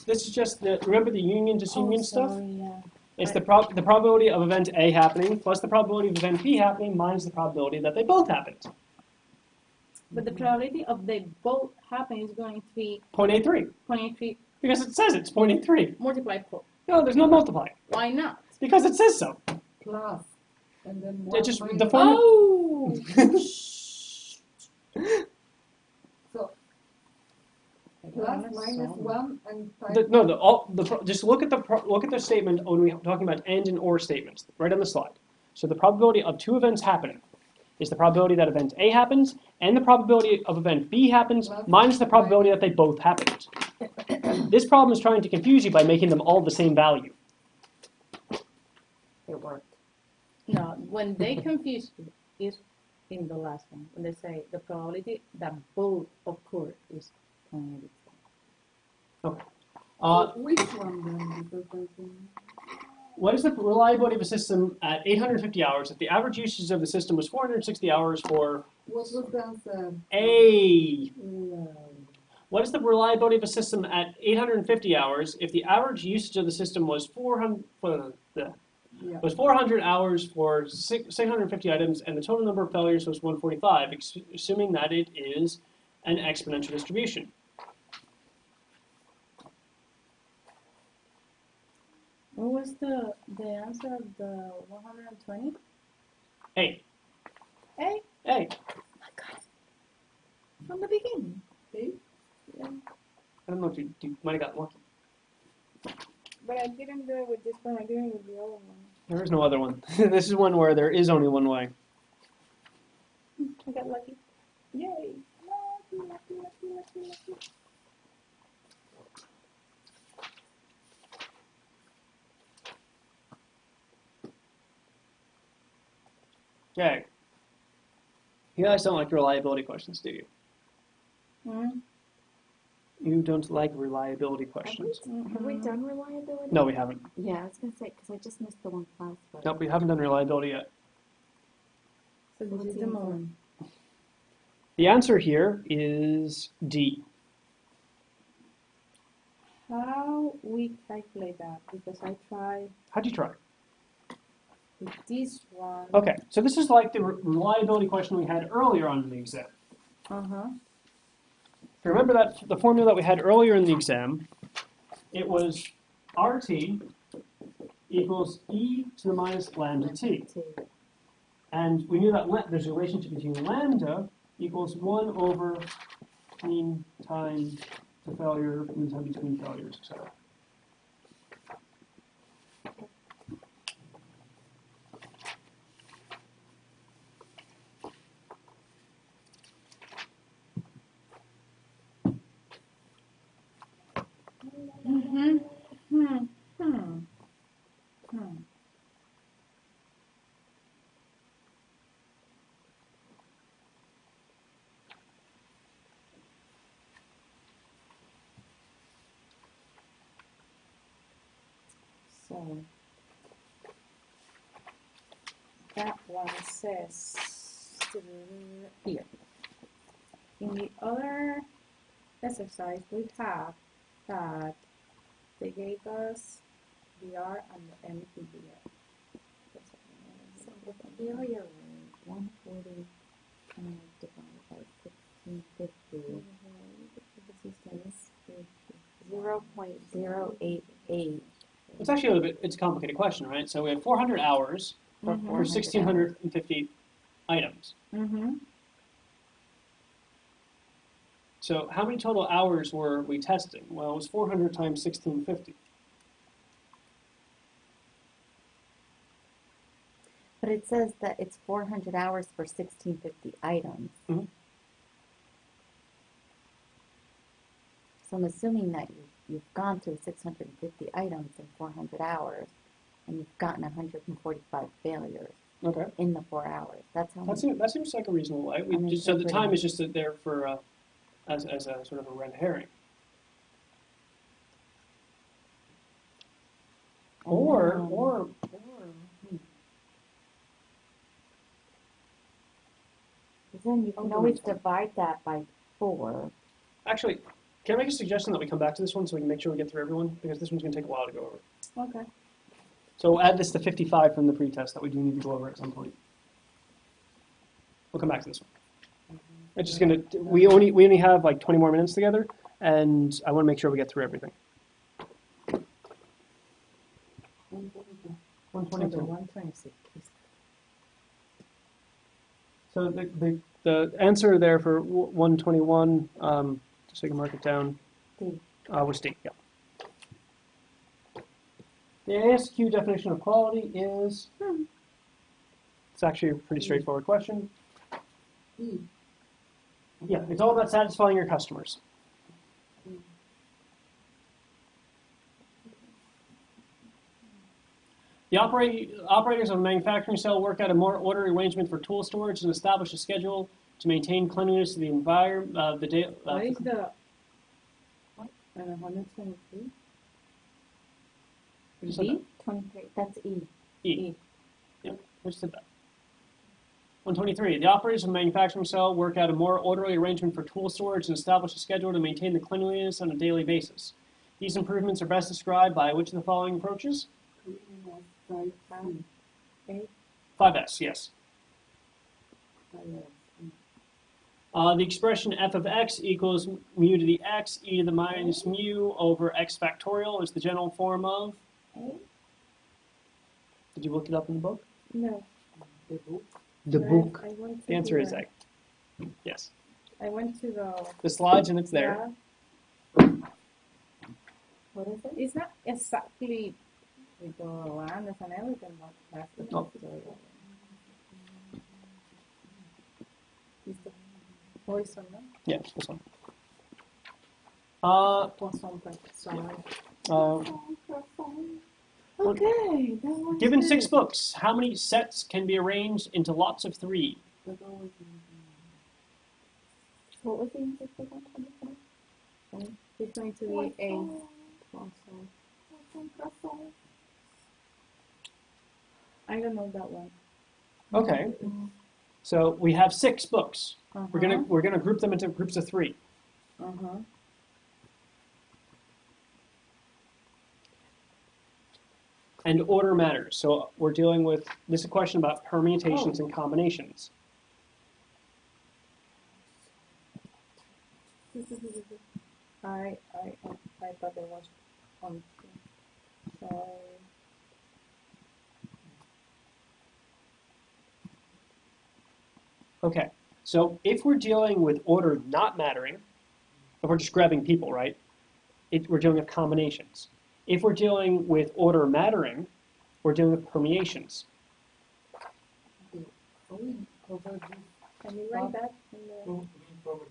This is just remember the union disunion stuff? Sorry, yeah. It's the probability of event A happening plus the probability of event B happening minus the probability that they both happened. But the probability of they both happen is going to be 0.83. 0.83 Because it says it's 0.83. multiplied 4. No, there's no multiplying. Why not? Because it says so. Plus. And then 1 It just minus. the formula. Oh! So, plus, minus 1 and 5. Just look at the statement when we're talking about and and or statements right on the slide. So the probability of two events happening is the probability that event A happens and the probability of event B happens minus the probability that they both happened. This problem is trying to confuse you by making them all the same value. It worked. No, when they confuse you, is in the last one. When they say the probability that both occur is 0.83. Okay. So which one then? Because I think. What is the reliability of a system at 850 hours if the average usage of the system was 460 hours for What was the answer? A? No. What is the reliability of a system at 850 hours if the average usage of the system was 400 Yeah. was 400 hours for 650 items and the total number of failures was 145, assuming that it is an exponential distribution? What was the answer of the 120? A. A? A. My God. From the beginning. A? Yeah. I don't know if you might have got lucky. But I didn't do it with this one, I did it with the other one. There is no other one. This is one where there is only one way. I got lucky. Yay! Lucky, lucky, lucky, lucky, lucky. Okay. You guys don't like reliability questions, do you? Hmm? You don't like reliability questions. Have we done reliability? No, we haven't. Yeah, I was going to say, because I just missed the one class. But Nope, we haven't done reliability yet. So this What's is the the answer? moment. The answer here is D. How we calculate that? Because I tried How'd you try? with this one. Okay, so this is like the reliability question we had earlier on in the exam. Uh-huh. If you remember that the formula that we had earlier in the exam, it was RT equals e to the minus lambda t. And we knew that there's a relationship between lambda equals 1 over mean time to failure, mean time between failures, etc. Oh. That one says here. In the other exercise, we have that they gave us the R and the MTBR. So the failure rate, 140 divided by 1650, 0.088. It's actually a little bit, it's a complicated question, right? So we have 400 hours for Mhm. 1,650 items. Mm-hmm. So how many total hours were we testing? Well, it was 400 times 1,650. But it says that it's 400 hours for 1,650 items. Mhm. So I'm assuming that you've gone through 650 items in 400 hours, and you've gotten 145 failures Okay. in the 4 hours. That's how That many. seems like a reasonable way. I'm So the time interpreting. is just there for as a sort of a red herring. And Or then you can always divide that by 4. actually, can I make a suggestion that we come back to this one so we can make sure we get through everyone? Because this one's going to take a while to go over. Okay. So we'll add this to 55 from the pretest that we do need to go over at some point. We'll come back to this one. It's just going to, we only have like 20 more minutes together, and I want to make sure we get through everything. 122. 126. So the answer there for 121, just so you can mark it down, D. was D, yeah. The ASQ definition of quality is, it's actually a pretty straightforward question. E. Yeah, it's all about satisfying your customers. The operators of a manufacturing cell work out a more orderly arrangement for tool storage and establish a schedule to maintain cleanliness of the environment. What is the 123? We just said B? 23. That's E. that. E. Yeah, we just said that. 123. The operators of a manufacturing cell work out a more orderly arrangement for tool storage and establish a schedule to maintain the cleanliness on a daily basis. These improvements are best described by which of the following approaches? Cleanliness, site, 5S, yes. fire. The expression f of x equals mu to the x e to the minus mu over x factorial is the general form of? A? Did you look it up in the book? No. The book. The book. I went to The answer is the- A. Yes. I went to The slides and it's there. Yeah. What is it? It's not exactly with the land and everything, but that's the Oh. It's the poison, no? Yeah, this one. Poison, sorry. Uh, Okay, that one's given good. 6 books, how many sets can be arranged into lots of 3? That always What was the answer for 125? It's going to be a poison. I don't know that one. Okay. So we have 6 books. Uh-huh. We're gonna group them into groups of 3. Uh-huh. And order matters. So we're dealing with this is a question about permutations and combinations. I thought there was on. So Okay. So if we're dealing with order not mattering, if we're just grabbing people, right? We're dealing with combinations. If we're dealing with order mattering, we're dealing with permeations. we covered this. can you write that in the?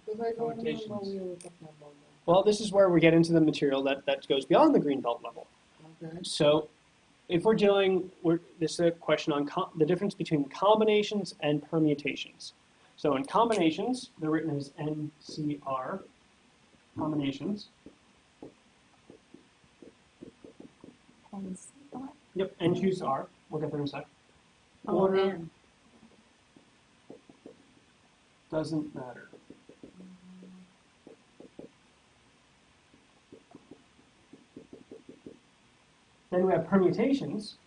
Because I don't remember Permutations. we were talking about Well, this is where we get into the material that goes beyond the green belt level. that. Okay. So if we're dealing, this is a question on the difference between combinations and permutations. So in combinations, they're written as NCR, combinations. And spot. Yep, and choose R. We'll get there in a sec. Oh, Order and. doesn't matter. Then we have permutations.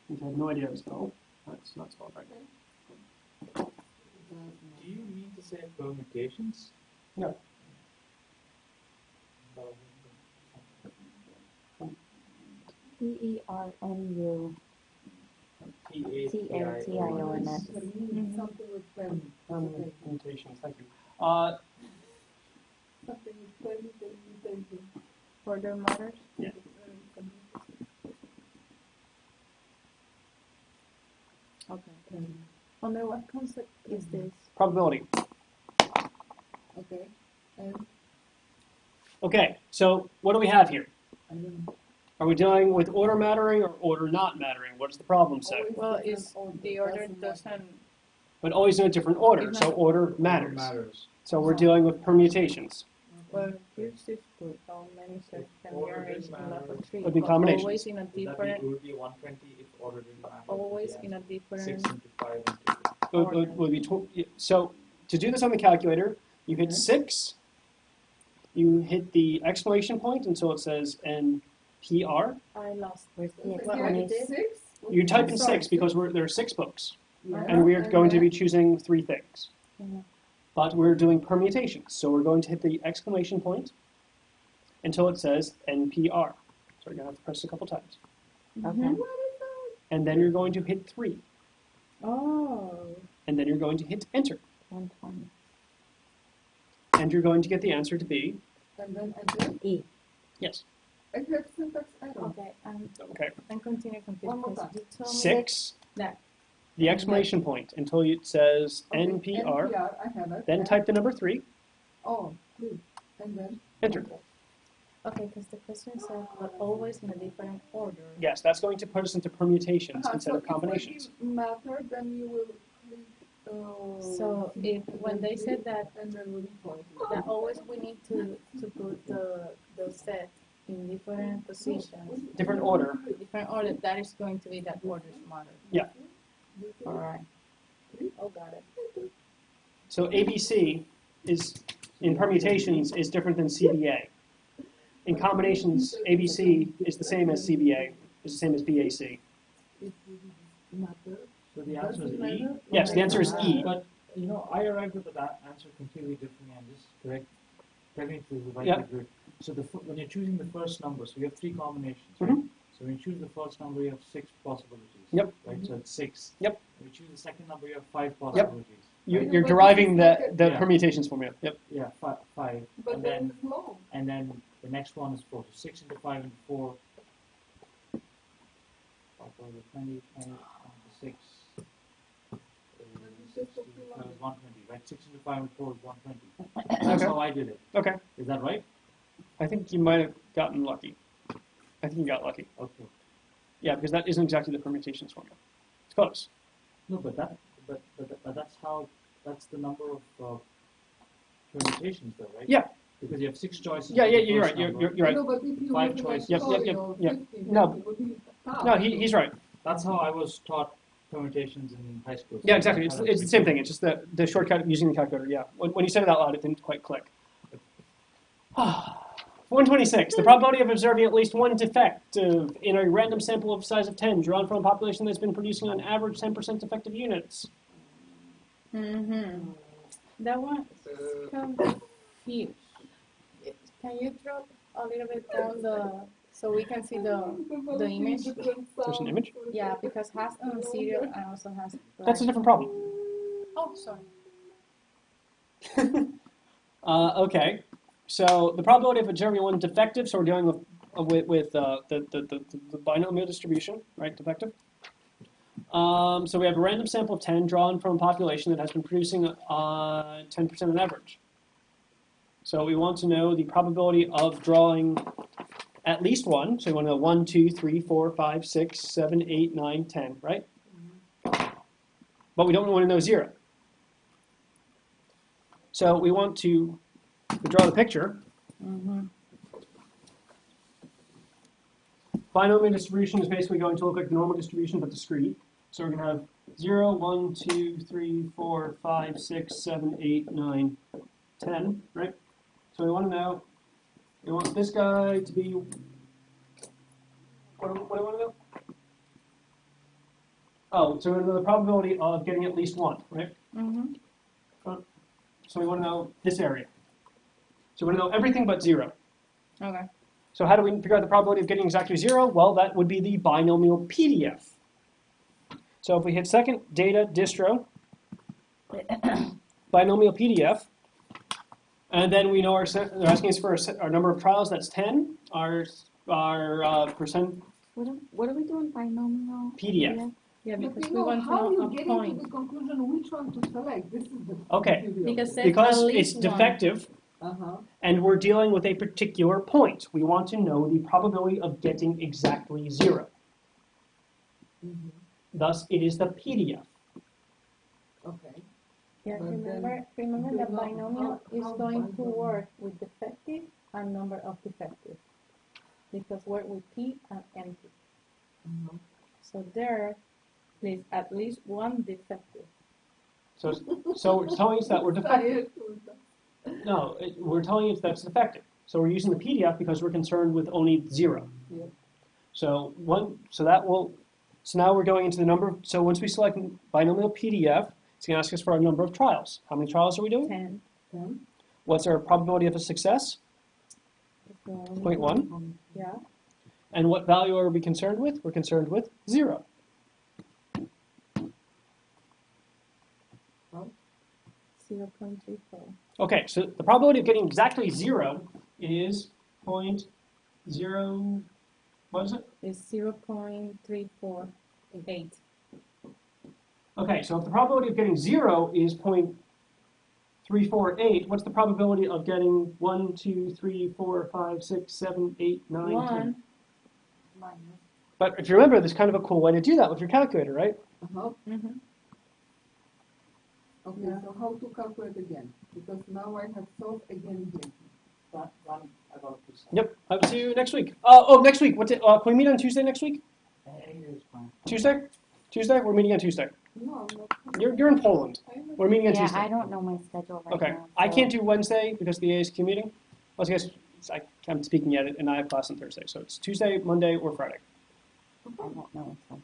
Which I have no idea how to spell. That's not spelled right. Do you mean to say permutations? No. P-E-R-M-U. P-A-T-I-O-N-S. Something with them. Permutations, thank you. Something with permutation. Order matters? Yeah. Okay. Under what concept is this? Probability. Okay. And Okay, so what do we have here? I don't know. Are we dealing with order mattering or order not mattering? What does the problem say? Always Well, different is order. the order Doesn't doesn't, But always in a different order, so order matters. So we're dealing with permutations. well, here's this book, how many sets can be Order arranged didn't in matter. a tree? Would be But combinations. always in a Would that be, different, it would be 120 if order didn't matter. always Yes. in a 6 different, into 5 into 2. Would be so to do this on the calculator, you hit 6, you hit the exclamation point until it says NPR. I lost. Where's the What explanation? is 6? You type in Sorry, 6 because there are 6 books, Yeah. and we are going to then- be choosing 3 things. Mhm. But we're doing permutations, so we're going to hit the exclamation point until it says NPR. So you're going to have to press a couple times. Okay. And then you're going to hit 3. Oh. And then you're going to hit enter. 120. And you're going to get the answer to be And then enter. E. yes. I have syntax error. Okay, Okay. and continue One more because time. you told me 6, that. the exclamation point until it says Okay, NPR. NPR, I have it. Then and- type the number 3, Oh, 3. And then enter. Okay, because the question said, but always in a different order. Yes, that's going to put us into permutations instead so of combinations. If it matter, then you will click. So if when they said that and then will be point. that always we need to put the set in different positions, Different order. different order, that is going to be that order matter. Yeah. All right. Oh, got it. So ABC is in permutations is different than CBA. In combinations, ABC is the same as CBA, is the same as BAC. It matter. So the answer Does is it E. matter? Yes, the answer is E. But, you know, I arrived at that answer completely differently and just correct me if this is right Yeah. or good. So when you're choosing the first number, so you have 3 combinations, Mhm. right? So when you choose the first number, you have 6 possibilities. Yep. Right, so it's 6. Yep. When you choose the second number, you have 5 possibilities. You're deriving the Yeah. permutations formula. Yep. Yeah, 5. But And then then it's long. and then the next one is 4. So 6 into 5 into 4. 20, 20, 6. Just a few Is lines. 120, right? 6 into 5 and 4 is 120. That's Okay. how I did it. Okay. Is that right? I think you might have gotten lucky. I think you got lucky. Okay. Yeah, because that isn't exactly the permutations formula. It's close. No, but that's the number of permutations, though, right? Yeah. Because you have 6 choices. Yeah, for yeah, the you're first right. You're, number. you're, you're right. No, but if you 5 have choices. Yep, yep, yep, or yep. 50, No. then it would be half. No, he's right. That's how I was taught permutations in high school. Yeah, exactly. It's the same thing. It's just the shortcut using the calculator. Yeah. When you said it out loud, it didn't quite click. 126. The probability of observing at least one defective in a random sample of size of 10 drawn from a population that's been producing on average 10% defective units. Mm-hmm. That one is kind of huge. Can you drop a little bit down so we can see the image? There's an image? Yeah, because has serial and also has. That's a different problem. Oh, sorry. Okay. So the probability of observing one defective, so we're dealing with the binomial distribution, right? Defective. So we have a random sample of 10 drawn from a population that has been producing 10% on average. So we want to know the probability of drawing at least one. So we want to know 1, 2, 3, 4, 5, 6, 7, 8, 9, 10, right? But we don't want to know 0. So we want to draw the picture. Mhm. Binomial distribution is basically going to look like the normal distribution but discrete. So we're going to have 0, 1, 2, 3, 4, 5, 6, 7, 8, 9, 10, right? So we want to know, we want this guy to be, what do I want to know? Oh, so we want to know the probability of getting at least 1, right? Mhm. So we want to know this area. So we want to know everything but 0. Okay. So how do we figure out the probability of getting exactly 0? Well, that would be the binomial PDF. So if we hit second, data, distro, binomial PDF, and then we know they're asking us for our number of trials, that's 10. Our percent What are we doing, binomial? PDF. Yeah, But because you we know, want to how know you a get into point. the conclusion which one to select? This is the Okay. beauty of Because it. there's Because at it's least one. defective Uh-huh. and we're dealing with a particular point. We want to know the probability of getting exactly 0. Mhm. Thus, it is the PDF. Okay. Yeah, But remember you that know, binomial how is going to binomial- work with defective and number of defective. Because work with P and empty. Uh-huh. So there is at least one defective. So it's telling us that we're defective. Science. No, we're telling you that's defective. So we're using the PDF because we're concerned with only 0. Yeah. So now we're going into the number. So once we select binomial PDF, it's going to ask us for our number of trials. How many trials are we doing? 10. Then, What's our probability of a success? is the only 0.1. Yeah. And what value are we concerned with? We're concerned with 0. 0.34. Okay, so the probability of getting exactly 0 is 0.0. What is it? Is 0.348. Okay, so if the probability of getting 0 is 0.348, what's the probability of getting 1, 2, 3, 4, 5, 6, 7, 8, 9, 10? 1. But if you remember, there's kind of a cool way to do that with your calculator, right? uh-huh. Mhm. Okay, Yeah. so how to calculate again? Because now I have solved again here. One about to say. Yep, I'll see you next week. Next week. Can we meet on Tuesday next week? It's fine. Tuesday? Tuesday? We're meeting on Tuesday. No, I'm not. You're in Poland. We're meeting on Yeah, Tuesday. I don't know my schedule right Okay. now. I so- can't do Wednesday because of the ASQ meeting. Well, I guess I'm speaking yet, and I have class on Thursday. So it's Tuesday, Monday, or Friday. I don't know. So.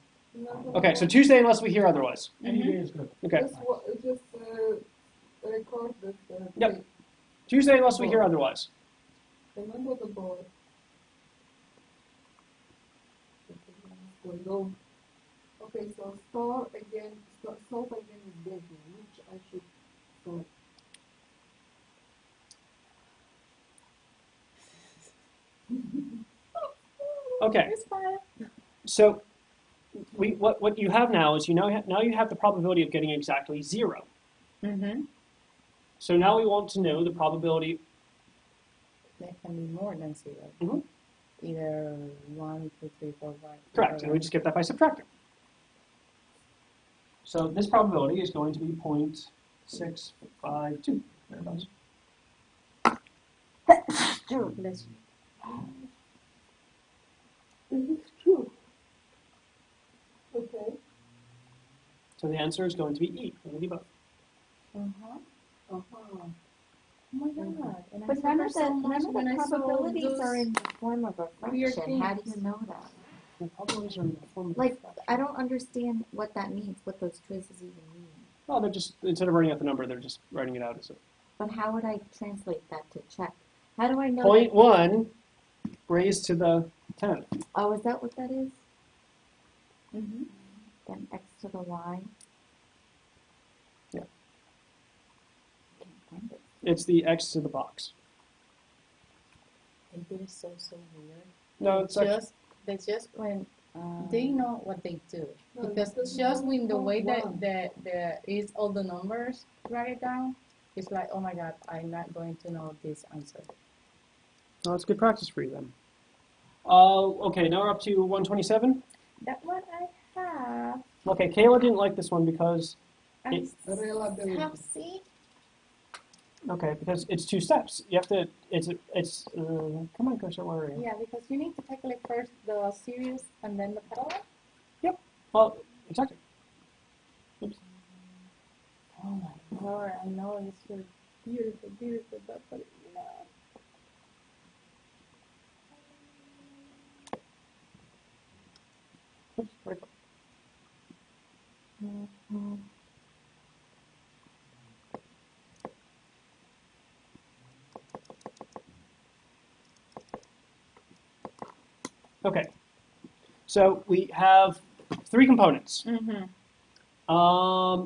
Okay, so Tuesday unless we hear otherwise. Any day is good. Okay. Just record this. Yep. thing. Tuesday unless we hear otherwise. Remember the board. Go. Okay, so solve again with Disney, which I should solve. Okay. It's fine. So what you have now is now you have the probability of getting exactly 0. Mm-hmm. So now we want to know the probability. There can be more than 0. Mhm. Either 1, 2, 3, 4, 5. Correct, and we just get that by subtracting. So this probability is going to be 0.652. Thereabouts. Let's This is true. Okay. So the answer is going to be E. We're going to do both. Uh-huh. Uh-huh. Oh my god. And I But none suffer of the so much when I saw probabilities those are in the form of a weird fraction. How do things. you know that? The probabilities are in the form of Like, I don't understand what that means, what those choices even mean. well, they're just, instead of writing out the number, they're just writing it out as a But how would I translate that to check? How do I know? 0.1 raised to the 10th. Oh, is that what that is? Mm-hmm. Then x to the y? Yeah. Can't find it. It's the x to the box. It is so weird. No, it's actually, That's just when Um, they know what they do. No, Because because just you with the don't way that want- there is all the numbers write down, it's like, oh my god, I'm not going to know this answer. no, it's good practice for you then. Okay, now we're up to 127. That one I have. Okay, Kayla didn't like this one because I It- Reliability. have seen. Okay, because it's two steps. You have to. Come on, Coach, where are you? Yeah, because you need to calculate first the series and then the parallel. Well, exactly. Oops. Oh my lord, I know it's so beautiful, beautiful, but no. Oops, where'd it go? Okay, so we have three components. Mm-hmm.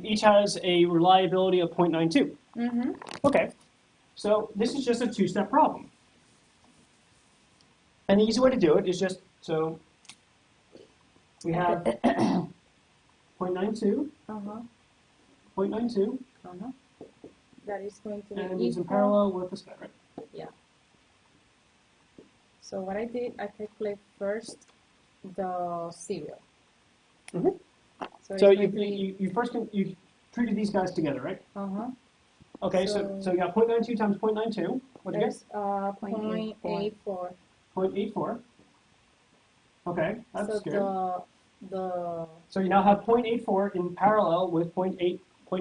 Each has a reliability of 0.92. Mm-hmm. Okay, so this is just a two-step problem. And the easy way to do it is just, so we have 0.92, Uh-huh. 0.92, Uh-huh. That is going to be and it's in equal. parallel with this guy, right? So what I did, I calculate first the serial. Mhm. So it's So going to be, you treated these guys together, right? uh-huh. Okay, so So- you got 0.92 times 0.92, what'd you get? There's 0.84. 0.84. Okay, that's So good. the So you now have 0.84 in parallel with 0.8.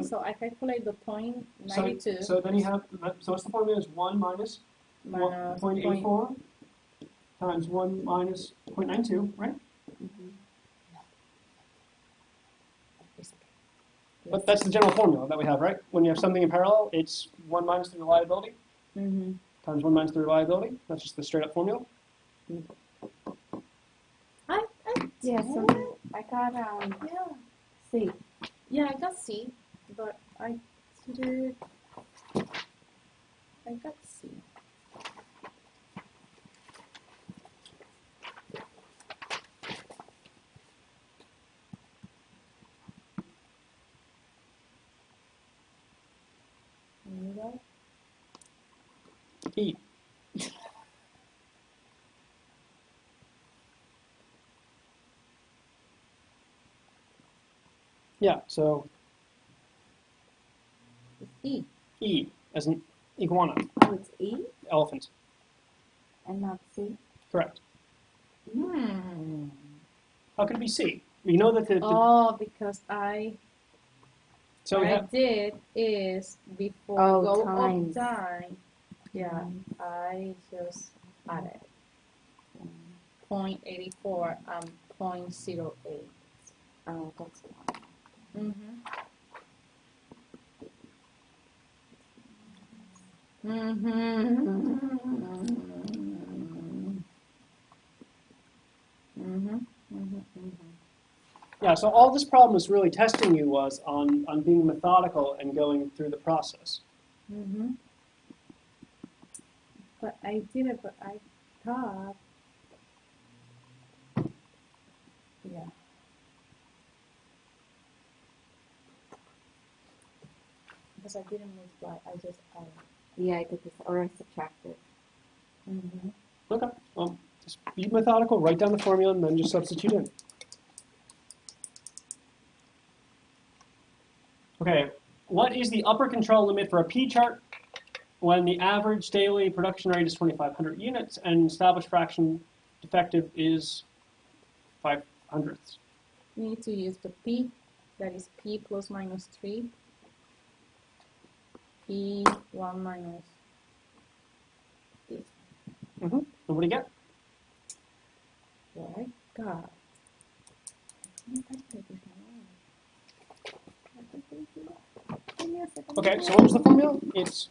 so I calculate the point So, 92 so then you have, so what's the formula is 1 minus minus 0.84 times 1 minus 0.92, right? But that's the general formula that we have, right? When you have something in parallel, it's 1 minus the reliability Mm-hmm. times 1 minus the reliability. That's just the straight up formula. Yeah, so I got, Yeah. C. Yeah, I got C, but I considered I got C. You know? E. Yeah, so It's E. E as in iguana, Oh, it's E elephant. and not C? Correct. Hmm. How could it be C? We know that the Oh, because so we what I have did is before Oh, go times. up time, yeah, I just added 0.84 and 0.08. Oh, that's why. Mm-hmm. Mm-hmm. Mm-hmm. Mm-hmm. yeah. So all this problem is really testing you was on being methodical and going through the process. Mm-hmm. But I did it, but I thought, yeah. Because I didn't multiply, I just added. Yeah, I did this, or I subtracted. Mm-hmm. Okay. Well, just be methodical. Write down the formula and then just substitute in. Okay. What is the upper control limit for a P chart when the average daily production rate is 2,500 units and established fraction defective is 5/100ths? You need to use the P, that is P plus minus 3. P 1 minus this. Mm-hmm. And what do you get? What I got. Give me a second. Okay. So what was the formula? It's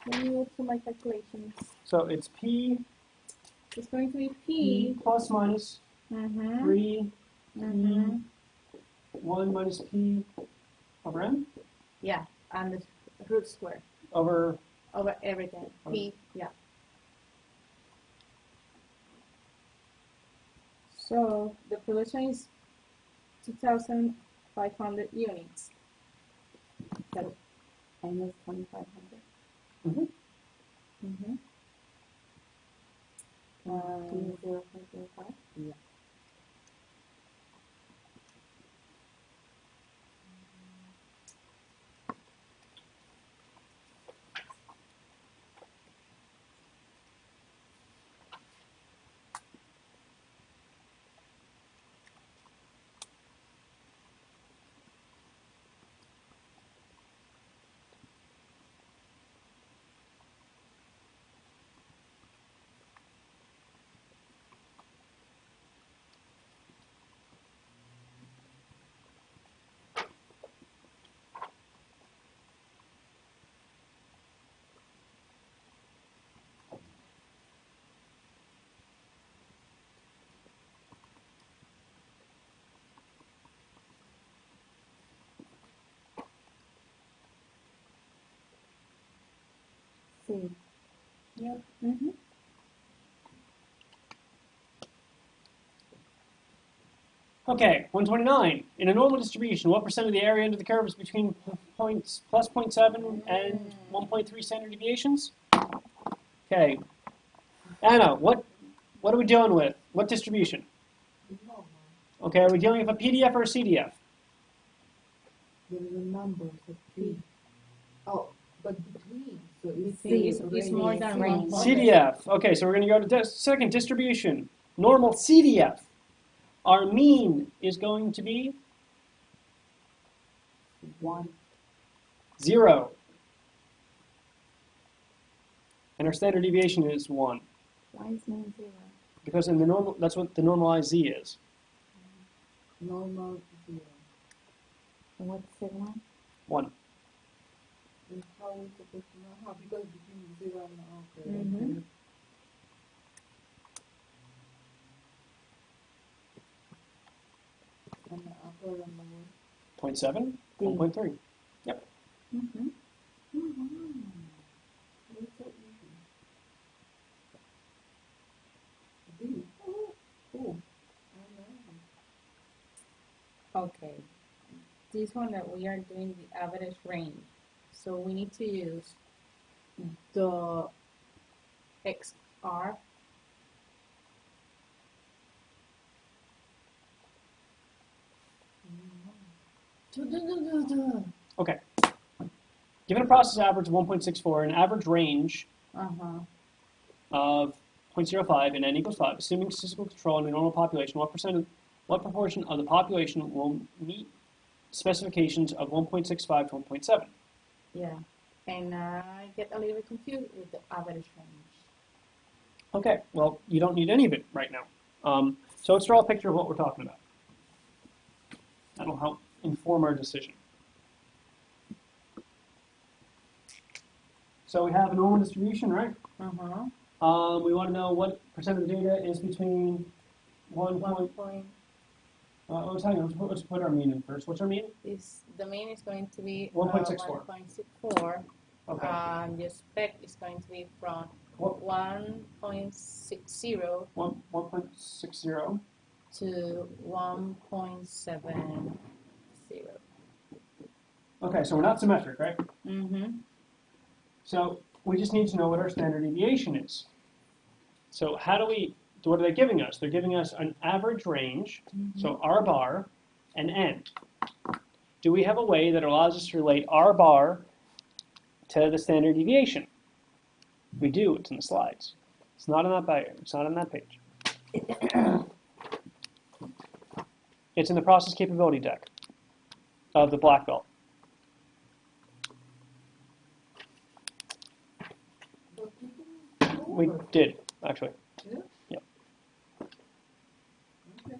Let me move to my calculations. so it's P It's going to be P P. plus minus Mm-hmm. 3 Mm-hmm. 1 minus P over N Yeah, and the root square over over everything. P, yeah. So the production is 2,500 units. And it's 2,500. Mhm. Mm-hmm. Do 0.05. see. Yep. Mm-hmm. Okay, 129. In a normal distribution, what percent of the area under the curve is between points plus 0.7 and 1.3 standard deviations? Okay. Anna, what are we dealing with? What distribution? Normal. Okay, are we dealing with a PDF or a CDF? There is a number, so P. Oh, but between, so it's See, It's range. more than Range. 1. CDF. Okay, so we're going to go to second distribution. Normal CDF. Our mean is going to be 1. 0. And our standard deviation is 1. Why is mean 0? Because in the normal, that's what the normalized Z is. Normal 0. And what's sigma? 1. And how is it supposed to know? How? Because between 0 and okay. Mhm. And the upper and the lower. 0.7, D. 1.3. Mm-hmm. It's so easy. D. Oh. I know. Okay. This one that we are doing the average range. So we need to use the XR. Okay. Given a process average of 1.64 and an average range Uh-huh. of 0.05 and n equals 5, assuming statistical control in a normal population, what proportion of the population will meet specifications of 1.65 to 1.7? Yeah. And I get a little bit confused with the average range. Okay, well, you don't need any of it right now. So let's draw a picture of what we're talking about. That'll help inform our decision. So we have a normal distribution, right? Uh-huh. We want to know what percent of the data is between 1 point. Let's hang on. Let's put our mean in first. What's our mean? The mean is going to be 1.64. 1.64. Okay. The spec is going to be from What? 1.60 1.60. to 1.70. Okay, so we're not symmetric, right? Mm-hmm. So we just need to know what our standard deviation is. So what are they giving us? They're giving us an average range, so R bar and N. Do we have a way that allows us to relate R bar to the standard deviation? We do, it's in the slides. It's not on that page. It's in the process capability deck of the black belt. But you didn't go We over. did, actually. Yeah? Yep. Okay.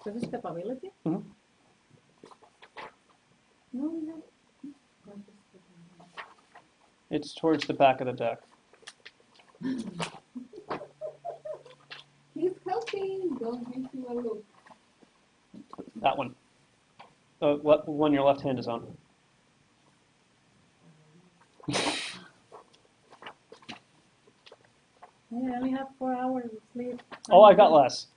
So this is capability? Mhm. No, no. It's towards the back of the deck. He's helping. Don't give him a look. That one. The one your left hand is on. Yeah, I only have 4 hours of sleep. Oh, I got less.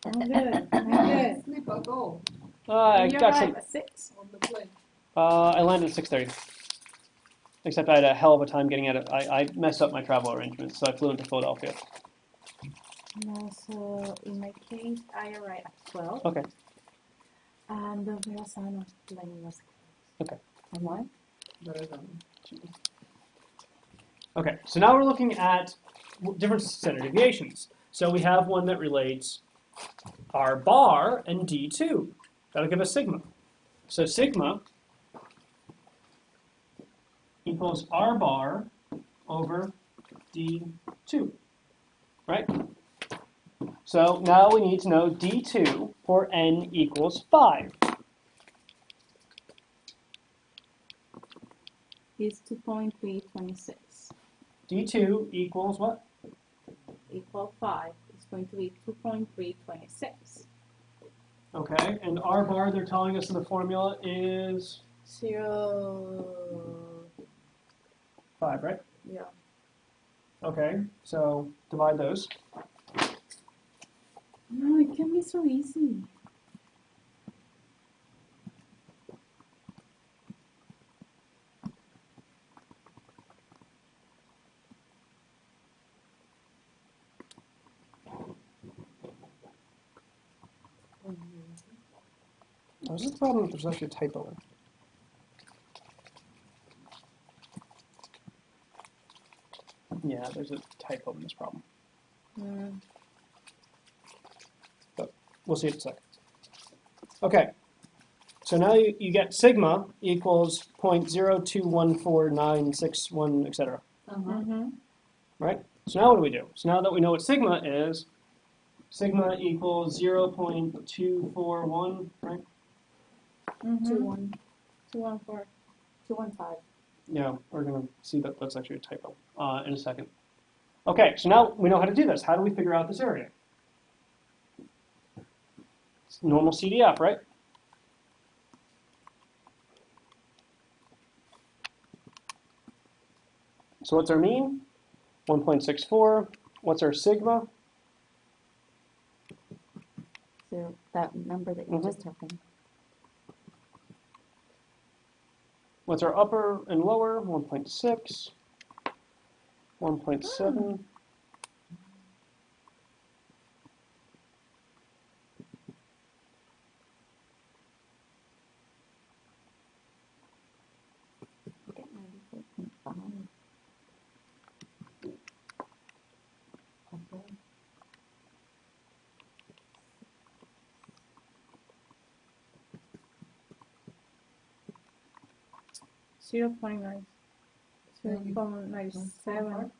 I'm good. I'm good. Sleep or go I And you got arrive some. at 6. on the plane. I landed at 6:30. Except I had a hell of a time getting out of. I messed up my travel arrangements, so I flew into Philadelphia. No, so in my case, I arrive at 12. Okay. And the Verrazano plane was Okay. And what? Better than Okay. So now we're looking at different standard deviations. So we have one that relates R bar and D2. That'll give us sigma. So sigma equals R bar over D2, right? So now we need to know D2 for n equals 5. It's 2.326. D2 equals what? Equal 5. It's going to be 2.326. Okay, and R bar they're telling us in the formula is 5, right? Yeah. Okay, so divide those. No, it can be so easy. This is the problem if there's actually a typo in. Yeah, there's a typo in this problem. Mm. But we'll see it in a second. Okay, so now you get sigma equals 0.021496, etc. Mm-hmm. Right? So now what do we do? So now that we know what sigma is, sigma equals 0.241, right? Mm-hmm. 2-1, 214. 2-1-5. Yeah, we're going to see that that's actually a typo in a second. Okay, so now we know how to do this. How do we figure out this area? It's normal CDF, right? So what's our mean? 1.64. What's our sigma? So that number that you just took in. What's our upper and lower? 1.6, 1.7. Get 94.5. Okay. 0.9. 0.97.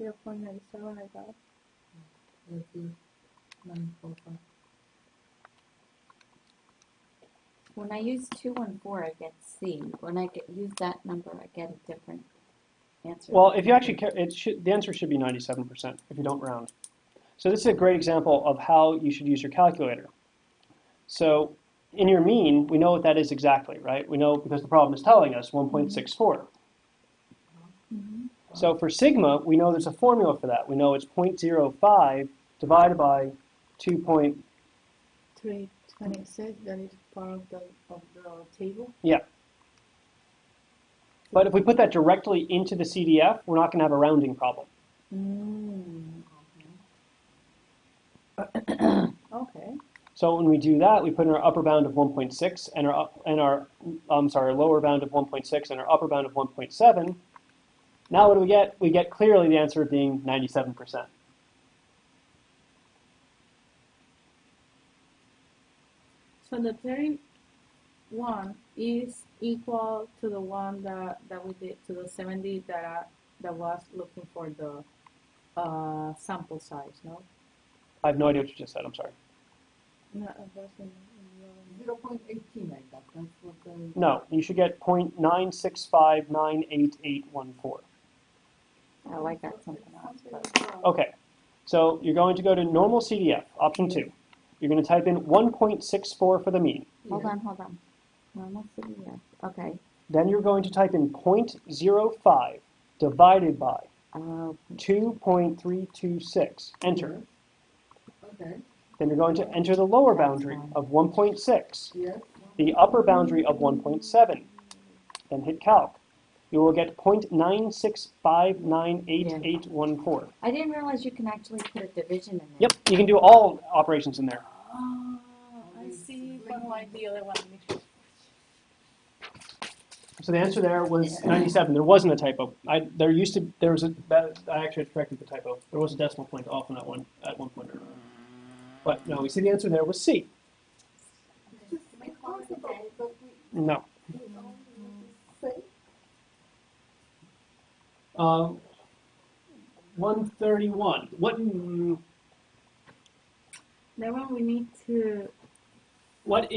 0.97 like that. Let's see, 945. When I use 214, I get C. When I use that number, I get a different answer. Well, if you actually care, the answer should be 97% if you don't round. So this is a great example of how you should use your calculator. So in your mean, we know what that is exactly, right? We know because the problem is telling us 1.64. Mm-hmm. So for sigma, we know there's a formula for that. We know it's 0.05 divided by 326, that is part of the table. But if we put that directly into the CDF, we're not going to have a rounding problem. Mm. Okay. So when we do that, we put in our upper bound of 1.6 and our lower bound of 1.6 and our upper bound of 1.7. Now what do we get? We get clearly the answer being 97%. So the 31 is equal to the one that we did, to the 70 that was looking for the sample size, no? I have no idea what you just said. I'm sorry. No, it wasn't. 0.18 like that, that's what the. No, you should get 0.965988814. Oh, I got something else. But Okay, so you're going to go to normal CDF, option 2. You're going to type in 1.64 for the mean. hold on. Normal CDF. Okay. Then you're going to type in 0.05 divided by Oh, 2.326. Enter. Okay, Then you're going to enter the lower boundary of 1.6, yes, the upper boundary of 1.7. Then hit calc. You will get 0.965988814. I didn't realize you can actually put a division in there. Yep, you can do all operations in there. Oh, I see. But why the other one? So the answer there was 97. There wasn't a typo. I actually had corrected the typo. There was a decimal point off on that one at one point. But no, we see the answer there was C. No. 131. That one we need to. What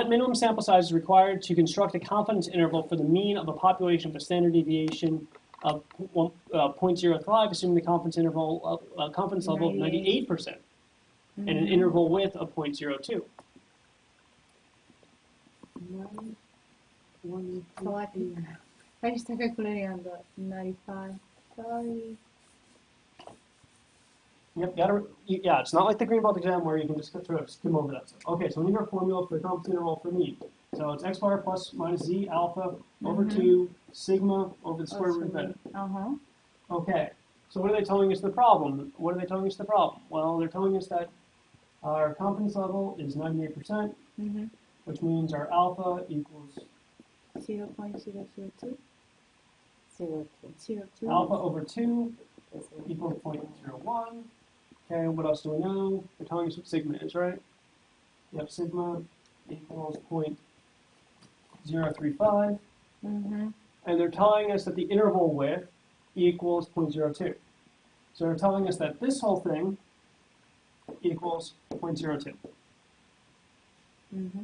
minimum sample size is required to construct a confidence interval for the mean of a population with a standard deviation of 0.05, assuming the confidence level of 98%, and an interval width of 0.02? 1 So I can, I just start calculating on the 95. Sorry. Yep, yeah, it's not like the Greenbelt exam where you can just sort of skim over that stuff. Okay, so we need our formula for the confidence interval for mean. So it's x bar plus minus z alpha over 2 sigma over the square root of n. Uh-huh. Okay, so what are they telling us the problem? What are they telling us the problem? Well, they're telling us that our confidence level is 98%, Mm-hmm. which means our alpha equals 0.002. 02. alpha over 2 Is what- equals 0.01. Okay, what else do we know? They're telling us what sigma is, right? Yep, sigma equals 0.035. Mm-hmm. And they're telling us that the interval width equals 0.02. So they're telling us that this whole thing equals 0.02. Mm-hmm.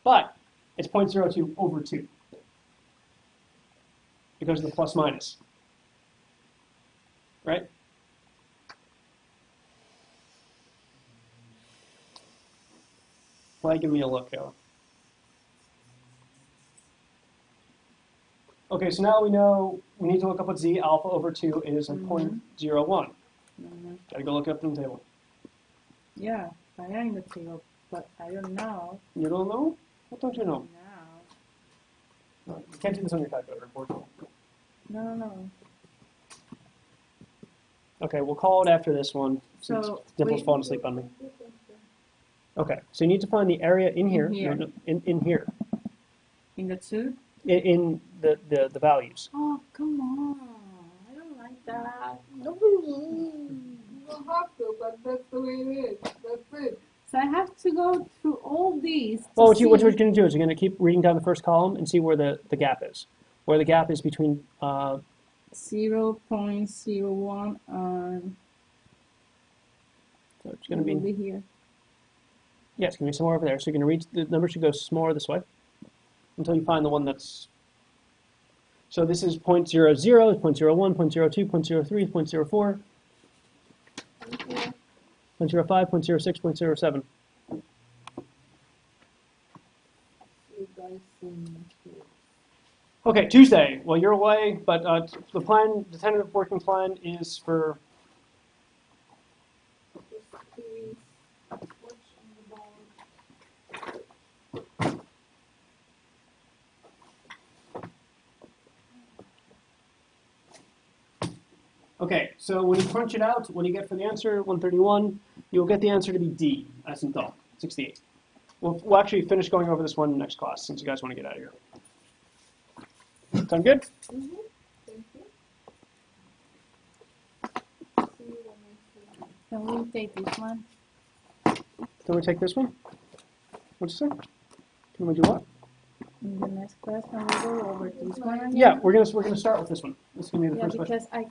But it's 0.02 over 2 because of the plus minus. Right? Why give me a look, Ella? Okay, so now we know we need to look up what z alpha over 2 is at 0.01. Mm-hmm. Gotta go look it up in the table. Yeah, I am in the table, but I don't know You don't know? What don't you know? now. You can't do this on your calculator, unfortunately. No. Okay, we'll call it after this one since So, Dimple's wait. falling asleep on me. Okay, so you need to find the area in here. here. No, in here. In the 2? In the values. Oh, come on. I don't like that. You don't have to, but that's the way it is. That's it. So I have to go through all these. To Well, what you're see- going to do is you're going to keep reading down the first column and see where the gap is. Where the gap is between 0.01 and so it's going to it will be be here. yeah, it's going to be somewhere over there. So you're going to read the number should go more this way until you find the one that's. So this is 0.00, 0.01, 0.02, 0.03, 0.04, 0.05, 0.06, 0.07. You guys sing. Okay, Tuesday. Well, you're away, but the tentative working plan is for. Just please watch on the board. Okay, so when you crunch it out, what do you get for the answer? 131. You'll get the answer to be D, as in dog, 68. We'll actually finish going over this one next class, since you guys want to get out of here. Sound good? Thank you. See you when I see. Can we take this one? Can we take this one? What'd you say? Can we do what? In the next class, can we go over this one again? Yeah, we're gonna start with this one. This is gonna be the Yeah, first question. because I